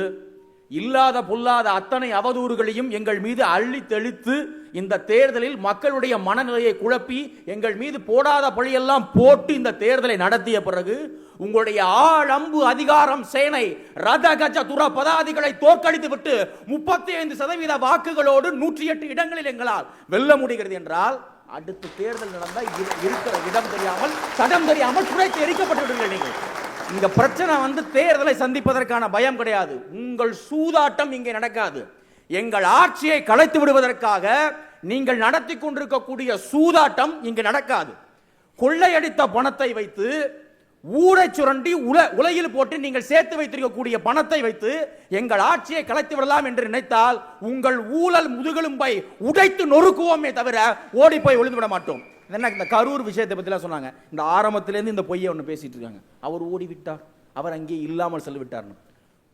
D: இல்லாத பொல்லாத அத்தனை அவதூறுகளையும் எங்கள் மீது அள்ளி தெளித்து இந்த தேர்தலில் மக்களுடைய மனநிலையை குழப்பி எங்கள் மீது போடாத பழியெல்லாம் போட்டு இந்த தேர்தலை நடத்திய பிறகு உங்களுடைய ஆழம்பு அதிகாரம் சேனை ரத கஜ துர பதாதிகளை தோற்கடித்து விட்டு 35% வாக்குகளோடு 108 இடங்களில் எங்களால் வெல்ல முடிகிறது என்றால், அடுத்த தேர்தல் நடந்தால் இருக்கிற இடம் தெரியாமல் சடம் தெரியாமல் துடைத்து எரிக்கப்பட்டு நீங்கள். இங்க பிரச்சனை தேர்தலை சந்திப்பதற்கான பயம் கிடையாது. உங்கள் சூதாட்டம் இங்கே நடக்காது. எங்கள் ஆட்சியை கலைத்து விடுவதற்காக நீங்கள் நடத்தி கொண்டிருக்கக்கூடிய சூதாட்டம் இங்கு நடக்காது. கொள்ளையடித்த பணத்தை வைத்து, ஊரை சுரண்டி உலையில் போட்டு நீங்கள் சேர்த்து வைத்திருக்கக்கூடிய பணத்தை வைத்து எங்கள் ஆட்சியை கலைத்து விடலாம் என்று நினைத்தால் உங்கள் ஊழல் முதுகெலும்பை உடைத்து நொறுக்குவோமே தவிர ஓடி போய் ஒளிந்து விட மாட்டோம். என்ன இந்த கரூர் விஷயத்தை பத்திலாம் சொன்னாங்க. இந்த ஆரம்பத்திலேருந்து இந்த பொய்யை ஒன்று பேசிட்டு இருக்காங்க. அவர் ஓடி விட்டார், அவர் அங்கே இல்லாமல் சென்று விட்டார்.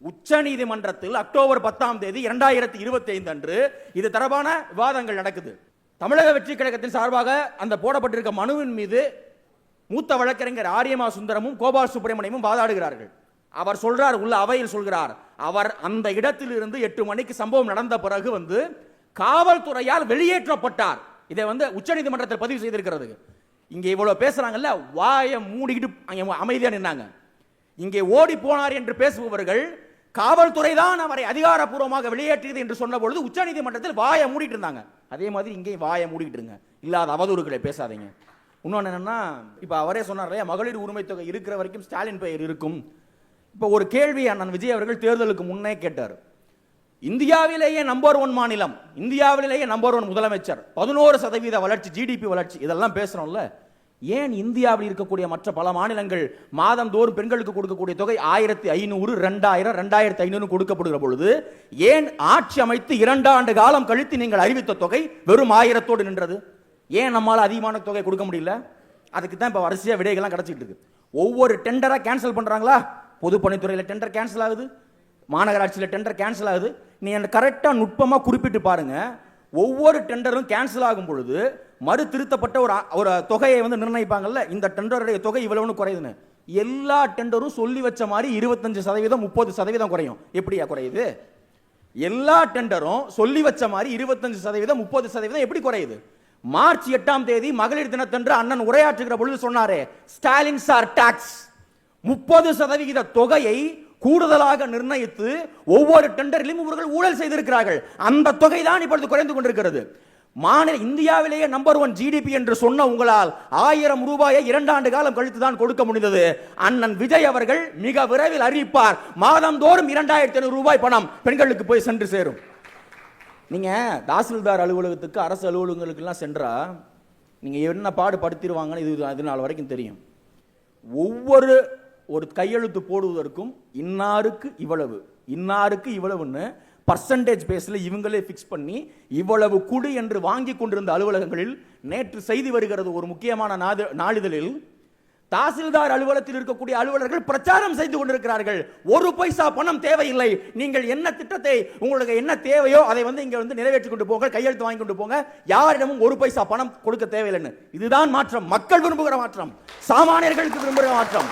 D: உச்ச நீதிமன்றத்தில் அக்டோபர் 10ஆம் தேதி 2025 அன்று இது தொடர்பான விவாதங்கள் நடக்குது. தமிழக வெற்றி கழகத்தின் சார்பாக அந்த போடப்பட்டிருக்க மனுவின் மீது மூத்த வழக்கறிஞர் ஆரியமா சுந்தரமும் கோபால் சுப்பிரமணியமும் வாதாடுகிறார்கள். அவர் சொல்றார், உள்ள அவையில் சொல்கிறார், அவர் அந்த இடத்தில் இருந்து 8 மணிக்கு சம்பவம் நடந்த பிறகு காவல்துறையால் வெளியேற்றப்பட்டார். இதை உச்சநீதிமன்றத்தில் பதிவு செய்திருக்கிறது. இங்கே இவ்வளவு பேசுறாங்கல்ல, வாயை மூடிக்கிட்டு அமைதியா நின்னாங்க. இங்கே ஓடி போனார் என்று பேசுபவர்கள் காவல்துறை தான் அவரை அதிகாரப்பூர்வமாக வெளியேற்றியது என்று சொன்ன பொழுது உச்சநீதிமன்றத்தில் வாயை மூடிட்டு இருந்தாங்க. அதே மாதிரி இங்கே வாயை மூடிட்டு இருங்க, இல்லாத அவதூறுகளை பேசாதீங்க. இன்னொன்னு என்னன்னா, இப்ப அவரே சொன்னார், மகளிர் உரிமை தொகை இருக்கிற வரைக்கும் ஸ்டாலின் பெயர் இருக்கும். இப்ப ஒரு கேள்வி அண்ணன் விஜய் அவர்கள் தேர்தலுக்கு முன்னே கேட்டார். இந்தியாவிலேயே நம்பர் 1 மாநிலம், இந்தியாவிலேயே நம்பர் 1 முதலமைச்சர், 11% வளர்ச்சி, ஜிடிபி வளர்ச்சி, இதெல்லாம் பேசுறோம்ல, ஏன் இந்தியாவில் இருக்கக்கூடிய மற்ற பல மாநிலங்கள் மாதந்தோறும் பெண்களுக்கு கொடுக்கக்கூடிய தொகை 1500, 2000, 2500 கொடுக்கப்படுகிற பொழுது ஏன் ஆட்சி அமைத்து 2 ஆண்டு காலம் கழித்து நீங்கள் அறிவித்த தொகை வெறும் 1000தோடு நின்றது? ஏன் நம்மால் அதிகமான தொகை கொடுக்க முடியல? அதுக்கு தான் இப்ப வரிசையா விடைகள்லாம் கிடைச்சிட்டு இருக்கு. ஒவ்வொரு டெண்டரா கேன்சல் பண்றாங்களா? பொதுப்பணித்துறையில் டெண்டர் கேன்சல் ஆகுது, மாநகராட்சியில் டெண்டர் கேன்சல் ஆகுது. நீ கரெக்டா நுட்பமா குறிப்பிட்டு பாருங்க. ஒவ்வொரு டெண்டரும் கேன்சல் ஆகும் பொழுது மறு திருத்தப்பட்ட ஒரு தொகையை நிர்ணயிப்பாங்கல்ல, இந்த டெண்டருடைய தொகை இவ்வளவுன்னு குறையுதுன்னு. எல்லா டெண்டரும் சொல்லி வச்ச மாதிரி 25%, 30% குறையும். எப்படியா குறையுது? எல்லா டெண்டரும் சொல்லி வச்ச மாதிரி 25%, 30% எப்படி குறையுது? மார்ச் 8ஆம் தேதி மகளிர் தினத்தன்று அண்ணன் உரையாற்றுகிற பொழுது சொன்னாரே, ஸ்டாலின் சார் டாக்ஸ் 30% தொகையை கூடுதலாக நிர்ணயித்து ஒவ்வொரு டெண்டரிலும் இவர்கள் ஊழல் செய்திருக்கிறார்கள். அந்த தொகை தான் இப்பொழுது குறைந்து கொண்டிருக்கிறது. மாநில இந்தியாவிலேயே நம்பர் 1 ஜிடிபி என்று சொன்ன உங்களால் 1000 ரூபாயை 2 ஆண்டு காலம் கழித்து தான் கொடுக்க முடிந்தது. அண்ணன் விஜய் அவர்கள் மிக விரைவில் அறிவிப்பார், மாதந்தோறும் 2500 ரூபாய் பணம் பெண்களுக்கு போய் சென்று சேரும். நீங்க தாசில்தார் அலுவலகத்துக்கு, அரசு அலுவலகங்களுக்கு எல்லாம் சென்றா நீங்கள் என்ன பாடுபடுத்திடுவாங்கன்னு இது நாள் வரைக்கும் தெரியும். ஒரு கையெழுத்து போடுவதற்கும் இன்னாருக்கு இவ்வளவு இன்னாருக்கு இவ்வளவுன்னு பர்சன்டேஜ் பேஸில் இவங்களே ஃபிக்ஸ் பண்ணி இவ்வளவு குடு என்று வாங்கி கொண்டிருந்த அலுவலகங்களில் நேற்று செய்தி வருகிறது. ஒரு முக்கியமான நாளிதழில் தாசில்தார் அலுவலகத்தில் இருக்கக்கூடிய அலுவலர்கள் பிரச்சாரம் செய்து கொண்டிருக்கிறார்கள். ஒரு பைசா பணம் தேவையில்லை, நீங்கள் என்ன திட்டத்தை உங்களுக்கு என்ன தேவையோ அதை இங்க நிறைவேற்றி கொண்டு போங்க, கையெழுத்து வாங்கி கொண்டு போங்க, யாரிடமும் ஒரு பைசா பணம் கொடுக்க தேவையில்லைன்னு. இதுதான் மாற்றம், மக்கள் விரும்புகிற மாற்றம், சாமானியர்களுக்கு விரும்புகிற மாற்றம்,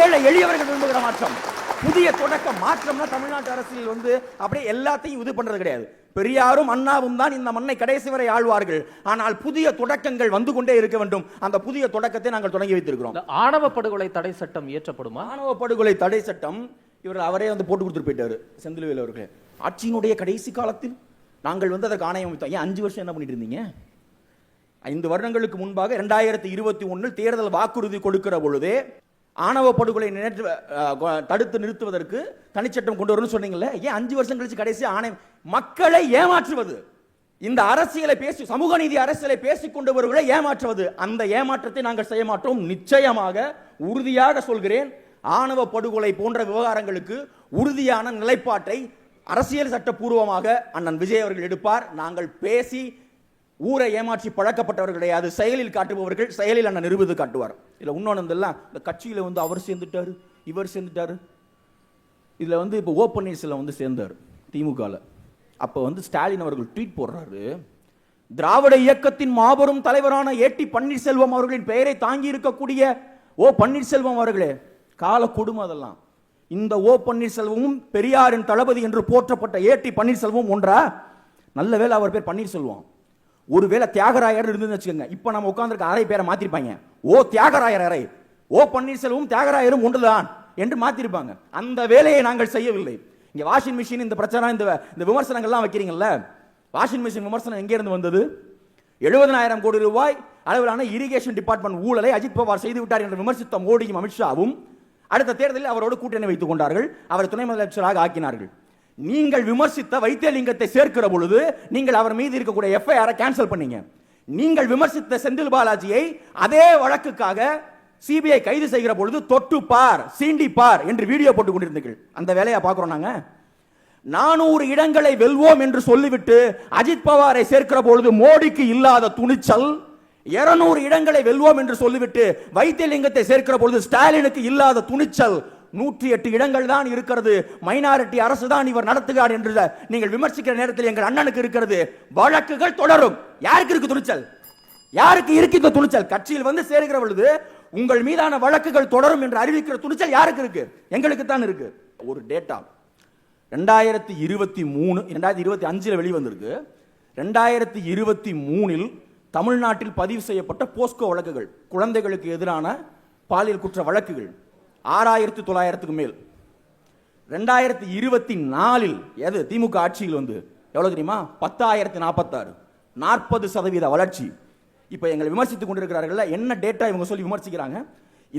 D: ஏழை எளியவர்கள் விரும்புகிற மாற்றம், புதிய தொடக்க மாற்றம்னா தமிழ்நாட்டு அரசியல் அப்படியே எல்லாத்தையும் இது பண்றது கிடையாது. பெரியாரும் அண்ணாவும் தான் இந்த மண்ணை கடைசி வரை ஆழ்வார்கள். ஆனால் புதிய தொடக்கங்கள் வந்து கொண்டே இருக்க வேண்டும். அந்த புதிய தொடக்கத்தை நாங்கள் தொடங்கி வைத்திருக்கிறோம்.
B: ஆணவ படுகொலை தடை சட்டம் இயற்றப்படுமா?
D: ஆணவ படுகொலை தடை சட்டம் இவர் அவரே போட்டு கொடுத்துட்டு போயிட்டாரு செந்தில்வேல் அவர்கள். ஆட்சியினுடைய கடைசி காலத்தில் நாங்கள் அதற்கு ஆணையம் அமைத்தோம். ஏன் 5 வருஷம் என்ன பண்ணிட்டு இருந்தீங்க? 5 வருடங்களுக்கு முன்பாக 2021 தேர்தல் வாக்குறுதி கொடுக்கிற பொழுதே ஆணவ படுகொலை தடுத்து நிறுத்துவதற்கு தனிச்சட்டம் கொண்டு வரணும்னு சொன்னீங்கல்ல, ஏன் 5 வருஷம் கழிச்சு கடைசி ஆணையம்? மக்களை ஏமாற்றுவது, இந்த அரசியலை பேசி சமூக நீதி அரசியலை பேசிக் கொண்டவர்களை ஏமாற்றுவது, அந்த ஏமாற்றத்தை நாங்கள் செய்ய மாட்டோம். நிச்சயமாக உறுதியாக சொல்கிறேன், ஆணவ படுகொலை போன்ற விவகாரங்களுக்கு உறுதியான நிலைப்பாட்டை அரசியல் சட்டப்பூர்வமாக அண்ணன் விஜய் அவர்கள் எடுப்பார். நாங்கள் பேசி ஊரை ஏமாற்றி பழக்கப்பட்டவர்கள் கிடையாது, செயலில் காட்டுபவர்கள். செயலில் அண்ணன் நிரூபித்து காட்டுவார். இல்ல இன்னொன்னு இந்த கட்சியில அவர் சேர்ந்துட்டாரு, இவர் சேர்ந்துட்டாரு. இதுல இப்போ ஓ பன்னீர்செல்வம் சேர்ந்தார் திமுகல. அப்ப ஸ்டாலின் அவர்கள் ட்வீட் போடுறாரு, திராவிட இயக்கத்தின் மாபெரும் தலைவரான ஏடி பன்னீர்செல்வம் அவர்களின் பெயரை தாங்கி இருக்கக்கூடிய ஓ பன்னீர்செல்வம் அவர்களே, கால கொடுமை அதெல்லாம். இந்த ஓ பன்னீர்செல்வமும் பெரியாரின் தளபதி என்று போற்றப்பட்ட ஏடி பன்னீர்செல்வம் ஒன்றா? நல்ல வேளை அவர் பேர் பன்னீர்செல்வம். ஒருவேளை தியாகராயர் இருந்துன்னு வச்சுக்கோங்க, இப்ப நம்ம உட்கார்ந்துருக்க அறை பேரை மாத்திருப்பாங்க, ஓ தியாகராயர் அறை, ஓ பன்னீர்செல்வம் தியாகராயரும் ஒன்றுதான் என்று மாத்திருப்பாங்க. அந்த வேலையை நாங்கள் செய்யவில்லை. இங்க வாஷிங் மிஷின் இந்த பிரச்சனை இந்த விமர்சனங்கள்லாம் வைக்கிறீங்கல்ல, வாஷிங் மிஷின் விமர்சனம் எங்கே இருந்து வந்தது? 70,000 கோடி ரூபாய் அளவிலான இரிகேஷன் டிபார்ட்மெண்ட் ஊழலை அஜித் பவார் செய்து விட்டார் என்று விமர்சித்த மோடியும் அமித்ஷாவும் அடுத்த தேர்தலில் அவரோடு கூட்டணி வைத்துக் கொண்டார்கள், அவரை துணை முதலமைச்சராக ஆக்கினார்கள். நீங்கள் விமர்சித்த வைத்தியலிங்கத்தை சேர்க்கிற பொழுது நீங்கள் அவர் மீது இருக்கக்கூடிய எஃப்ஐஆரை கேன்சல் பண்ணீங்க. நீங்கள் விமர்சித்த செந்தில் பாலாஜியை அதே வழக்குக்காக சிபிஐ கைது செய்கிற பொழுது தொட்டு பார் சீண்டி பார் என்று வீடியோ போட்டுக் கொண்டிருந்தீர்கள். அந்த வேலையை பார்க்கிறோம் நாங்க. 400 இடங்களை வெல்வோம் என்று சொல்லிவிட்டு அஜித் பவாரை சேர்க்கிற பொழுது மோடிக்கு இல்லாத துணிச்சல், 200 இடங்களை வெல்வோம் என்று சொல்லிவிட்டு வைத்தியலிங்கத்தை சேர்க்கிற பொழுது ஸ்டாலினுக்கு இல்லாத துணிச்சல், 108 இடங்கள் தான் இருக்கிறது, மைனாரிட்டி அரசு தான் இவர் நடத்துகிறார் என்று நீங்கள் விமர்சிக்கிற நேரத்தில் எங்கள் அண்ணனுக்கு இருக்கிறது. வழக்குகள் தொடரும். யாருக்கு இருக்கு துணிச்சல்? யாருக்கு இருக்கு துணிச்சல்? கட்சியில் சேர்க்கிற பொழுது உங்கள் மீதான வழக்குகள் தொடரும் என்று அறிவிக்கிற துணிச்சல் யாருக்கு இருக்கு? எங்களுக்கு தான் இருக்கு. ஒரு டேட்டா 2025 வெளிவந்திருக்கு. 2023 தமிழ்நாட்டில் பதிவு செய்யப்பட்ட போஸ்கோ வழக்குகள், குழந்தைகளுக்கு எதிரான பாலியல் குற்ற வழக்குகள் 6900க்கு மேல். 2024 எது திமுக ஆட்சியில் எவ்வளவு தெரியுமா? 10,046, 40% வளர்ச்சி. இப்ப எங்களை விமர்சித்துக் கொண்டிருக்கிறார்கள். என்ன டேட்டா இவங்க சொல்லி விமர்சிக்கிறாங்க?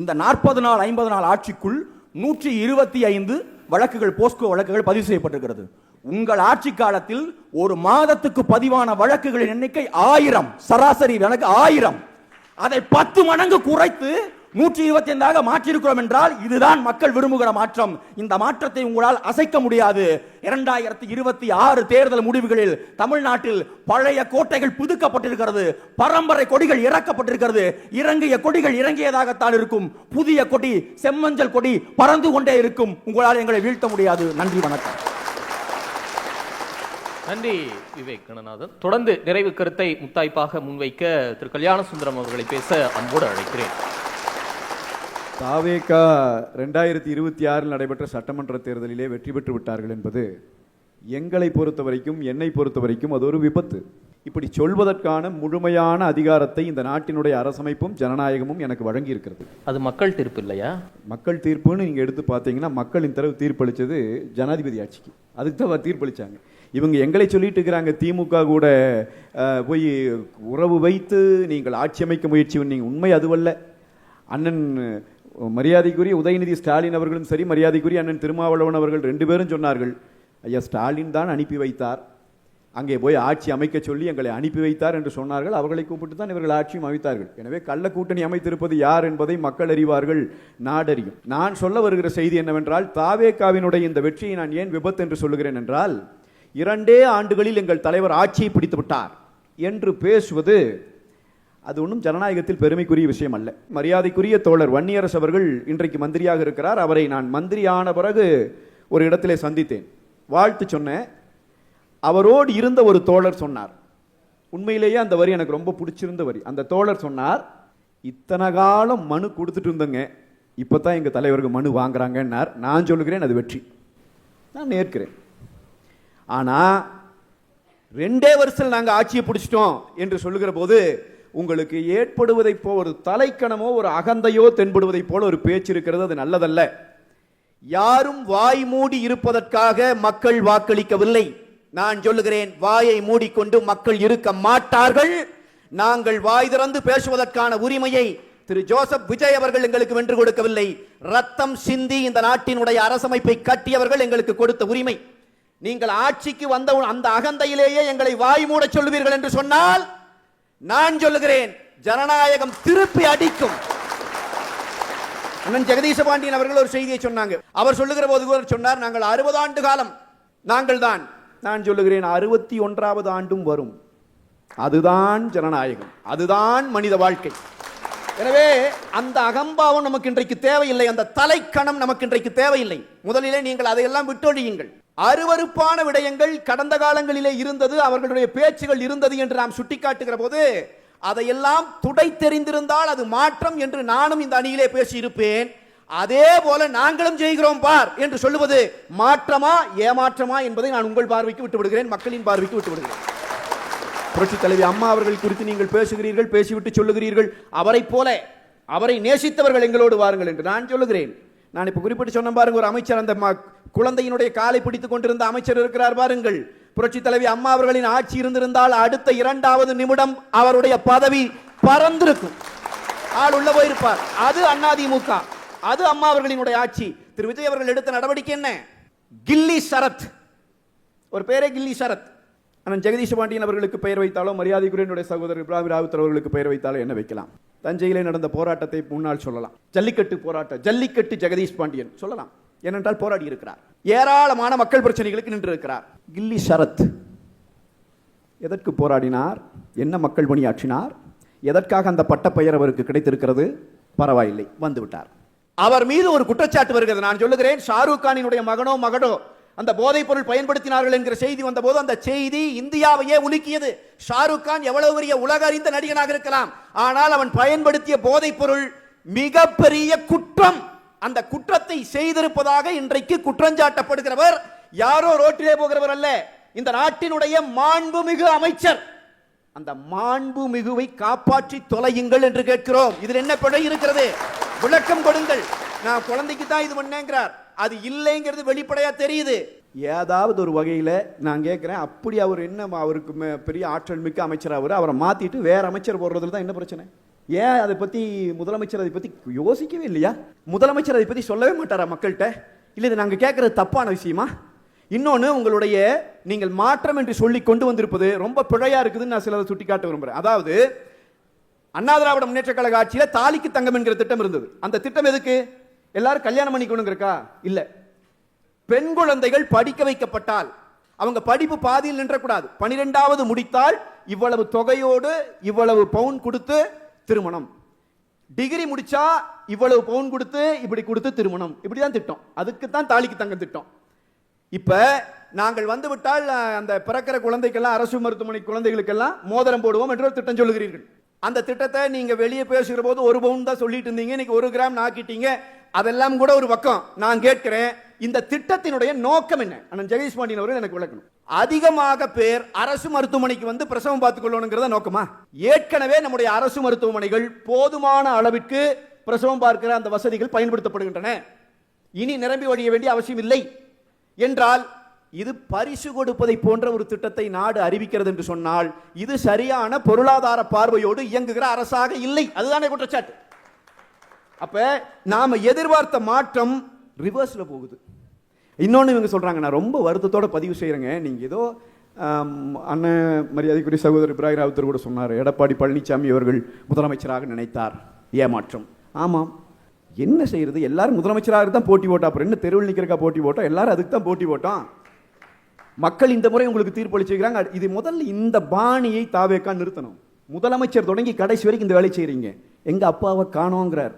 D: இந்த 40 நாள் 50 நாள் ஆட்சிக்குள் 125 வழக்குகள் போஸ்கோ வழக்குகள் பதிவு செய்யப்பட்டிருக்கிறது. உங்கள் ஆட்சி காலத்தில் ஒரு மாதத்துக்கு பதிவான வழக்குகளின் எண்ணிக்கை 1000, சராசரி வழக்கு 1000. அதை 10 மடங்கு குறைத்து 125 மாற்றிருக்கிறோம் என்றால் இதுதான் மக்கள் விரும்புகிற மாற்றம். இந்த மாற்றத்தை உங்களால் அசைக்க முடியாது. 2026 தேர்தல் முடிவுகளில் தமிழ்நாட்டில் பழைய கோட்டைகள் புதுக்கப்பட்டிருக்கிறது, பரம்பரை கொடிகள் இறக்கப்பட்டிருக்கிறது. இறங்கிய கொடிகள் இறங்கியதாகத்தான் இருக்கும். புதிய கொடி, செம்மஞ்சள் கொடி பறந்து கொண்டே இருக்கும். உங்களால் எங்களை வீழ்த்த முடியாது. நன்றி, வணக்கம்.
B: நன்றி விவேக் கணநாதன். தொடர்ந்து நிறைவு கருத்தை முத்தாய்ப்பாக முன்வைக்க திரு கல்யாண சுந்தரம் அவர்களை பேச அன்போடு அழைக்கிறேன்.
E: தாவேகா 2026 நடைபெற்ற சட்டமன்ற தேர்தலிலே வெற்றி பெற்று விட்டார்கள் என்பது எங்களை பொறுத்த வரைக்கும், என்னை பொறுத்த வரைக்கும் அது ஒரு விபத்து. இப்படி சொல்வதற்கான முழுமையான அதிகாரத்தை இந்த நாட்டினுடைய அரசமைப்பும் ஜனநாயகமும் எனக்கு வழங்கி இருக்கிறது.
B: அது மக்கள் தீர்ப்பு இல்லையா?
E: மக்கள் தீர்ப்புன்னு நீங்க எடுத்து பார்த்தீங்கன்னா மக்களின் தரவு தீர்ப்பளிச்சது ஜனாதிபதி ஆட்சிக்கு. அதுக்கு தான் தீர்ப்பளிச்சாங்க. இவங்க எங்களை சொல்லிட்டு இருக்கிறாங்க, திமுக கூட போய் உறவு வைத்து நீங்கள் ஆட்சி அமைக்க முயற்சி பண்ணீங்க. உண்மை அதுவல்ல. அண்ணன் மரியாதைக்குரிய உதயநிதி ஸ்டாலின் அவர்களும் சரி, மரியாதைக்குரிய அண்ணன் திருமாவளவன் அவர்கள் 2 பேரும் சொன்னார்கள், ஐயா ஸ்டாலின் தான் அனுப்பி வைத்தார், அங்கே போய் ஆட்சி அமைக்க சொல்லி எங்களை அனுப்பி வைத்தார் என்று சொன்னார்கள். அவர்களை கூப்பிட்டு தான் இவர்கள் ஆட்சியும் அமைத்தார்கள். எனவே கள்ள கூட்டணி அமைத்திருப்பது யார் என்பதை மக்கள் அறிவார்கள், நாடறியும். நான் சொல்ல வருகிற செய்தி என்னவென்றால், தாவேகாவினுடைய இந்த வெற்றியை நான் ஏன் விபத்து என்று சொல்லுகிறேன் என்றால், 2 ஆண்டுகளில் எங்கள் தலைவர் ஆட்சியை பிடித்து விட்டார் என்று பேசுவது அது ஒன்றும் ஜனநாயகத்தில் பெருமைக்குரிய விஷயம் அல்ல. மரியாதைக்குரிய தோழர் வன்னியரசு அவர்கள் இன்றைக்கு மந்திரியாக இருக்கிறார். அவரை நான் மந்திரியான பிறகு ஒரு இடத்திலே சந்தித்தேன், வாழ்த்து சொன்னேன். அவரோடு இருந்த ஒரு தோழர் சொன்னார், உண்மையிலேயே அந்த வரி எனக்கு ரொம்ப பிடிச்சிருந்த வரி. அந்த தோழர் சொன்னார், இத்தனை காலம் மனு கொடுத்துட்டு இருந்தங்க, இப்பதான் எங்க தலைவருக்கு மனு வாங்குறாங்கன்னார். நான் சொல்லுகிறேன் அது வெற்றி, நான் ஏற்கிறேன். ஆனா 2 வருஷத்தில் நாங்க ஆட்சியை பிடிச்சிட்டோம் என்று சொல்லுகிற போது உங்களுக்கு ஏற்படுவதை போல ஒரு தலைக்கணமோ ஒரு அகந்தையோ தென்படுவதை போல ஒரு பேச்சு இருக்கிறது, அது நல்லதல்ல. யாரும் வாய் மூடி இருப்பதற்காக மக்கள் வாக்களிக்கவில்லை. நான் சொல்லுகிறேன், வாயை மூடிக்கொண்டு மக்கள் இருக்க மாட்டார்கள். நாங்கள் வாய் திறந்து பேசுவதற்கான உரிமையை திரு ஜோசப் விஜய் அவர்கள் எங்களுக்கு வென்று கொடுக்கவில்லை. ரத்தம் சிந்தி இந்த நாட்டினுடைய அரசமைப்பை கட்டியவர்கள் எங்களுக்கு கொடுத்த உரிமை. நீங்கள் ஆட்சிக்கு வந்த அந்த அகந்தையிலேயே எங்களை வாய் மூட சொல்லுவீர்கள் என்று சொன்னால், நான் சொல்லுகிறேன், ஜனநாயகம் திருப்பி அடிக்கும். அண்ணன் ஜெகதீச பாண்டியன் அவர்கள் ஒரு செய்தியை சொன்னாங்க. அவர் சொல்லுகிற போது சொன்னார், நாங்கள் 60 ஆண்டு காலம் நாங்கள் தான். நான் சொல்லுகிறேன், 61வது ஆண்டும் வரும். அதுதான் ஜனநாயகம், அதுதான் மனித வாழ்க்கை. எனவே அந்த அகம்பாவம் நமக்கு இன்றைக்கு தேவையில்லை, அந்த தலைக்கணம் நமக்கு இன்றைக்கு தேவையில்லை. முதலிலே நீங்கள் அதையெல்லாம் விட்டொழியுங்கள். அருவருப்பான விடயங்கள் கடந்த காலங்களிலே இருந்தது, அவர்களுடைய பேச்சுகள் இருந்தது என்று நாம் சுட்டிக்காட்டுகிற போது அதையெல்லாம் துடை தெரிந்திருந்தால் அது மாற்றம் என்று நானும் இந்த அணியிலே பேசி இருப்பேன். அதே போல நாங்களும் செய்கிறோம் பார் என்று சொல்லுவது மாற்றமா ஏமாற்றமா என்பதை நான் உங்கள் பார்வைக்கு விட்டு விடுகிறேன், மக்களின் பார்வைக்கு விட்டு விடுகிறேன். புரட்சி தலைவி அம்மா அவர்கள் குறித்து நீங்கள் பேசுகிறீர்கள், பேசிவிட்டு சொல்லுகிறீர்கள், அவரை போல அவரை நேசித்தவர்கள் எங்களோடு வாருங்கள் என்று நான் சொல்லுகிறேன். நான் இப்ப குறிப்பிட்டு சொன்ன பாருங்க, ஒரு அமைச்சர் அந்த குழந்தையினுடைய காலை பிடித்துக் கொண்டிருந்த அமைச்சர் இருக்கிறார் பாருங்கள். புரட்சி தலைவி அம்மா அவர்களின் ஆட்சி இருந்திருந்தால் அடுத்த 2வது நிமிடம் அவருடைய பதவி பறந்திருக்கும், ஆள் உள்ள போயிருப்பார். அது அதிமுக, அது அம்மா அவர்களினுடைய ஆட்சி. திரு விஜய் அவர்கள் எடுத்த நடவடிக்கை என்ன? கில்லி சரத், ஒரு பேரே கில்லி சரத். அண்ணன் ஜெகதீஷ் பாண்டியன் அவர்களுக்கு பெயர் வைத்தாலோ, மரியாதைக்குரிய சகோதரர் இப்ராஹிம் ராவுத்தர் அவர்களுக்கு பெயர் வைத்தாலோ என்ன வைக்கலாம்? தஞ்சையிலே நடந்த போராட்டத்தை முன்னால் சொல்லலாம். ஜல்லிக்கட்டு போராட்டம், ஜல்லிக்கட்டு ஜெகதீஷ் பாண்டியன் சொல்லலாம், ஏனென்றால் போராடி இருக்கிறார், ஏராளமான மக்கள் பிரச்சனைகளுக்கு நின்று இருக்கிறார். கில்லி சரத் எதற்கு போராடினார்? என்ன மக்கள் பணியாற்றினார்? எதற்காக அந்த பட்டப்பெயர் அவருக்கு கிடைத்திருக்கிறது? பரவாயில்லை, வந்துவிட்டார். அவர் மீது ஒரு குற்றச்சாட்டு வருகிறது. நான் சொல்லுகிறேன், ஷாருக் கானினுடைய மகனோ மகடோ அந்த போதைப் பொருள் பயன்படுத்தினார்கள் என்கிற செய்தி வந்தபோது அந்த செய்தி இந்தியாவையே உலுக்கியது. ஷாருக் கான் எவ்வளவு பெரிய உலக அறிந்த நடிகனாக இருக்கலாம், ஆனால் அவன் பயன்படுத்திய போதைப் பொருள் மிகப்பெரிய குற்றம். அந்த குற்றத்தை செய்திருப்பதாக இன்றைக்கு குற்றஞ்சாட்டப்படுகிறவர் யாரோ ரோட்டிலே போகிறவர் அல்ல, இந்த நாட்டினுடைய மாண்புமிகு அமைச்சர். அந்த மாண்புமிகுவை காப்பாற்றி தொலையுங்கள் என்று கேட்கிறோம். இதில் என்ன பிழை இருக்கிறது? விளக்கம் கொடுங்கள். நான் குழந்தைக்கு தான் இது பண்ணேங்கிறார், அது இல்லைங்கிறது வெளிப்படையா தெரியுது. ஏதாவது ஒரு வகையில நான் கேட்கிறேன், அப்படி அவர் என்ன, அவருக்கு பெரிய ஆற்றல் மிக்க அமைச்சர், அவரை மாத்திட்டு வேற அமைச்சர் போடுறதுல தான் என்ன பிரச்சனை? ஏன் அதை பத்தி முதலமைச்சர் அதை பத்தி யோசிக்கவே இல்லையா? முதலமைச்சர் அதை பத்தி சொல்லவே மாட்டாரா மக்கள்கிட்ட? இல்ல இது நாங்க கேட்கறது தப்பான விஷயமா? இன்னொன்னு, உங்களுடைய நீங்கள் மாற்றம் என்று சொல்லி கொண்டு வந்திருப்பது ரொம்ப பிழையா இருக்குதுன்னு நான் சிலரை சுட்டி காட்ட விரும்புறேன். அதாவது அண்ணா திராவிட முன்னேற்ற கழக ஆட்சியில தாலிக்கு தங்கம் என்கிற திட்டம் இருந்தது. அந்த திட்டம் எதுக்கு? எல்லாரும் கல்யாணம் பண்ணிக்கணுங்கிறக்கா? இல்ல, பெண் குழந்தைகள் படிக்க வைக்கப்பட்டால் அவங்க படிப்பு பாதியில் நின்றக்கூடாது. 12வது முடித்தால் இவ்வளவு தொகையோடு இவ்வளவு பவுன் கொடுத்து திருமணம், டிகிரி முடிச்சா இவ்வளவு பவுன் கொடுத்து இப்படி கொடுத்து திருமணம், இப்படிதான் திட்டம். அதுக்கு தான் தாலிக்கு தங்கம் திட்டம். இப்ப நாங்கள் வந்து விட்டால் அந்த பிறக்கிற குழந்தைக்கெல்லாம், அரசு மருத்துவமனை குழந்தைகளுக்கெல்லாம் மோதிரம் போடுவோம் என்று ஒரு திட்டம் சொல்லுகிறீர்கள். அந்த திட்டத்தை நீங்க வெளியே பேசுகிற போது 1 பவுன் தான் சொல்லிட்டு இருந்தீங்க, இன்னைக்கு 1 கிராம் ஆக்கிட்டீங்க. அதெல்லாம் கூட ஒரு பக்கம். நான் கேட்கிறேன், இந்த திட்டத்தினுடைய நோக்கம் என்ன? அண்ணன் ஜெகதீஷ் பாண்டியன் அவர்கள் எனக்கு விளக்கணும். அதிகமாக பேர் அரசு மருத்துவமனைக்கு வந்து பிரசவம் பார்த்துக் கொள்ளணுங்கிறத நோக்கமா? ஏற்கனவே நம்முடைய அரசு மருத்துவமனைகள் போதுமான அளவிற்கு பிரசவம் பார்க்கிற அந்த வசதிகள் பயன்படுத்தப்படுகின்றன, இனி நிரம்பி வழிய வேண்டிய அவசியம் இல்லை என்றால், இது பரிசு கொடுப்பதை போன்ற ஒரு திட்டத்தை நாடு அறிவிக்கிறது என்று சொன்னால், இது சரியான பொருளாதார பார்வையோடு இயங்குகிற அரசாக இல்லை. அதுதானே குற்றச்சாட்டு. அப்ப நாம எதிர்பார்த்த மாற்றம் ரிவர்ஸ்ல போகுது. இன்னொன்னு இவங்க சொல்றாங்க, நான் ரொம்ப வருத்தத்தோட பதிவு செய்யறேங்க, நீங்க ஏதோ அண்ணன் மரியாதைக்குரிய சகோதரர் இப்ராஹிம் ராவுத்தர் கூட சொன்னார், எடப்பாடி பழனிசாமி அவர்கள் முதலமைச்சராக நினைத்தார், ஏமாற்றம். ஆமாம், என்ன செய்யறது, எல்லாரும் முதலமைச்சராக தான் போட்டி போட்டோம், அப்புறம் என்ன தெருவில் நிற்கிறக்கா போட்டி போட்டோம், எல்லாரும் அதுக்கு தான் போட்டி போட்டோம். மக்கள் இந்த முறை உங்களுக்கு தீர்ப்பளிச்சிருக்கிறாங்க. இது முதல்ல இந்த பாணியை தாவேக்கா நிறுத்தணும். முதலமைச்சர் தொடங்கி கடைசி வரைக்கும் இந்த வேலை செய்கிறீங்க. எங்க அப்பாவை காணோங்கிறார்.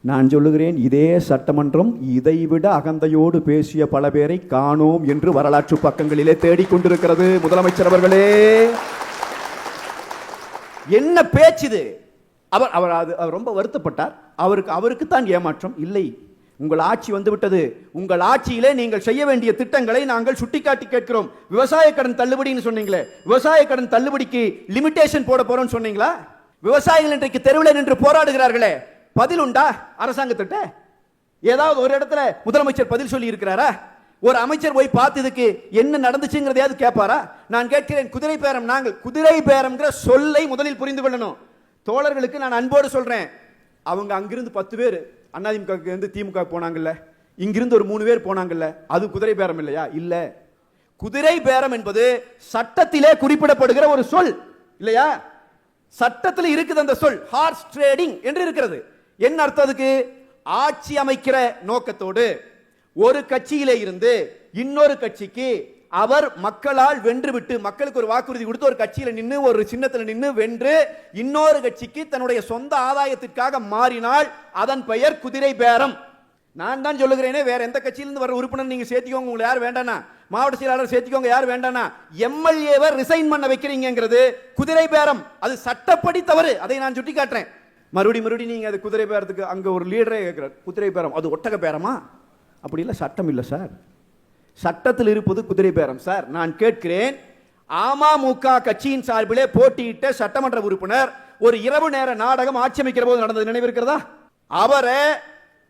E: நான் சொல்லுகிறேன், இதே சட்டமன்றம் இதைவிட அகந்தையோடு பேசிய பல பேரை காணோம் என்று வரலாற்று பக்கங்களிலே தேடிக்கொண்டிருக்கிறது. முதலமைச்சர் அவர்களே, என்ன பேச்சுது? அவர் ரொம்ப வருத்தப்பட்டார். அவருக்கு தான் ஏமாற்றம் இல்லை. உங்கள் ஆட்சி வந்துவிட்டது. உங்கள் ஆட்சியிலே நீங்கள் செய்ய வேண்டிய திட்டங்களை நாங்கள் சுட்டிக்காட்டி கேட்கிறோம். விவசாய கடன் தள்ளுபடின்னு சொன்னீங்களே, விவசாய கடன் தள்ளுபடிக்கு லிமிடேஷன் போட போறோம்னு சொன்னீங்களா? விவசாயிகள் இன்றைக்கு தெருவில் நின்று போராடுகிறார்களே, பதில் உண்டா அரசாங்கத்திட்ட? ஏதாவது ஒரு இடத்துல முதலமைச்சர் பதில் சொல்லி இருக்கிறாரா? ஒரு அமைச்சர் போய் பார்த்ததுக்கு என்ன நடந்துச்சுங்கிறதையாவது கேட்பாரா? நான் கேட்கிறேன், குதிரை பேரம். நாங்கள் குதிரை பேரம்ங்கிற சொல்லை முதலில் புரிந்து கொள்ளணும். தோழர்களுக்கு நான் அன்போடு சொல்றேன், அவங்க அங்கிருந்து 10 பேர் அதிமுக திமுக போனாங்கல்ல, இங்கிருந்து ஒரு 3 பேர் போனாங்கல்ல, அது குதிரை பேரம் இல்லையா? இல்ல. குதிரை பேரம் என்பது சட்டத்திலே குறிப்பிடப்படுகிற ஒரு சொல் இல்லையா? சட்டத்தில் இருக்குது அந்த சொல், ஹார்ஸ் ட்ரேடிங் என்று இருக்கிறது. என்ன அர்த்தம் அதுக்கு? ஆட்சி அமைக்கிற நோக்கத்தோடு ஒரு கட்சியிலே இருந்து இன்னொரு கட்சிக்கு அவர் மக்களால் வென்று விட்டு, மக்களுக்கு ஒரு வாக்குறுதி கொடுத்து ஒரு கட்சியில நின்று ஒரு சின்னத்தில் நின்று வென்று இன்னொரு கட்சிக்கு தன்னுடைய சொந்த ஆதாயத்திற்காக மாறினால் அதன் பெயர் குதிரை பேரம். நான் தான் சொல்லுகிறேனே, வேற எந்த கட்சியிலிருந்து வர உறுப்பினர் நீங்க சேர்த்திக்கோங்க, உங்களுக்கு யார் வேண்டானா, மாவட்ட செயலாளர் சேர்த்திக்கோங்க, யார் வேண்டானா, எம்எல்ஏவை ரிசைன் பண்ண வைக்கிறீங்கிறது குதிரை பேரம். அது சட்டப்படி தவறு. அதை நான் சுட்டி காட்டுறேன். மறுபடியும் நீங்க அது குதிரை பேரத்துக்கு அங்க ஒரு லீடரே கேட்கிறார், குதிரை பேரம் அது ஒட்டக பேரமா? அப்படி இல்லை, சட்டம் இல்லை சார். சட்டத்தில் இருப்பது குதிரை பேரம் சார். நான் கேட்கிறேன், அமமுக கட்சியின் சார்பிலே போட்டியிட்ட சட்டமன்ற உறுப்பினர் ஒரு இரவு நேர நாடகம் ஆட்சி அமைக்கிற போது நடந்தது நினைவிருக்கிறதா? அவரை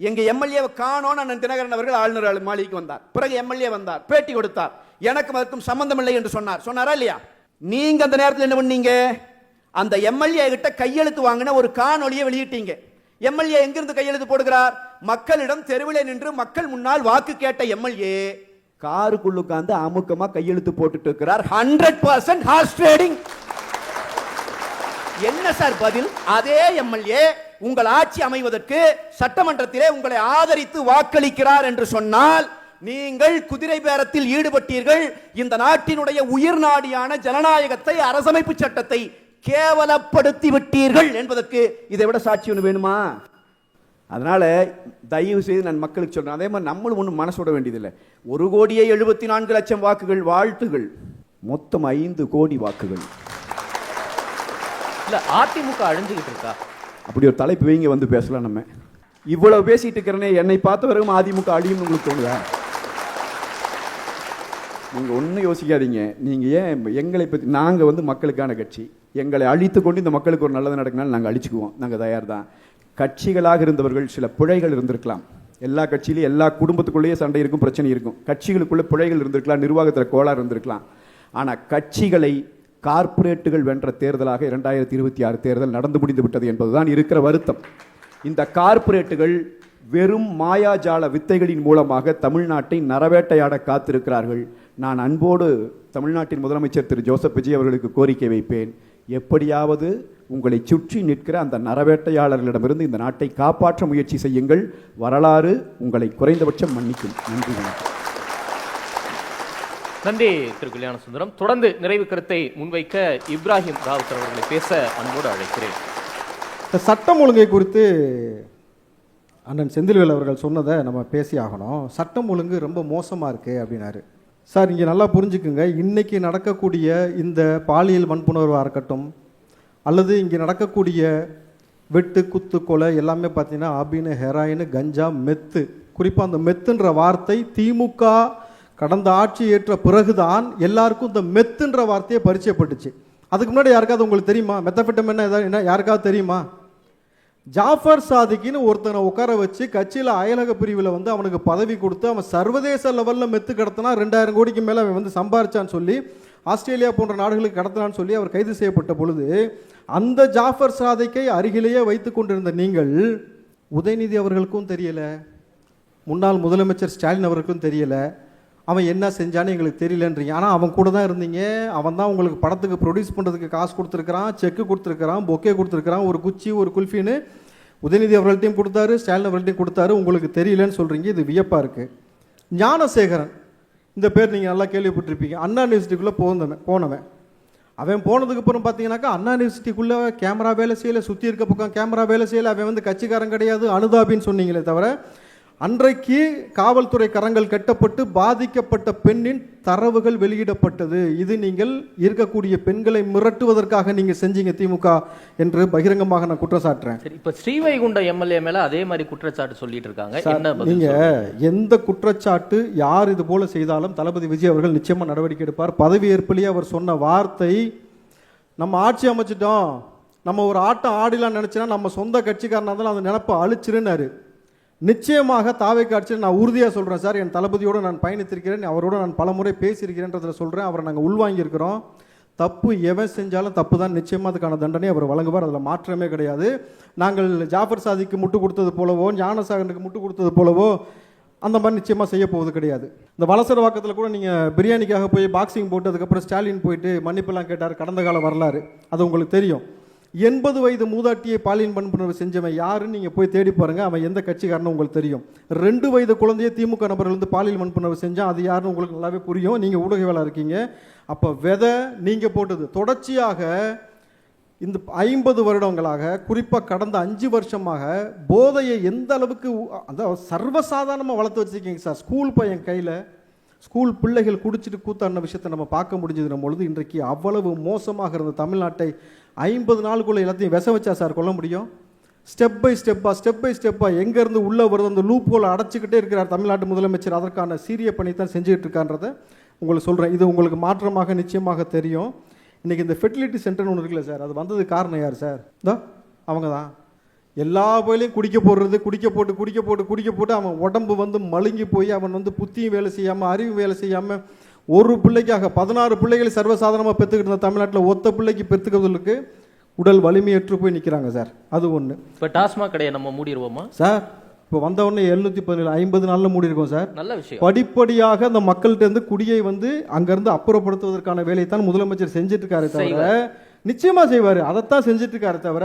E: எங்க எம்எல்ஏ காணோம். அண்ணன் தினகரன் அவர்கள் ஆளுநர் மாளிகைக்கு வந்தார். பிறகு எம்எல்ஏ வந்தார், பேட்டி கொடுத்தார். எனக்கு அதற்கும் சம்பந்தம் இல்லை என்று சொன்னாரா இல்லையா? நீங்க அந்த நேரத்தில் என்ன பண்ணீங்க? அந்த எம்எல்ஏ கிட்ட கையெழுத்து வாங்கின ஒரு காணொலியை வெளியிட்டீங்க. எம்எல்ஏ எங்கிருந்து கையெழுத்து போடுகிறார்? மக்களிடம் தெருவிலே நின்று மக்கள் முன்னால் வாக்கு கேட்ட எம்எல்ஏ காருக்குள்ள உட்கார்ந்து அமுக்கமா கையெழுத்து போட்டுட்டு இருக்கிறார். 100% ஹார்ஸ் ட்ரேடிங். என்ன சார் பதில்? அதே எம்எல்ஏ உங்கள் ஆட்சி அமைவதற்கு சட்டமன்றத்திலே உங்களை ஆதரித்து வாக்களிக்கிறார் என்று சொன்னால் நீங்கள் குதிரை பேரத்தில் ஈடுபட்டீர்கள். இந்த நாட்டினுடைய உயிர் நாடியான ஜனநாயகத்தை, அரசமைப்பு சட்டத்தை கேவலப்படுத்தி விட்டீர்கள் என்பதற்கு இதை விட சாட்சி ஒன்று வேணுமா? அதனால தயவு செய்து நான் மக்களுக்கு சொல்றேன், அதே மாதிரி நம்மளும் ஒன்றும் மனசோட வேண்டியதில்லை. 1,74,00,000 வாக்குகள் வாழ்த்துகள், மொத்தம் 5 கோடி வாக்குகள்.
B: இல்ல அதிமுக அழிஞ்சுகிட்டு இருக்கா?
E: அப்படி ஒரு தலைப்பு வைங்க, வந்து பேசலாம். நம்ம இவ்வளவு பேசிட்டு இருக்கிறனே, என்னை பார்த்தவரைக்கும் அதிமுக அழியும் உங்களுக்கு தோணுதா? நீங்க ஒன்றும் யோசிக்காதீங்க. நீங்க ஏன் எங்களை பற்றி, நாங்க வந்து மக்களுக்கான கட்சி, எங்களை அழித்து கொண்டு இந்த மக்களுக்கு ஒரு நல்லது நடக்கினாலும் நாங்கள் அழிச்சுக்குவோம். நாங்கள் தயார் தான். கட்சிகளாக இருந்தவர்கள் சில பிழைகள் இருந்திருக்கலாம். எல்லா கட்சியிலும் எல்லா குடும்பத்துக்குள்ளேயே சண்டை இருக்கும், பிரச்சனை இருக்கும். கட்சிகளுக்குள்ள பிழைகள் இருந்திருக்கலாம், நிர்வாகத்தில் கோளாறு இருந்திருக்கலாம். ஆனால் கட்சிகளை கார்ப்பரேட்டுகள் வென்ற தேர்தலாக 2026 தேர்தல் நடந்து முடிந்து விட்டது என்பதுதான் இருக்கிற வருத்தம். இந்த கார்ப்பரேட்டுகள் வெறும் மாயாஜால வித்தைகளின் மூலமாக தமிழ்நாட்டை நரவேட்டையாட காத்திருக்கிறார்கள். நான் அன்போடு தமிழ்நாட்டின் முதலமைச்சர் திரு ஜோசப் விஜய் அவர்களுக்கு கோரிக்கை வைப்பேன், எப்படியாவது உங்களை சுற்றி நிற்கிற அந்த நரவேட்டையாளர்களிடமிருந்து இந்த நாட்டை காப்பாற்ற முயற்சி செய்யுங்கள். வரலாறு உங்களை குறைந்தபட்சம் மன்னிக்கும். நன்றி, வணக்கம்.
B: நன்றி திரு கல்யாண சுந்தரம். தொடர்ந்து நிறைவு கருத்தை முன்வைக்க இப்ராஹிம் ராவுத்தர் அவர்களை பேச அன்போடு அழைக்கிறேன்.
F: சட்டம் ஒழுங்கை குறித்து அண்ணன் செந்தில்வேல் அவர்கள் சொன்னதை நம்ம பேசி ஆகணும். சட்டம் ஒழுங்கு ரொம்ப மோசமாக இருக்கு அப்படின்னாரு. சார், இங்கே நல்லா புரிஞ்சுக்குங்க, இன்னைக்கு நடக்கக்கூடிய இந்த பாலியல் வன்புணர்வாக இருக்கட்டும், அல்லது இங்கே நடக்கக்கூடிய வெட்டு குத்து கொலை எல்லாமே பார்த்தீங்கன்னா அபினு, ஹெராயின், கஞ்சா, மெத்து. குறிப்பாக அந்த மெத்துன்ற வார்த்தை திமுக கடந்த ஆட்சி ஏற்ற பிறகுதான் எல்லாருக்கும் இந்த மெத்துன்ற வார்த்தையை பரிச்சயப்பட்டுச்சு. அதுக்கு முன்னாடி யாருக்காவது உங்களுக்கு தெரியுமா? மெத்தபெட்டமின் என்ன யாருக்காவது தெரியுமா? ஜாஃபர் சாதிக்குன்னு ஒருத்தனை உட்கார வச்சு கட்சியில் அயலக பிரிவில் வந்து அவனுக்கு பதவி கொடுத்து அவன் சர்வதேச லெவலில் மெத்து கடத்தினா 2000 கோடிக்கு மேலே அவன் வந்து சம்பாரிச்சான்னு சொல்லி ஆஸ்திரேலியா போன்ற நாடுகளுக்கு கடத்தினான்னு சொல்லி அவர் கைது செய்யப்பட்ட பொழுது அந்த ஜாஃபர் சாதிக்கை அருகிலேயே வைத்து கொண்டிருந்த நீங்கள், உதயநிதி அவர்களுக்கும் தெரியலை, முன்னாள் முதலமைச்சர் ஸ்டாலின் அவர்களுக்கும் தெரியலை, அவன் என்ன செஞ்சான்னு எங்களுக்கு தெரியலன்றீங்க. ஆனால் அவன் கூட தான் இருந்தீங்க. அவன் தான் உங்களுக்கு படத்துக்கு ப்ரொடியூஸ் பண்ணுறதுக்கு காசு கொடுத்துருக்கிறான், செக்கு கொடுத்துருக்கிறான், பொக்கே கொடுத்துருக்கிறான், ஒரு குச்சி ஒரு குல்ஃபின்னு உதயநிதி அவர்கள்ட்டையும் கொடுத்தாரு, ஸ்டாலின் அவர்கள்ட்டையும் கொடுத்தாரு. உங்களுக்கு தெரியலன்னு சொல்கிறீங்க, இது வியப்பாக இருக்குது. ஞானசேகரன் இந்த பேர் நீங்கள் நல்லா கேள்விப்பட்டிருப்பீங்க. அண்ணா யூனிவர்சிட்டிக்குள்ளே போனவன். அவன் போனதுக்கு அப்புறம் பார்த்தீங்கன்னாக்கா அண்ணா யூனிவர்சிட்டிக்குள்ளே கேமரா வேலை செய்யலை, சுற்றி இருக்க பக்கம் கேமரா வேலை செய்யலை. அவன் வந்து கட்சிக்காரன் கிடையாது, அனுதாபின்னு சொன்னீங்களே தவிர அன்றைக்கு காவல்துறை கரங்கள் கட்டப்பட்டு பாதிக்கப்பட்ட பெண்ணின் தரவுகள் வெளியிடப்பட்டது. இது நீங்கள் இருக்கக்கூடிய பெண்களை மிரட்டுவதற்காக நீங்க செஞ்சீங்க திமுக என்று பகிரங்கமாக நான் குற்றம் சாட்டுறேன்.
B: சரி, இப்ப ஸ்ரீவைகுண்ட எம்எல்ஏ மேல அதே மாதிரி குற்றச்சாட்டு சொல்லிட்டு இருக்காங்க. என்ன பதில்
F: நீங்க எந்த குற்றச்சாட்டு யார் இது போல செய்தாலும் தளபதி விஜய் அவர்கள் நிச்சயமா நடவடிக்கை எடுப்பார். பதவி ஏற்பிலேயே அவர் சொன்ன வார்த்தை, நம்ம ஆட்சி அமைச்சிட்டோம், நம்ம ஒரு ஆட்டம் ஆடிலாம் நினைச்சா நம்ம சொந்த கட்சிக்காரனா இருந்தாலும் அந்த நினைப்பை அழிச்சிருன்னாரு. நிச்சயமாக தாவை காட்சியில் நான் உறுதியாக சொல்கிறேன் சார். என் தளபதியோடு நான் பயணித்திருக்கிறேன், அவரோட நான் பல முறை பேசியிருக்கிறேன்றதில் சொல்கிறேன். அவரை நாங்கள் உள்வாங்கியிருக்கிறோம். தப்பு எவன் செஞ்சாலும் தப்பு தான், நிச்சயமாக அதுக்கான தண்டனை அவர் வழங்குவார், அதில் மாற்றமே கிடையாது. நாங்கள் ஜாஃபர் சாதிக்கு முட்டு கொடுத்தது போலவோ ஞானசாகனுக்கு முட்டு கொடுத்தது போலவோ அந்த மாதிரி நிச்சயமாக செய்ய போவது கிடையாது. இந்த வலசர வாக்கத்தில் கூட நீங்கள் பிரியாணிக்காக போய் பாக்ஸிங் போட்டு அதுக்கப்புறம் ஸ்டாலின் போயிட்டு மன்னிப்பெல்லாம் கேட்டார், கடந்த கால வரலாறு அது உங்களுக்கு தெரியும். 80 வயது மூதாட்டியை பாலியல் வன்புணர்வு செஞ்சவன் யாருன்னு நீங்கள் போய் தேடி பாருங்கள், அவன் எந்த கட்சிக்காரன்னு உங்களுக்கு தெரியும். 2 வயது குழந்தையை திமுக நபர்கள் வந்து பாலியல் வன்புணர்வு செஞ்சால் அது யாருன்னு உங்களுக்கு நல்லாவே புரியும். நீங்கள் ஊடகவியலாளர் இருக்கீங்க. அப்போ விதை நீங்கள் போட்டது. தொடர்ச்சியாக இந்த 50 வருடங்களாக, குறிப்பாக கடந்த 5 வருஷமாக போதையை எந்த அளவுக்கு அந்த சர்வசாதாரணமாக வளர்த்து வச்சுருக்கீங்க சார். ஸ்கூல் பையன் கையில், ஸ்கூல் பிள்ளைகள் குடிச்சிட்டு கூத்தாடின விஷயத்தை நம்ம பார்க்க முடிஞ்சது பொழுது இன்றைக்கு அவ்வளவு மோசமாக இருந்த தமிழ்நாட்டை 50 நாளுக்குள்ள எல்லாத்தையும் விச வச்சா சார் கொள்ள முடியும்? ஸ்டெப் பை ஸ்டெப்பாக எங்கேருந்து உள்ளே வருது அந்த லூப் ஹோலை அடைச்சிக்கிட்டே இருக்கிறார் தமிழ்நாட்டு முதலமைச்சர். அதற்கான சீரிய பணி தான் செஞ்சுக்கிட்டு இருக்கான்றதை உங்களுக்கு சொல்கிறேன். இது உங்களுக்கு மாற்றமாக நிச்சயமாக தெரியும். இன்றைக்கி இந்த ஃபெர்டிலிட்டி சென்டர்னு ஒன்று இருக்குல்ல சார், அது வந்தது காரணம் யார் சார்? அவங்க தான் எல்லா போயிலையும் குடிக்க போட்டு அவன் உடம்பு வந்து மழுங்கி போய் அவன் வந்து புத்தியும் வேலை செய்யாமல் அறிவும் வேலை செய்யாமல் ஒரு பிள்ளைக்காக 16 பிள்ளைகளை சர்வசாதாரணமாக பெற்றுக்கிட்டு இருந்த தமிழ்நாட்டில் ஒத்த பிள்ளைக்கு பெற்றுக்கிறதுக்கு உடல் வலிமையற்று போய் நிற்கிறாங்க சார். அது ஒன்று.
B: இப்போ டாஸ்மாக் கடையை நம்ம மூடிடுவோமா
F: சார்? இப்போ வந்த உடனே 717 50 நாளில் மூடிருக்கோம் சார்.
B: நல்ல விஷயம்.
F: படிப்படியாக அந்த மக்கள்கிட்ட இருந்து குடியை வந்து அங்கேருந்து அப்புறப்படுத்துவதற்கான வேலையை தான் முதலமைச்சர் செஞ்சுட்டு இருக்காரு தவிர, நிச்சயமா செய்வார், அதைத்தான் செஞ்சுட்டு இருக்காரு தவிர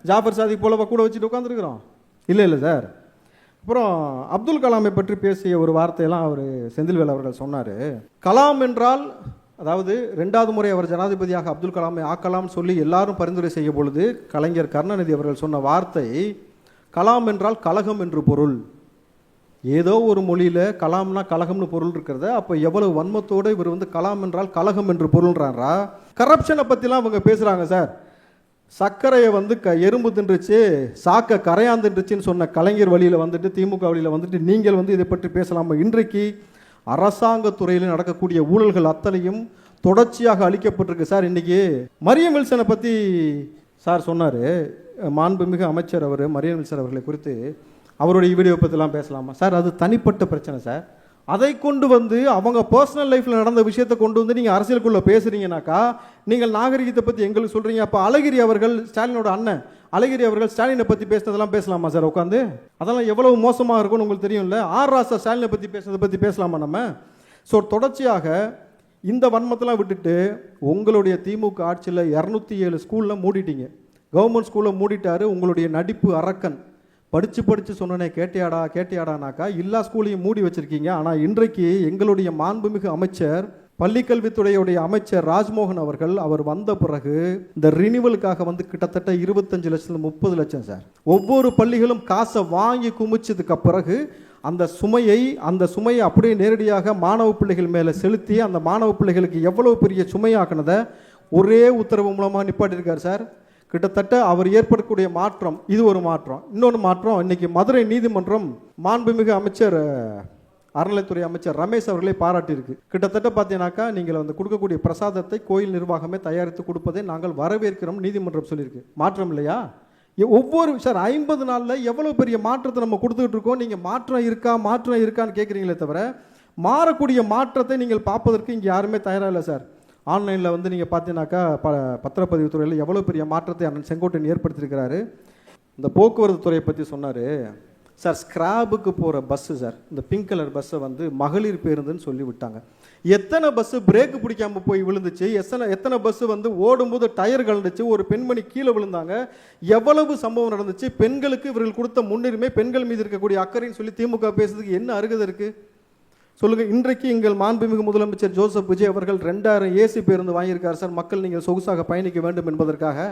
F: ஜாஃபர் சாதி போல கூட வச்சுட்டு உட்காந்துருக்கிறோம் இல்லை சார். அப்புறம் அப்துல் கலாமை பற்றி பேசிய ஒரு வார்த்தையெல்லாம் அவர் செந்தில்வேல் அவர்கள் சொன்னார். கலாம் என்றால், அதாவது 2வது முறை அவர் ஜனாதிபதியாக அப்துல் கலாமை ஆக்கலாம்னு சொல்லி எல்லாரும் பரிந்துரை செய்ய பொழுது கலைஞர் கருணாநிதி அவர்கள் சொன்ன வார்த்தை, கலாம் என்றால் கலகம் என்று பொருள். ஏதோ ஒரு மொழியில் கலாம்னா கலகம்னு பொருள் இருக்கிறத, அப்போ எவ்வளவு வன்மத்தோடு இவர் வந்து கலாம் என்றால் கலகம் என்று பொருள்ன்றாரா? கரப்ஷனை பற்றிலாம் அவங்க பேசுகிறாங்க சார். சர்க்கரையை வந்து எறும்பு தின்றுச்சு, சாக்க கரையான் தின்றுச்சுன்னு சொன்ன கலைஞர் வழியில் வந்துட்டு திமுக வழியில் வந்துட்டு நீங்கள் வந்து இதை பற்றி பேசலாமா? இன்றைக்கு அரசாங்கத்துறையில் நடக்கக்கூடிய ஊழல்கள் அத்தனையும் தொடர்ச்சியாக அளிக்கப்பட்டிருக்கு சார். இன்றைக்கி மரியம் வில்சனை பற்றி சார் சொன்னார், மாண்புமிகு அமைச்சர் அவர் மரியம் வில்சன் அவர்களை குறித்து அவருடைய வீடியோ பற்றிலாம் பேசலாமா சார்? அது தனிப்பட்ட பிரச்சனை சார். அதை கொண்டு வந்து அவங்க பர்சனல் லைஃப்பில் நடந்த விஷயத்தை கொண்டு வந்து நீங்கள் அரசியலுக்குள்ளே பேசுகிறீங்கனாக்கா நீங்கள் நாகரிகத்தை பற்றி எங்களுக்கு சொல்கிறீங்க. அப்போ அழகிரி அவர்கள், ஸ்டாலினோட அண்ணன் அழகிரி அவர்கள் ஸ்டாலினை பற்றி பேசுனதெல்லாம் பேசலாமா சார் உட்காந்து? அதெல்லாம் எவ்வளவு மோசமாக இருக்கும்னு உங்களுக்கு தெரியும்ல. ஆர் ராசா ஸ்டாலினை பற்றி பேசுனதை பற்றி பேசலாமா நம்ம? ஸோ தொடர்ச்சியாக இந்த வன்மத்தெல்லாம் விட்டுட்டு உங்களுடைய திமுக ஆட்சியில் 207 ஸ்கூலில் மூடிட்டீங்க. கவர்மெண்ட் ஸ்கூலில் மூடிட்டாரு உங்களுடைய நடிப்பு அரக்கன். படித்து சொன்னனே கேட்டியாடானாக்கா எல்லா ஸ்கூலையும் மூடி வச்சுருக்கீங்க. ஆனால் இன்றைக்கு எங்களுடைய மாண்புமிகு அமைச்சர், பள்ளிக்கல்வித்துறையுடைய அமைச்சர் ராஜ்மோகன் அவர்கள் அவர் வந்த பிறகு இந்த ரினிவலுக்காக வந்து கிட்டத்தட்ட 25 லட்சம் 30 லட்சம் சார், ஒவ்வொரு பள்ளிகளும் காசை வாங்கி குமிச்சதுக்கு பிறகு அந்த சுமையை அப்படியே நேரடியாக மாணவ பிள்ளைகள் மேலே செலுத்தி அந்த மாணவ பிள்ளைகளுக்கு எவ்வளவு பெரிய சுமையாக்குனதை ஒரே உத்தரவு மூலமாக நிப்பாட்டியிருக்கார் சார். கிட்டத்தட்ட அவர் ஏற்படக்கூடிய மாற்றம் இது ஒரு மாற்றம். இன்னொன்று மாற்றம், இன்னைக்கு மதுரை நீதிமன்றம் மாண்புமிகு அமைச்சர் அறநிலைத்துறை அமைச்சர் ரமேஷ் அவர்களை பாராட்டியிருக்கு. கிட்டத்தட்ட பார்த்தீங்கன்னாக்கா நீங்கள் வந்து கொடுக்கக்கூடிய பிரசாதத்தை கோயில் நிர்வாகமே தயாரித்து கொடுப்பதை நாங்கள் வரவேற்கிறோம் நீதிமன்றம் சொல்லியிருக்கு. மாற்றம் இல்லையா? ஒவ்வொரு சார் 50 நாளில் எவ்வளோ பெரிய மாற்றத்தை நம்ம கொடுத்துக்கிட்டு இருக்கோம். நீங்கள் மாற்றம் இருக்கான்னு கேட்குறீங்களே தவிர மாறக்கூடிய மாற்றத்தை நீங்கள் பார்ப்பதற்கு இங்கே யாருமே தயாராக இல்லை சார். ஆன்லைனில் வந்து நீங்கள் பார்த்தீங்கன்னாக்கா பத்திரப்பதிவு துறையில் எவ்வளோ பெரிய மாற்றத்தை அண்ணன் செங்கோட்டையன் ஏற்படுத்தியிருக்கிறாரு. இந்த போக்குவரத்து துறையை பற்றி சொன்னார் சார் ஸ்கிராபுக்கு போகிற பஸ்ஸு சார், இந்த பிங்க் கலர் பஸ்ஸை வந்து மகளிர் பேருந்துன்னு சொல்லி விட்டாங்க. எத்தனை பஸ்ஸு பிரேக்கு பிடிக்காமல் போய் விழுந்துச்சு, எத்தனை பஸ்ஸு வந்து ஓடும்போது டயர் கலந்துச்சு, ஒரு பெண்மணி கீழே விழுந்தாங்க, எவ்வளவு சம்பவம் நடந்துச்சு. பெண்களுக்கு இவர்கள் கொடுத்த முன்னுரிமை, பெண்கள் மீது இருக்கக்கூடிய அக்கறைன்னு சொல்லி திமுக பேசுறதுக்கு என்ன அருகதை இருக்குது சொல்லுங்கள். இன்றைக்கு எங்கள் மாண்புமிகு முதலமைச்சர் ஜோசப் விஜய் அவர்கள் 2000 ஏசி பேருந்து வாங்கியிருக்கார் சார், மக்கள் நீங்கள் சொகுசாக பயணிக்க வேண்டும் என்பதற்காக.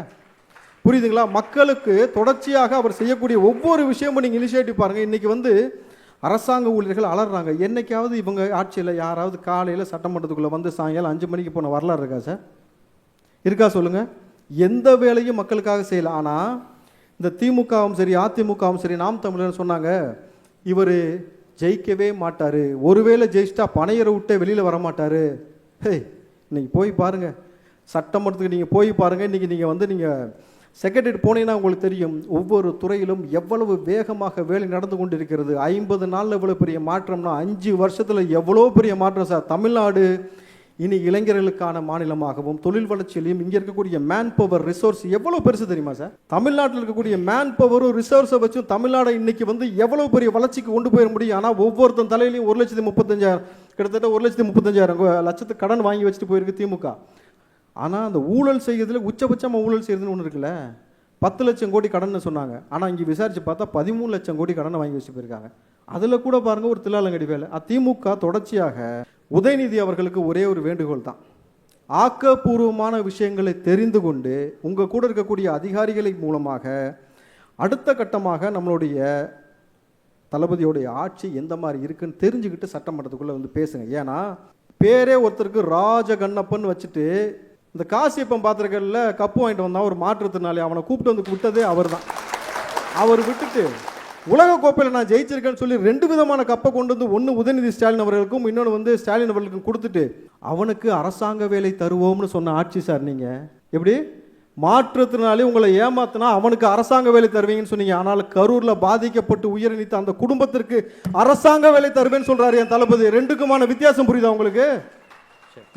F: புரியுதுங்களா? மக்களுக்கு தொடர்ச்சியாக அவர் செய்யக்கூடிய ஒவ்வொரு விஷயமும் நீங்கள் இனிஷியேட்டிவ் பாருங்கள். இன்றைக்கி வந்து அரசாங்க ஊழியர்கள் அலறாங்க. என்னைக்காவது இவங்க ஆட்சியில் யாராவது காலையில் சட்டமன்றத்துக்குள்ளே வந்து சாயங்காலம் 5 மணிக்கு போன வரலாறு இருக்கா சார்? இருக்கா சொல்லுங்கள்? எந்த வேலையும் மக்களுக்காக செய்யலை. ஆனால் இந்த திமுகவும் சரி அதிமுகவும் சரி நாம் தமிழர் சொன்னாங்க, இவர் ஜெயிக்கவே மாட்டார், ஒருவேளை ஜெயிச்சிட்டா பனையரை விட்டே வெளியில் வரமாட்டார். ஹே, இன்னைக்கு போய் பாருங்கள், சட்டமன்றத்துக்கு நீங்கள் போய் பாருங்கள். இன்றைக்கி நீங்கள் வந்து நீங்கள் செக்ரட்டரியேட் போனீங்கன்னா உங்களுக்கு தெரியும், ஒவ்வொரு துறையிலும் எவ்வளவு வேகமாக வேலை நடந்து கொண்டு இருக்கிறது. 50 நாளில் எவ்வளோ பெரிய மாற்றம்னா 5 வருஷத்தில் எவ்வளோ பெரிய மாற்றம் சார். தமிழ்நாடு இனி இளைஞர்களுக்கான மாநிலமாகவும் தொழில் வளர்ச்சியிலையும் இங்கே இருக்கக்கூடிய மேன் பவர் ரிசோர்ஸ் எவ்வளோ பெருசு தெரியுமா சார்? தமிழ்நாட்டில் இருக்கக்கூடிய மேன் பவரும் ரிசோர்ஸை வச்சும் தமிழ்நாடு இன்னைக்கு வந்து எவ்வளோ பெரிய வளர்ச்சிக்கு கொண்டு போயிட முடியும். ஆனால் ஒவ்வொருத்தன் தலையிலையும் 1,35,000 கிட்டத்தட்ட 1,35,000 கடன் வாங்கி வச்சுட்டு போயிருக்கு திமுக. ஆனால் அந்த ஊழல் செய்கிறதுல உச்சபட்சமாக ஊழல் செய்கிறதுன்னு ஒன்று இருக்குல்ல, 10 லட்சம் கோடி கடன் சொன்னாங்க. ஆனால் இங்கே விசாரித்து பார்த்தா 13 லட்சம் கோடி கடனை வாங்கி வச்சு போயிருக்காங்க. அதில் கூட பாருங்கள் ஒரு தில்லாலங்கடி வேலை. திமுக தொடர்ச்சியாக உதயநிதி அவர்களுக்கு ஒரே ஒரு வேண்டுகோள் தான், ஆக்கப்பூர்வமான விஷயங்களை தெரிந்து கொண்டு உங்கள் கூட இருக்கக்கூடிய அதிகாரிகளை மூலமாக அடுத்த கட்டமாக நம்மளுடைய தளபதியோடைய ஆட்சி எந்த மாதிரி இருக்குன்னு தெரிஞ்சுக்கிட்டு சட்டமன்றத்துக்குள்ளே வந்து பேசுங்க. ஏன்னா பேரே ஒருத்தருக்கு ராஜகண்ணப்பன் வச்சுட்டு, இந்த காசியப்பன் பாத்திரக்கல்ல கப்பு வாங்கிட்டு வந்தான் ஒரு மாற்றுத்திறனாளி, அவனை கூப்பிட்டு வந்து விட்டதே அவர் தான். அவர் விட்டுட்டு உலக கோப்பையில் நான் ஜெயிச்சிருக்கேன்னு சொல்லி 2 விதமான கப்பை கொண்டு வந்து, ஒன்று உதயநிதி ஸ்டாலின் அவர்களுக்கும் இன்னொன்று வந்து ஸ்டாலின் அவர்களுக்கும் கொடுத்துட்டு அவனுக்கு அரசாங்க வேலை தருவோம்னு சொன்ன ஆட்சி சார். நீங்கள் எப்படி மாற்றுத்திறனாளி உங்களை ஏமாத்தினா அவனுக்கு அரசாங்க வேலை தருவீங்கன்னு சொன்னீங்க. ஆனால் கரூரில் பாதிக்கப்பட்டு உயிரிழந்த அந்த குடும்பத்திற்கு அரசாங்க வேலை தருவேன்னு சொல்றாரு என் தளபதி. 2க்குமான வித்தியாசம் புரியுதா உங்களுக்கு?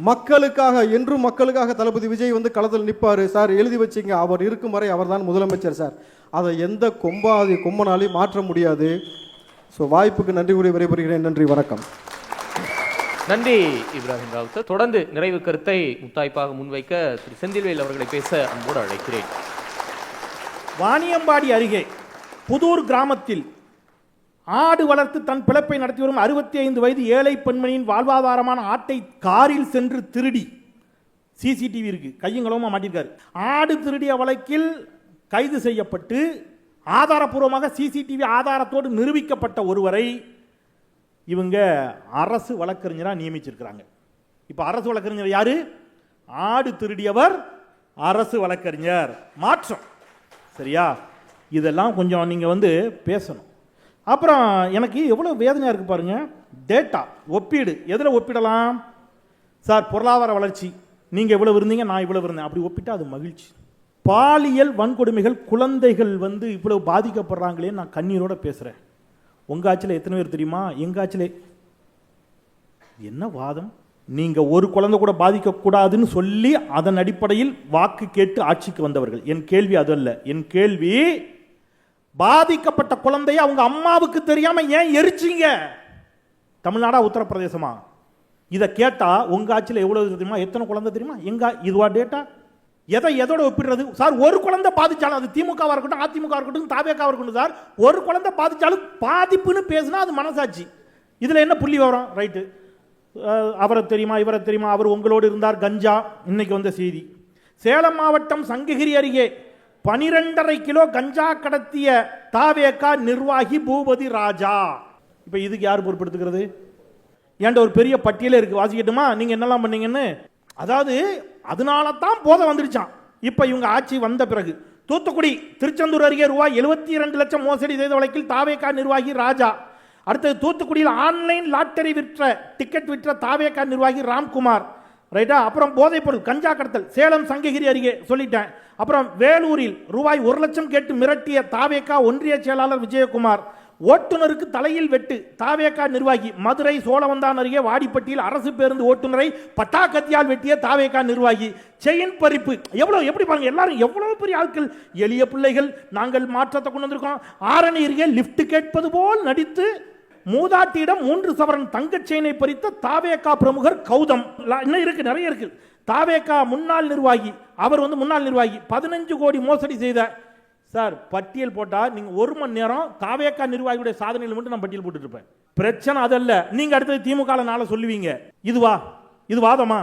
F: மக்களுக்காக என்றும் மக்களுக்காக தளபதி விஜய் வந்து களத்தில் நிற்பாரு சார். எழுதி வச்சிங்க, அவர் இருக்கும் வரை அவர் தான் முதலமைச்சர் சார். அதை எந்த கொம்பனாலையும் மாற்ற முடியாது. ஸோ வாய்ப்புக்கு நன்றி கூறி விடைபெறுகிறேன். நன்றி, வணக்கம்.
B: நன்றி இப்ராஹிம் ராவ் சார். தொடர்ந்து நிறைவு கருத்தை முத்தாய்ப்பாக முன்வைக்க திரு செந்தில்வேல் அவர்களை பேச அன்போடு அழைக்கிறேன்.
H: வாணியம்பாடி அருகே புதூர் கிராமத்தில் ஆடு வளர்த்து தன் பிழைப்பை நடத்தி வரும் 65 வயது ஏழை பெண்மணியின் வாழ்வாதாரமான ஆட்டை காரில் சென்று திருடி, சிசிடிவி இருக்கு, கையங்களமா மாட்டிருக்காரு. ஆடு திருடிய வழக்கில் கைது செய்யப்பட்டு ஆதாரப்பூர்வமாக சிசிடிவி ஆதாரத்தோடு நிரூபிக்கப்பட்ட ஒருவரை இவங்க அரசு வழக்கறிஞராக நியமிச்சிருக்கிறாங்க. இப்போ அரசு வழக்கறிஞர் யாரு? ஆடு திருடியவர் அரசு வழக்கறிஞர். மாற்றம் சரியா? இதெல்லாம் கொஞ்சம் நீங்கள் வந்து பேசணும். அப்புறம் எனக்கு எவ்வளோ வேதனையாக இருக்குது பாருங்க. டேட்டா ஒப்பீடு எதில் ஒப்பிடலாம் சார்? பொருளாதார வளர்ச்சி, நீங்கள் இவ்வளவு இருந்தீங்க, நான் இவ்வளவு இருந்தேன், அப்படி ஒப்பிட்டா அது மகிழ்ச்சி. பாலியல் வன்கொடுமைகள், குழந்தைகள் வந்து இவ்வளவு பாதிக்கப்படுறாங்களே, நான் கண்ணீரோட பேசுகிறேன். உங்கள் ஆட்சியில் எத்தனை பேர் தெரியுமா? எங்கள் ஆட்சியில் என்ன வாதம்? நீங்கள் ஒரு குழந்தை கூட பாதிக்கக்கூடாதுன்னு சொல்லி அதன் அடிப்படையில் வாக்கு கேட்டு ஆட்சிக்கு வந்தவர்கள். என் கேள்வி அது அல்ல. என் கேள்வி, பாதிக்கப்பட்ட குழந்தைய அவங்க அம்மாவுக்கு தெரியாம ஏன் எரிச்சிங்க? தமிழ்நாடா உத்தரப்பிரதேசமா? இதை கேட்டா உங்க ஆட்சியில் எவ்வளவு தெரியுமா? எத்தனை குழந்தை தெரியுமா? எங்க இதுவா டேட்டா? எதோட ஒப்பிடுறது சார்? ஒரு குழந்தை பாதிச்சாலும், அது திமுகவா இருக்கட்டும், அதிமுக இருக்கட்டும், தாவேகா இருக்கட்டும் சார், ஒரு குழந்தை பாதிச்சாலும் பாதிப்புன்னு பேசினா அது மனசாட்சி. இதுல என்ன புள்ளி வரும்? ரைட்டு, அவரை தெரியுமா, இவரை தெரியுமா, அவர் உங்களோடு இருந்தார், கஞ்சா. இன்னைக்கு வந்த செய்தி, சேலம் மாவட்டம் சங்ககிரி அருகே 12.5 கிலோ கஞ்சா கடத்திய தாவேகா நிர்வாகி பூபதி ராஜா. இப்ப இதுக்கு யார் பொறுப்பெடுத்துக்கிறது? ஏன்ட ஒரு பெரிய பட்டியலே இருக்கு, வாசிக்கட்டுமா நீங்க என்னெல்லாம் பண்ணீங்கன்னு? அதாவது அதனால தான் போதை வந்துருச்சான். இப்ப இவங்க ஆட்சி வந்த பிறகு தூத்துக்குடி திருச்செந்தூர் அருகே ரூபாய் 72 லட்சம் மோசடி செய்த வழக்கில் தாவேகா நிர்வாகி ராஜா. அடுத்தது தூத்துக்குடியில் ஆன்லைன் லாட்டரி டிக்கெட் விற்ற தாவேகா நிர்வாகி ராம்குமார். ரைட்டா? அப்புறம் போதைப் பொருள் கஞ்சா கடத்தல் சேலம் சங்ககிரி அருகே சொல்லிட்டேன். அப்புறம் வேலூரில் ரூபாய் 1 லட்சம் கேட்டு மிரட்டிய தாவேகா ஒன்றிய செயலாளர் விஜயகுமார். ஓட்டுநருக்கு தலையில் வெட்டு. தாவேகா நிர்வாகி. மதுரை சோழவந்தான் அருகே வாடிப்பட்டியில் அரசு பேருந்து ஓட்டுநரை பட்டாக்கத்தியால் வெட்டிய தாவேகா நிர்வாகி. செயின் பறிப்பு. எவ்வளவு, எப்படி பாருங்க, எல்லாரும் எவ்வளவு பெரிய ஆட்கள், எளிய பிள்ளைகள். நாங்கள் மாற்றத்தை கொண்டு வந்திருக்கோம். ஆரணி அருகே லிப்ட் கேட்பது போல் நடித்து மூதாட்டியிடம் 3 சவரன் தங்கச் செயினை பறித்த தாவேகா பிரமுகர் கௌதம். இன்னும் இருக்கு, நிறைய இருக்கு. தாவேகா முன்னாள் நிர்வாகி. அவர் முன்னாள் நிர்வாகி 15 கோடி மோசடி செய்த. சார், பட்டியல் போட்டா நீங்க 1 மணி நேரம் தாவேகா நிர்வாகியுடைய சாதனைகள் மட்டும் நான் பட்டியல் போட்டுட்டு இருப்பேன். பிரச்சனை அதல்ல. நீங்க அடுத்தது திமுக நாள சொல்லுவீங்க. இதுவா, இது வாதமா?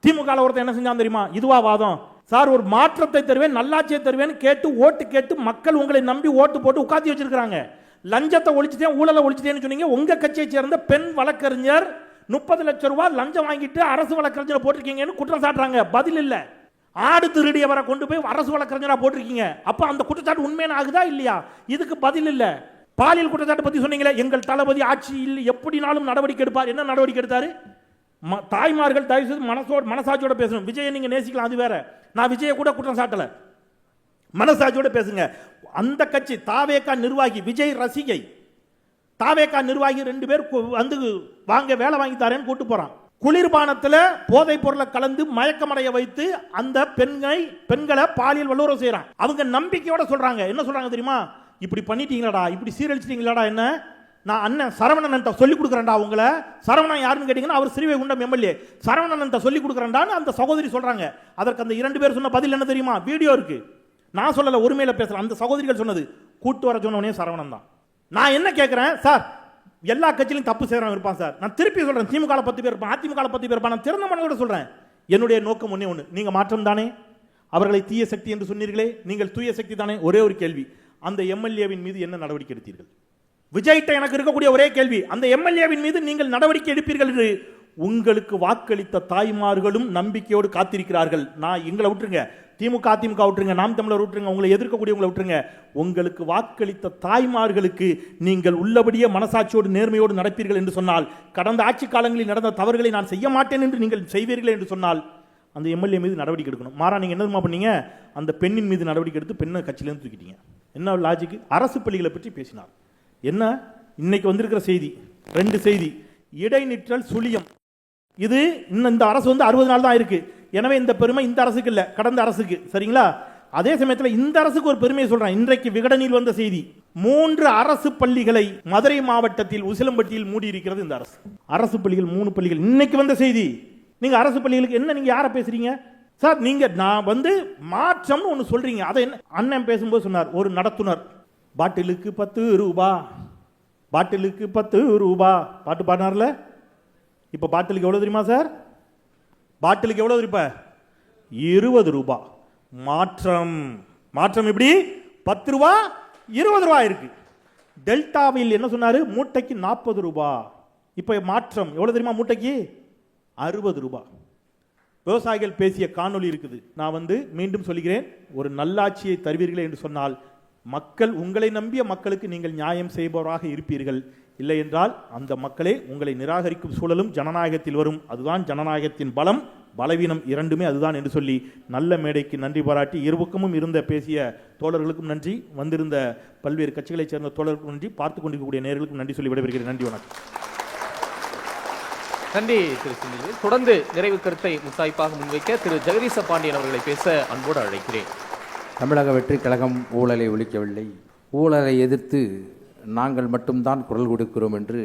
H: திமுக ஒருத்தர் என்ன செஞ்சான் தெரியுமா? இதுவா வாதம்? சார், ஒரு மாற்றத்தை தருவேன், நல்லாட்சியை தருவேன் கேட்டு ஓட்டு கேட்டு மக்கள் உங்களை நம்பி ஓட்டு போட்டு உட்காந்து வச்சிருக்காங்க. லஞ்சத்தை ஒழிச்சிட்டேன், ஊழலை ஒழிச்சிட்டேன்னு சொன்னீங்க. உங்க கட்சியை சேர்ந்த பெண் வழக்கறிஞர் 30 லட்சம் ரூபாய் லஞ்சம் வாங்கிட்டு அரசு வழக்கறிஞர் போட்டிருக்கீங்கன்னு குற்றம் சாட்டுறாங்க. பதில் இல்ல. ஆடு திருடியவரை கொண்டு போய் அரசு வழக்கறிஞரா போட்டிருக்கீங்க. அப்ப அந்த குற்றச்சாட்டு உண்மையான ஆகுதா இல்லையா? இதுக்கு பதில் இல்ல. பாலியல் குற்றச்சாட்டு பத்தி சொன்னீங்களே, எங்கள் தளபதி ஆட்சியில் எப்படினாலும் நடவடிக்கை எடுப்பார். என்ன நடவடிக்கை எடுத்தாரு? தாய்மார்கள் தயவு செய்து மனசாட்சியோட பேசணும். விஜயை நீங்க நேசிக்கலாம், அது வேற. நான் விஜயை கூட குற்றம் சாட்டல. மனசாட்சியோட பேசுங்க. அந்த கட்சி தாவேகா நிர்வாகி, விஜய் ரசிகை, தாவேகா நிர்வாகி 2 பேர் வாங்க வேலை வாங்கி தரேன்னு கூட்டு போறான். குளிர்பானத்தில் போதைப் பொருளை கலந்து மயக்கமடைய வைத்து அந்த பெண்களை பாலியல் வல்லுறவு செய்யறான். அவங்க நம்பிக்கையோட சொல்றாங்க. என்ன சொல்றாங்க தெரியுமா? இப்படி பண்ணிட்டீங்களாடா, இப்படி சீரழிச்சிட்டீங்களாடா, என்ன நான் அண்ணன் சரவணன் சொல்லி கொடுக்குறேன்டா. உங்களை சரவணன் யாருன்னு கேட்டீங்கன்னா அவர் ஸ்ரீவைகுண்டம் எம்எல்ஏ. சரவணன் சொல்லி கொடுக்குறேன்டான்னு அந்த சகோதரி சொல்றாங்க. அதற்கு அந்த 2 பேர் சொன்ன பதில் என்ன தெரியுமா? வீடியோ இருக்கு. நான் சொல்லல, உரிமையில பேசல. அந்த சகோதரிகள் சொன்னது, கூட்டு வர சொன்னவனே சரவணன் தான். நான் என்ன கேட்கிறேன் சார், எல்லா கட்சியிலும் தப்பு செய்யறவங்க இருப்பான் சார். நான் திருப்பி சொல்றேன், திமுக 10 பேர் இருப்பான், அதிமுக 10 பேர் இருப்பான். நான் திறந்த மனதோட சொல்றேன், என்னுடைய நோக்கம் ஒண்ணே ஒன்று. நீங்க மாற்றம் தானே? அவர்களை தீய சக்தி என்று சொன்னீர்களே, நீங்கள் தூய சக்தி தானே? ஒரே ஒரு கேள்வி, அந்த எம்எல்ஏவின் மீது என்ன நடவடிக்கை எடுத்தீர்கள்? விஜய்கிட்ட எனக்கு இருக்கக்கூடிய ஒரே கேள்வி, அந்த எம்எல்ஏவின் மீது நீங்கள் நடவடிக்கை எடுப்பீர்கள் என்று உங்களுக்கு வாக்களித்த தாய்மார்களும் நம்பிக்கையோடு காத்திருக்கிறார்கள். நான் எங்களை விட்டுருங்க, திமுக அதிமுக விட்டுருங்க, நாம் தமிழர் விட்டுருங்க, உங்களை எதிர்க்கக்கூடியவங்களை விட்டுருங்க. உங்களுக்கு வாக்களித்த தாய்மார்களுக்கு நீங்கள் உள்ளபடியே மனசாட்சியோடு நேர்மையோடு நடப்பீர்கள் என்று சொன்னால், கடந்த ஆட்சி காலங்களில் நடந்த தவறுகளை நான் செய்ய மாட்டேன் என்று நீங்கள் செய்வீர்கள் என்று சொன்னால், அந்த எம்எல்ஏ மீது நடவடிக்கை எடுக்கணும். மாறா நீங்க என்ன பண்ணீங்க? அந்த பெண்ணின் மீது நடவடிக்கை எடுத்து பெண்ணை கட்சியிலேருந்து தூக்கிட்டீங்க. என்ன லாஜிக்? அரசு பள்ளிகளை பற்றி பேசினார். என்ன இன்னைக்கு வந்திருக்கிற செய்தி, 2 செய்தி. இடைநிற்றல் சுழியம். இது இந்த அரசு 60 நாள் தான் இருக்கு. எனவே இந்த பெருமை இந்த அரசுக்கு இல்ல, கடந்த அரசுக்கு. சரிங்களா? அதே சமயத்தில் இந்த அரசுக்கு ஒரு பெருமையை சொல்றேன். இன்றைக்கு விகடனில் வந்த செய்தி, 3 அரசு பள்ளிகளை மதுரை மாவட்டத்தில் உசிலம்பட்டியில் மூடி இருக்கிறது இந்த அரசு. அரசு பள்ளிகள் 3 பள்ளிகள். இன்னைக்கு வந்த செய்தி. நீங்க அரசு பள்ளிகளுக்கு என்ன, நீங்க யாரை பேசுறீங்க சார்? நீங்க நான் மாற்றம்னு ஒன்று சொல்றீங்க. அதை என்ன அண்ணன் பேசும்போது சொன்னார், ஒரு நடத்துனர் பாட்டிலுக்கு 10 ரூபா, பாட்டிலுக்கு 10 ரூபா பாட்டு பாடினார்ல. இப்ப பாட்டிலுக்கு எவ்வளவு தெரியுமா சார்? பாட்டிலுக்கு எவ்வளவு? இப்ப 20 ரூபா. மாற்றம். மாற்றம் எப்படி? 10 ரூபா 20 ரூபா இருக்கு. டெல்டாவில் என்ன சொன்னாரு? மூட்டைக்கு 40 ரூபா. இப்ப மாற்றம் எவ்வளவு தெரியுமா? மூட்டைக்கு 60 ரூபா. விவசாயிகள் பேசிய காணொளி இருக்குது. நான் மீண்டும் சொல்கிறேன், ஒரு நல்லாட்சியை தருவீர்களே என்று சொன்னால் மக்கள், உங்களை நம்பிய மக்களுக்கு நீங்கள் நியாயம் செய்பவராக இருப்பீர்கள். இல்லை என்றால் அந்த மக்களே உங்களை நிராகரிக்கும் சூழலும் ஜனநாயகத்தில் வரும். அதுதான் ஜனநாயகத்தின் பலம், பலவீனம் இரண்டுமே அதுதான் என்று சொல்லி நல்ல மேடைக்கு நன்றி பாராட்டி, இருபக்கமும் இருந்த பேசிய தோழர்களுக்கும் நன்றி, வந்திருந்த பல்வேறு கட்சிகளைச் சேர்ந்த தோழர்களுக்கும் நன்றி, பார்த்து கொண்டிருக்கக்கூடிய நேயர்களுக்கும் நன்றி சொல்லி விடைபெறுகிறேன். நன்றி, வணக்கம்.
B: நன்றி திரு செந்தில். தொடர்ந்து நிறைவு கருத்தை முத்தாய்ப்பாக முன்வைக்க திரு ஜெகதீச பாண்டியன் அவர்களை பேச அன்போடு அழைக்கிறேன்.
I: தமிழக வெற்றி கழகம் ஊழலை ஒழிக்கவில்லை, ஊழலை எதிர்த்து நாங்கள் மட்டும்தான் குரல் கொடுக்கிறோம் என்று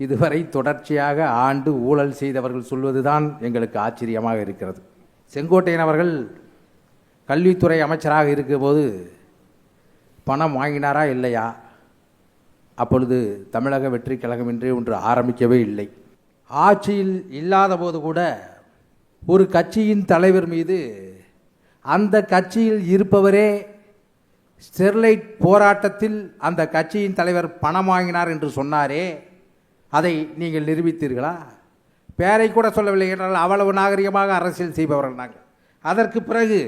I: இதுவரை தொடர்ச்சியாக ஆண்டு ஊழல் செய்தவர்கள் சொல்வதுதான் எங்களுக்கு ஆச்சரியமாக இருக்கிறது. செங்கோட்டையன் அவர்கள் கல்வித்துறை அமைச்சராக இருக்கும்போது பணம் வாங்கினாரா இல்லையா? அப்பொழுது தமிழக வெற்றி கழகம் என்றே ஒன்று ஆரம்பிக்கவே இல்லை. ஆட்சியில் இல்லாத போது கூட ஒரு கட்சியின் தலைவர் மீது அந்த கட்சியில் இருப்பவரே ஸ்டெர்லைட் போராட்டத்தில் அந்த கட்சியின் தலைவர் பணம் வாங்கினார் என்று சொன்னாரே, அதை நீங்கள் நிரூபித்தீர்களா? பேரை கூட சொல்லவில்லை என்றால் அவ்வளவு நாகரிகமாக அரசியல் செய்பவர்கள் நாங்கள். அதற்கு பிறகு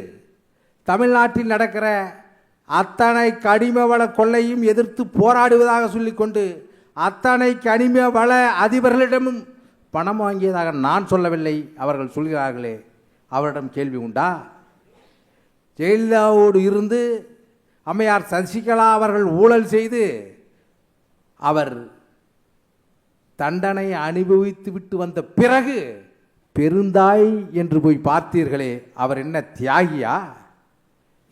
I: தமிழ்நாட்டில் நடக்கிற அத்தனை கனிம வள கொள்ளையும் எதிர்த்து போராடுவதாக சொல்லிக்கொண்டு அத்தனை கனிம வள அதிபர்களிடமும் பணம் வாங்கியதாக நான் சொல்லவில்லை, அவர்கள் சொல்கிறார்களே, அவரிடம் கேள்வி உண்டா? ஜெயலலிதாவோடு இருந்து அம்மையார் சசிகலா அவர்கள் ஊழல் செய்து அவர் தண்டனை அனுபவித்து விட்டு வந்த பிறகு பெருந்தாய் என்று போய் பார்த்தீர்களே, அவர் என்ன தியாகியா?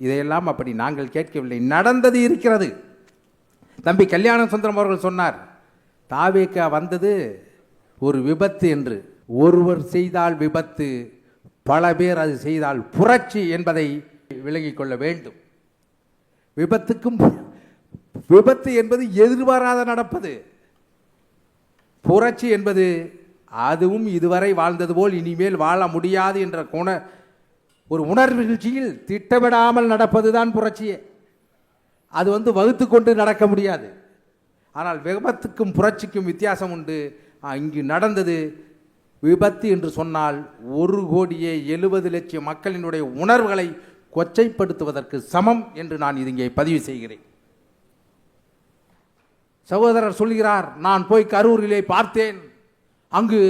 I: இதையெல்லாம் அப்படி நாங்கள் கேட்கவில்லை, நடந்தது இருக்கிறது. தம்பி கல்யாண சுந்தரம் அவர்கள் சொன்னார், தாவேக்கா வந்தது ஒரு விபத்து என்று. ஒருவர் செய்தால் விபத்து, பல பேர் அது செய்தால் புரட்சி என்பதை விளங்கிக் கொள்ள வேண்டும். விபத்து என்பது எதிர்பாராத நடப்பது. புரட்சி என்பது அதுவும் இதுவரை வாழ்ந்தது போல் இனிமேல் வாழ முடியாது என்ற ஒரு உணர்வு நிகழ்ச்சியில் திட்டமிடாமல் நடப்பதுதான் புரட்சியே. அது வகுத்து கொண்டு நடக்க முடியாது. ஆனால் விபத்துக்கும் புரட்சிக்கும் வித்தியாசம் உண்டு. இங்கு நடந்தது விபத்து என்று சொன்னால் 1,70,00,000 மக்களினுடைய உணர்வுகளை கொச்சைப்படுத்துவதற்கு சமம் என்று நான் இங்கே பதிவு செய்கிறேன். சகோதரர் சொல்கிறார், நான் போய் கரூரிலே பார்த்தேன், அங்கு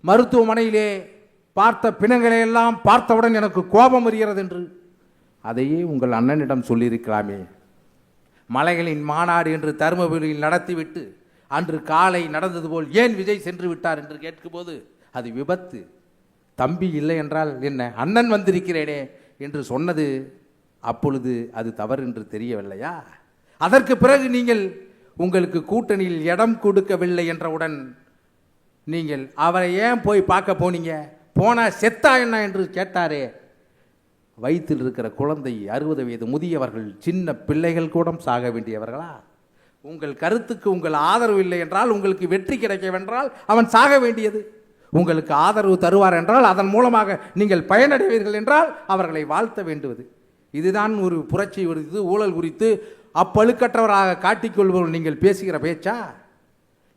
I: மருத்துவமனையிலே பார்த்த பிணங்களை எல்லாம் பார்த்தவுடன் எனக்கு கோபம் வருகிறது என்று. அதையே உங்கள் அண்ணனிடம் சொல்லியிருக்கலாமே. மலைகளின் மாநாடு என்று தருமபுரியில் நடத்திவிட்டு அன்று காலை நடந்தது போல் ஏன் விஜய் சென்று விட்டார் என்று கேட்கும்போது அது விபத்து, தம்பி இல்லை என்றால் என்ன, அண்ணன் வந்திருக்கிறேனே என்று சொன்னது அப்பொழுது அது தவறு என்று தெரியவில்லையா? அதற்கு பிறகு நீங்கள் உங்களுக்கு கூட்டணியில் இடம் கொடுக்கவில்லை என்றவுடன் நீங்கள் அவரை ஏன் போய் பார்க்க போனீங்க, போனா செத்தா என்ன என்று கேட்டாரே. வயிற்றில் இருக்கிற குழந்தை, 60 வயது முதியவர்கள், சின்ன பிள்ளைகள் கூட சாக வேண்டியவர்களா? உங்கள் கருத்துக்கு உங்கள் ஆதரவு இல்லை என்றால், உங்களுக்கு வெற்றி கிடைக்கவென்றால் அவன் சாக வேண்டியது. உங்களுக்கு ஆதரவு தருவார் என்றால் அதன் மூலமாக நீங்கள் பயனடைவீர்கள் என்றால் அவர்களை வாழ்த்த வேண்டுவது. இதுதான் ஒரு புரட்சி குறித்து, ஊழல் குறித்து அப்பழுக்கற்றவராக காட்டிக்கொள்பவர்கள் நீங்கள் பேசுகிற பேச்சா?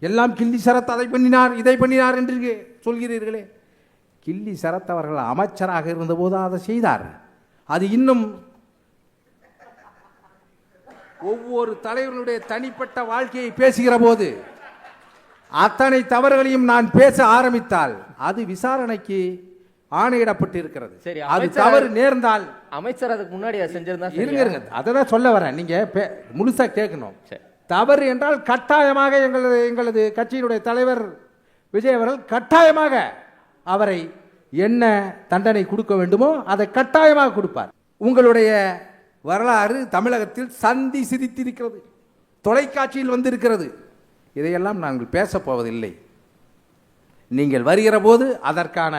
I: எல்லாம் கில்லி சரத் அதை பண்ணினார் இதை பண்ணினார் என்று சொல்கிறீர்களே. கில்லி சரத் அவர்கள் அமைச்சராக இருந்தபோது அதை செய்தார். அது இன்னும் ஒவ்வொரு தலைவர்களுடைய தனிப்பட்ட வாழ்க்கையை பேசுகிற போது அத்தனை தவறுகளையும் நான் பேச ஆரம்பித்தால் அது விசாரணைக்கு ஆணையிடப்பட்டிருக்கிறது.
B: சரி,
I: அது தவறு நேர்ந்தால்
B: அமைச்சர் அதுக்கு முன்னாடி செஞ்சிருந்தா
I: இருங்க, அதை தான் சொல்ல வரேன். நீங்க முழுசா கேட்கணும். தவறு என்றால் கட்டாயமாக எங்களது கட்சியினுடைய தலைவர் விஜய் அவர்கள் கட்டாயமாக அவரை என்ன தண்டனை கொடுக்க வேண்டுமோ அதை கட்டாயமாக கொடுப்பார். உங்களுடைய வரலாறு தமிழகத்தில் சந்தி சிரித்திருக்கிறது, தொலைக்காட்சியில் வந்திருக்கிறது. இதையெல்லாம் நாங்கள் பேசப் போவதில்லை. நீங்கள் வருகிற போது அதற்கான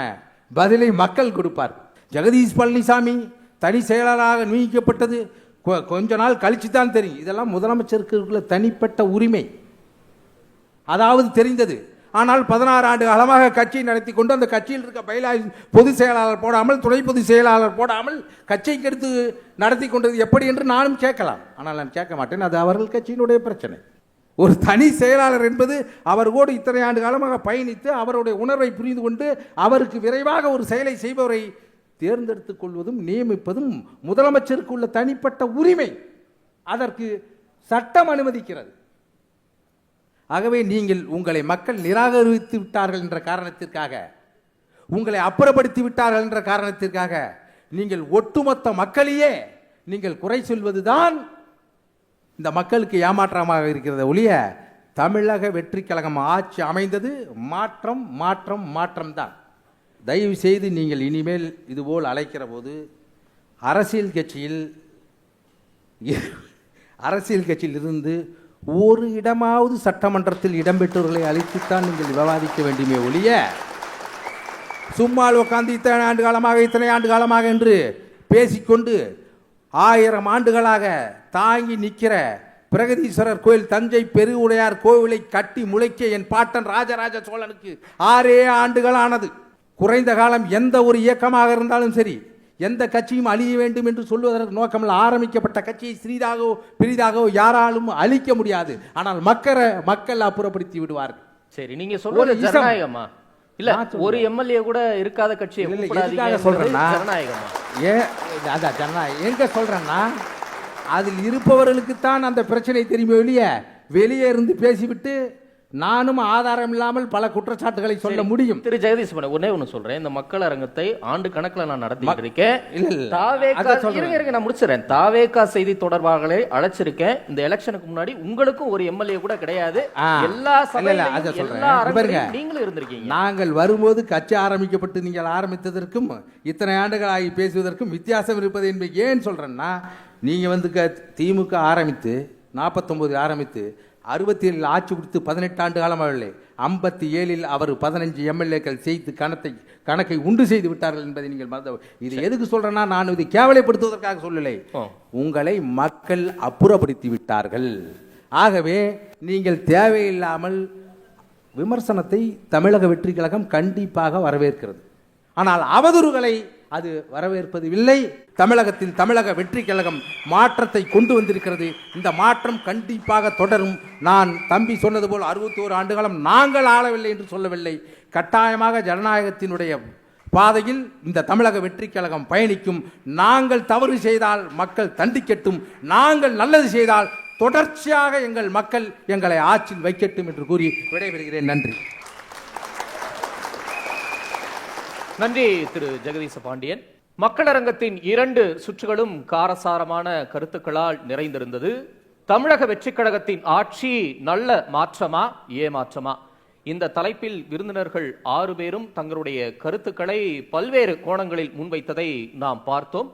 I: பதிலை மக்கள் கொடுப்பார். ஜெகதீஷ் பழனிசாமி தனி செயலாளராக நியமிக்கப்பட்டது கொஞ்ச நாள் கழிச்சு தான் தெரியும். இதெல்லாம் முதலமைச்சருக்கு இருக்கிற தனிப்பட்ட உரிமை, அதாவது தெரிந்தது. ஆனால் 16 ஆண்டு காலமாக கட்சியை நடத்தி கொண்டு அந்த கட்சியில் இருக்க பொதுச் செயலாளர் போடாமல், துணை பொதுச் செயலாளர் போடாமல் கட்சிக்கு எடுத்து நடத்தி கொண்டது எப்படி என்று நானும் கேட்கலாம். ஆனால் நான் கேட்க மாட்டேன், அது அவர்கள் கட்சியினுடைய பிரச்சனை. ஒரு தனி செயலாளர் என்பது அவரோடு இத்தனை ஆண்டு காலமாக பயணித்து அவருடைய உணர்வை புரிந்து கொண்டு அவருக்கு விரைவாக ஒரு செயலை செய்பவரை தேர்ந்தெடுத்துக் கொள்வதும் நியமிப்பதும் முதலமைச்சருக்கு உள்ள தனிப்பட்ட உரிமை. அதற்கு சட்டம் அனுமதிக்கிறது. ஆகவே நீங்கள் உங்களை மக்கள் நிராகரித்து விட்டார்கள் என்ற காரணத்திற்காக, உங்களை அப்புறப்படுத்தி விட்டார்கள் என்ற காரணத்திற்காக நீங்கள் ஒட்டுமொத்த மக்களையே நீங்கள் குறை சொல்வதுதான் இந்த மக்களுக்கு ஏமாற்றமாக இருக்கிறத ஒழிய தமிழக வெற்றி கழகம் ஆட்சி அமைந்தது மாற்றம் மாற்றம் மாற்றம் தான். தயவு செய்து நீங்கள் இனிமேல் இதுபோல் அழைக்கிற போது அரசியல் கட்சியில் இருந்து ஒரு இடமாவது சட்டமன்றத்தில் இடம்பெற்றவர்களை அழைத்துத்தான் நீங்கள் விவாதிக்க வேண்டுமே ஒழிய சும்மா உட்கார்ந்து இத்தனை ஆண்டு காலமாக என்று பேசிக்கொண்டு 1000 ஆண்டுகளாக தாங்கி நிற்கிற பிரகதீஸ்வரர் கோயில், தஞ்சை பெருவுடையார் கோவிலை கட்டி முளைக்க என் பாட்டன் ராஜராஜ சோழனுக்கு 6 ஆண்டுகள் ஆனது. குறைந்த காலம் எந்த ஒரு இயக்கமாக இருந்தாலும் சரி, எந்த கட்சியும் அழிய வேண்டும் என்று சொல்வதற்கு நோக்கமில் ஆரம்பிக்கப்பட்ட கட்சியை சிறிதாகவோ பெரிதாகவோ யாராலும் அழிக்க முடியாது. ஆனால் மக்கள் அப்புறப்படுத்தி விடுவார்கள்.
B: சரி, நீங்க சொல்றது ஜனநாயகமா? இல்ல, ஒரு எம்எல்ஏ கூட இருக்காத கட்சி சொல்றேன்னா
I: எங்க சொல்றேன்னா அதில் இருப்பவர்களுக்கு தான் அந்த பிரச்சனை தெரியுமே வெளியே இருந்து பேசிவிட்டு நானும் ஆதாரம் இல்லாமல் பல குற்றச்சாட்டுகளை சொல்ல முடியும்.
B: திரு ஜெகதீஷ் ஒன்னே ஒண்ணு சொல்றேன். இந்த மக்கள் அரங்கத்தை ஆண்டு கணக்குல நான் நடத்திட்டு இருக்கேன். நான் முடிச்சிடறேன். தாவேகா செய்தி தொடர்பாளர்களை அழைச்சிருக்கேன். இந்த எலெக்ஷனுக்கு முன்னாடி உங்களுக்கும் ஒரு எம்எல்ஏ கூட கிடையாது. எல்லா நீங்களும் இருந்திருக்கீங்க.
I: நாங்கள் வரும்போது கட்சி ஆரம்பிக்கப்பட்டு நீங்கள் ஆரம்பித்ததற்கும் இத்தனை ஆண்டுகள் ஆகி பேசுவதற்கும் வித்தியாசம் இருப்பது என்பது ஏன் சொல்றேன்னா, நீங்க வந்து திமுக ஆரம்பித்து 49 ஆரம்பித்து 67 ஆட்சி கொடுத்து 18 ஆண்டு காலமாகவில்லை. 57 அவர் 15 எம்எல்ஏக்கள் செய்து கணக்கை உண்டு செய்து விட்டார்கள் என்பதை நீங்கள் மறந்து. இது எதுக்கு சொல்றேன்னா, நான் இதை கேவலைப்படுத்துவதற்காக சொல்லலை. உங்களை மக்கள் அப்புறப்படுத்தி விட்டார்கள். ஆகவே நீங்கள் தேவையில்லாமல் விமர்சனத்தை தமிழக வெற்றி கழகம் கண்டிப்பாக வரவேற்கிறது. ஆனால் அவதூறுகளை அது வரவேற்பதில்லை. தமிழகத்தில் தமிழக வெற்றி கழகம் மாற்றத்தை கொண்டு வந்திருக்கிறது. இந்த மாற்றம் கண்டிப்பாக தொடரும். நான் தம்பி சொன்னது போல் 61 ஆண்டுகாலம் நாங்கள் ஆளவில்லை என்று சொல்லவில்லை. கட்டாயமாக ஜனநாயகத்தினுடைய பாதையில் இந்த தமிழக வெற்றி கழகம் பயணிக்கும். நாங்கள் தவறு செய்தால் மக்கள் தண்டிக்கட்டும், நாங்கள் நல்லது செய்தால் தொடர்ச்சியாக எங்கள் மக்கள் எங்களை ஆட்சியில் வைக்கட்டும் என்று கூறி விடைபெறுகிறேன். நன்றி.
B: நன்றி திரு ஜெகதீச பாண்டியன். மக்களரங்கத்தின் 2 சுற்றுகளும் காரசாரமான கருத்துக்களால் நிறைந்திருந்தது. தமிழக வெற்றிக் கழகத்தின் ஆட்சி நல்ல மாற்றமா ஏமாற்றமா? இந்த தலைப்பில் விருந்தினர்கள் 6 பேரும் தங்களுடைய கருத்துக்களை பல்வேறு கோணங்களில் முன்வைத்ததை நாம் பார்த்தோம்.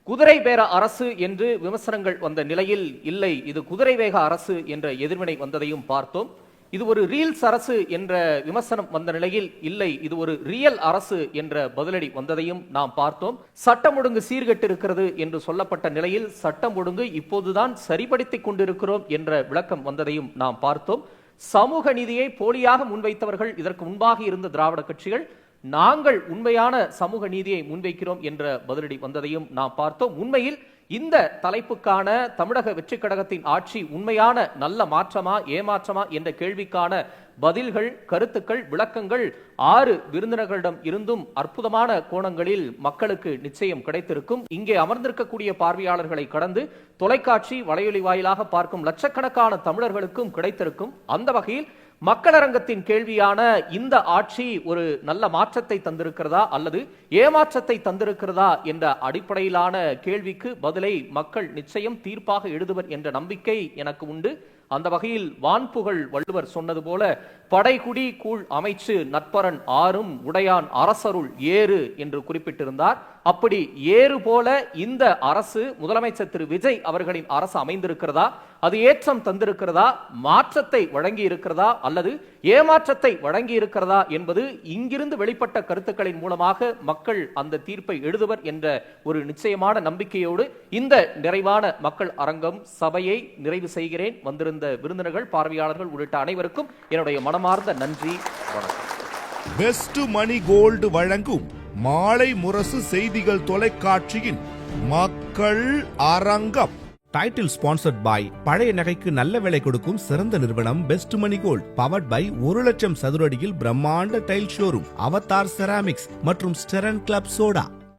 B: குதிரை பேர அரசு என்று விமர்சனங்கள் வந்த நிலையில் இல்லை, இது குதிரை வேக அரசு என்ற எதிர்வினை வந்ததையும் பார்த்தோம். இது ஒரு ரீல்ஸ் அரசு என்ற விமர்சனம் வந்த நிலையில் இல்லை, இது ஒரு ரியல் அரசு என்ற பதிலடி வந்ததையும் நாம் பார்த்தோம். சட்டம் ஒழுங்கு சீர்கெட்டு இருக்கிறது என்று சொல்லப்பட்ட நிலையில் சட்டம் ஒழுங்கு இப்போதுதான் சரிபடுத்திக் கொண்டிருக்கிறோம் என்ற விளக்கம் வந்ததையும் நாம் பார்த்தோம். சமூக நீதியை போலியாக முன்வைத்தவர்கள் இதற்கு முன்பாக இருந்த திராவிட கட்சிகள் நாங்கள் உண்மையான சமூக நீதியை முன்வைக்கிறோம் என்ற பதிலடி வந்ததையும் நாம் பார்த்தோம். உண்மையில் இந்த தலைப்புக்கான தமிழக வெற்றி கழகத்தின் ஆட்சி உண்மையான நல்ல மாற்றமா ஏமாற்றமா என்ற கேள்விக்கான பதில்கள், கருத்துக்கள், விளக்கங்கள் 6 விருந்தினர்களிடம் இருந்தும் அற்புதமான கோணங்களில் மக்களுக்கு நிச்சயம் கிடைத்திருக்கும். இங்கே அமர்ந்திருக்கக்கூடிய பார்வையாளர்களை கடந்து தொலைக்காட்சி வலையொலி வாயிலாக பார்க்கும் லட்சக்கணக்கான தமிழர்களுக்கும் கிடைத்திருக்கும். அந்த வகையில் மக்களரங்கத்தின் கேள்வியான இந்த ஆட்சி ஒரு நல்ல மாற்றத்தை தந்திருக்கிறதா அல்லது ஏமாற்றத்தை தந்திருக்கிறதா என்ற அடிப்படையிலான கேள்விக்கு பதிலை மக்கள் நிச்சயம் தீர்ப்பாக எழுதுவர் என்ற நம்பிக்கை எனக்கு உண்டு. அந்த வகையில் வான்புகழ் வள்ளுவர் சொன்னது போல படைகுடி கூழ் அமைச்சு நட்பரன் ஆறும் உடையான் அரசருள் ஏறு என்று குறிப்பிட்டிருந்தார். அப்படி ஏறு போல இந்த அரசு முதலமைச்சர் திரு விஜய் அவர்களின் அரசு அமைந்திருக்கிறதா, அது ஏற்றம் தந்திருக்கிறதா, மாற்றத்தை வழங்கி இருக்கிறதா அல்லது ஏமாற்றத்தை வழங்கி இருக்கிறதா என்பது இங்கிருந்து வெளிப்பட்ட கருத்துக்களின் மூலமாக மக்கள் அந்த தீர்ப்பை எழுதுவர் என்ற ஒரு நிச்சயமான நம்பிக்கையோடு இந்த நிறைவான மக்கள் அரங்கம் சபையை நிறைவு செய்கிறேன். வந்திருந்த விருந்தினர்கள், பார்வையாளர்கள் உள்ளிட்ட அனைவருக்கும் என்னுடைய மனமார்ந்த நன்றி, வணக்கம்.
A: பெஸ்ட் மணி கோல்டு வழங்கும் மாலை முரசு செய்திகள் தொலைக்காட்சியின் மக்கள் அரங்கம். டைட்டில் ஸ்பான்சர்ட் பை பழைய நகைக்கு நல்ல விலை கொடுக்கும் சிறந்த நிறுவனம் best money gold. Powered by 1,00,000 சதுர அடியில் பிரம்மாண்ட டைல் ஷோரூம் அவதார் செராமிக்ஸ் மற்றும் ஸ்டெரன் கிளப் சோடா.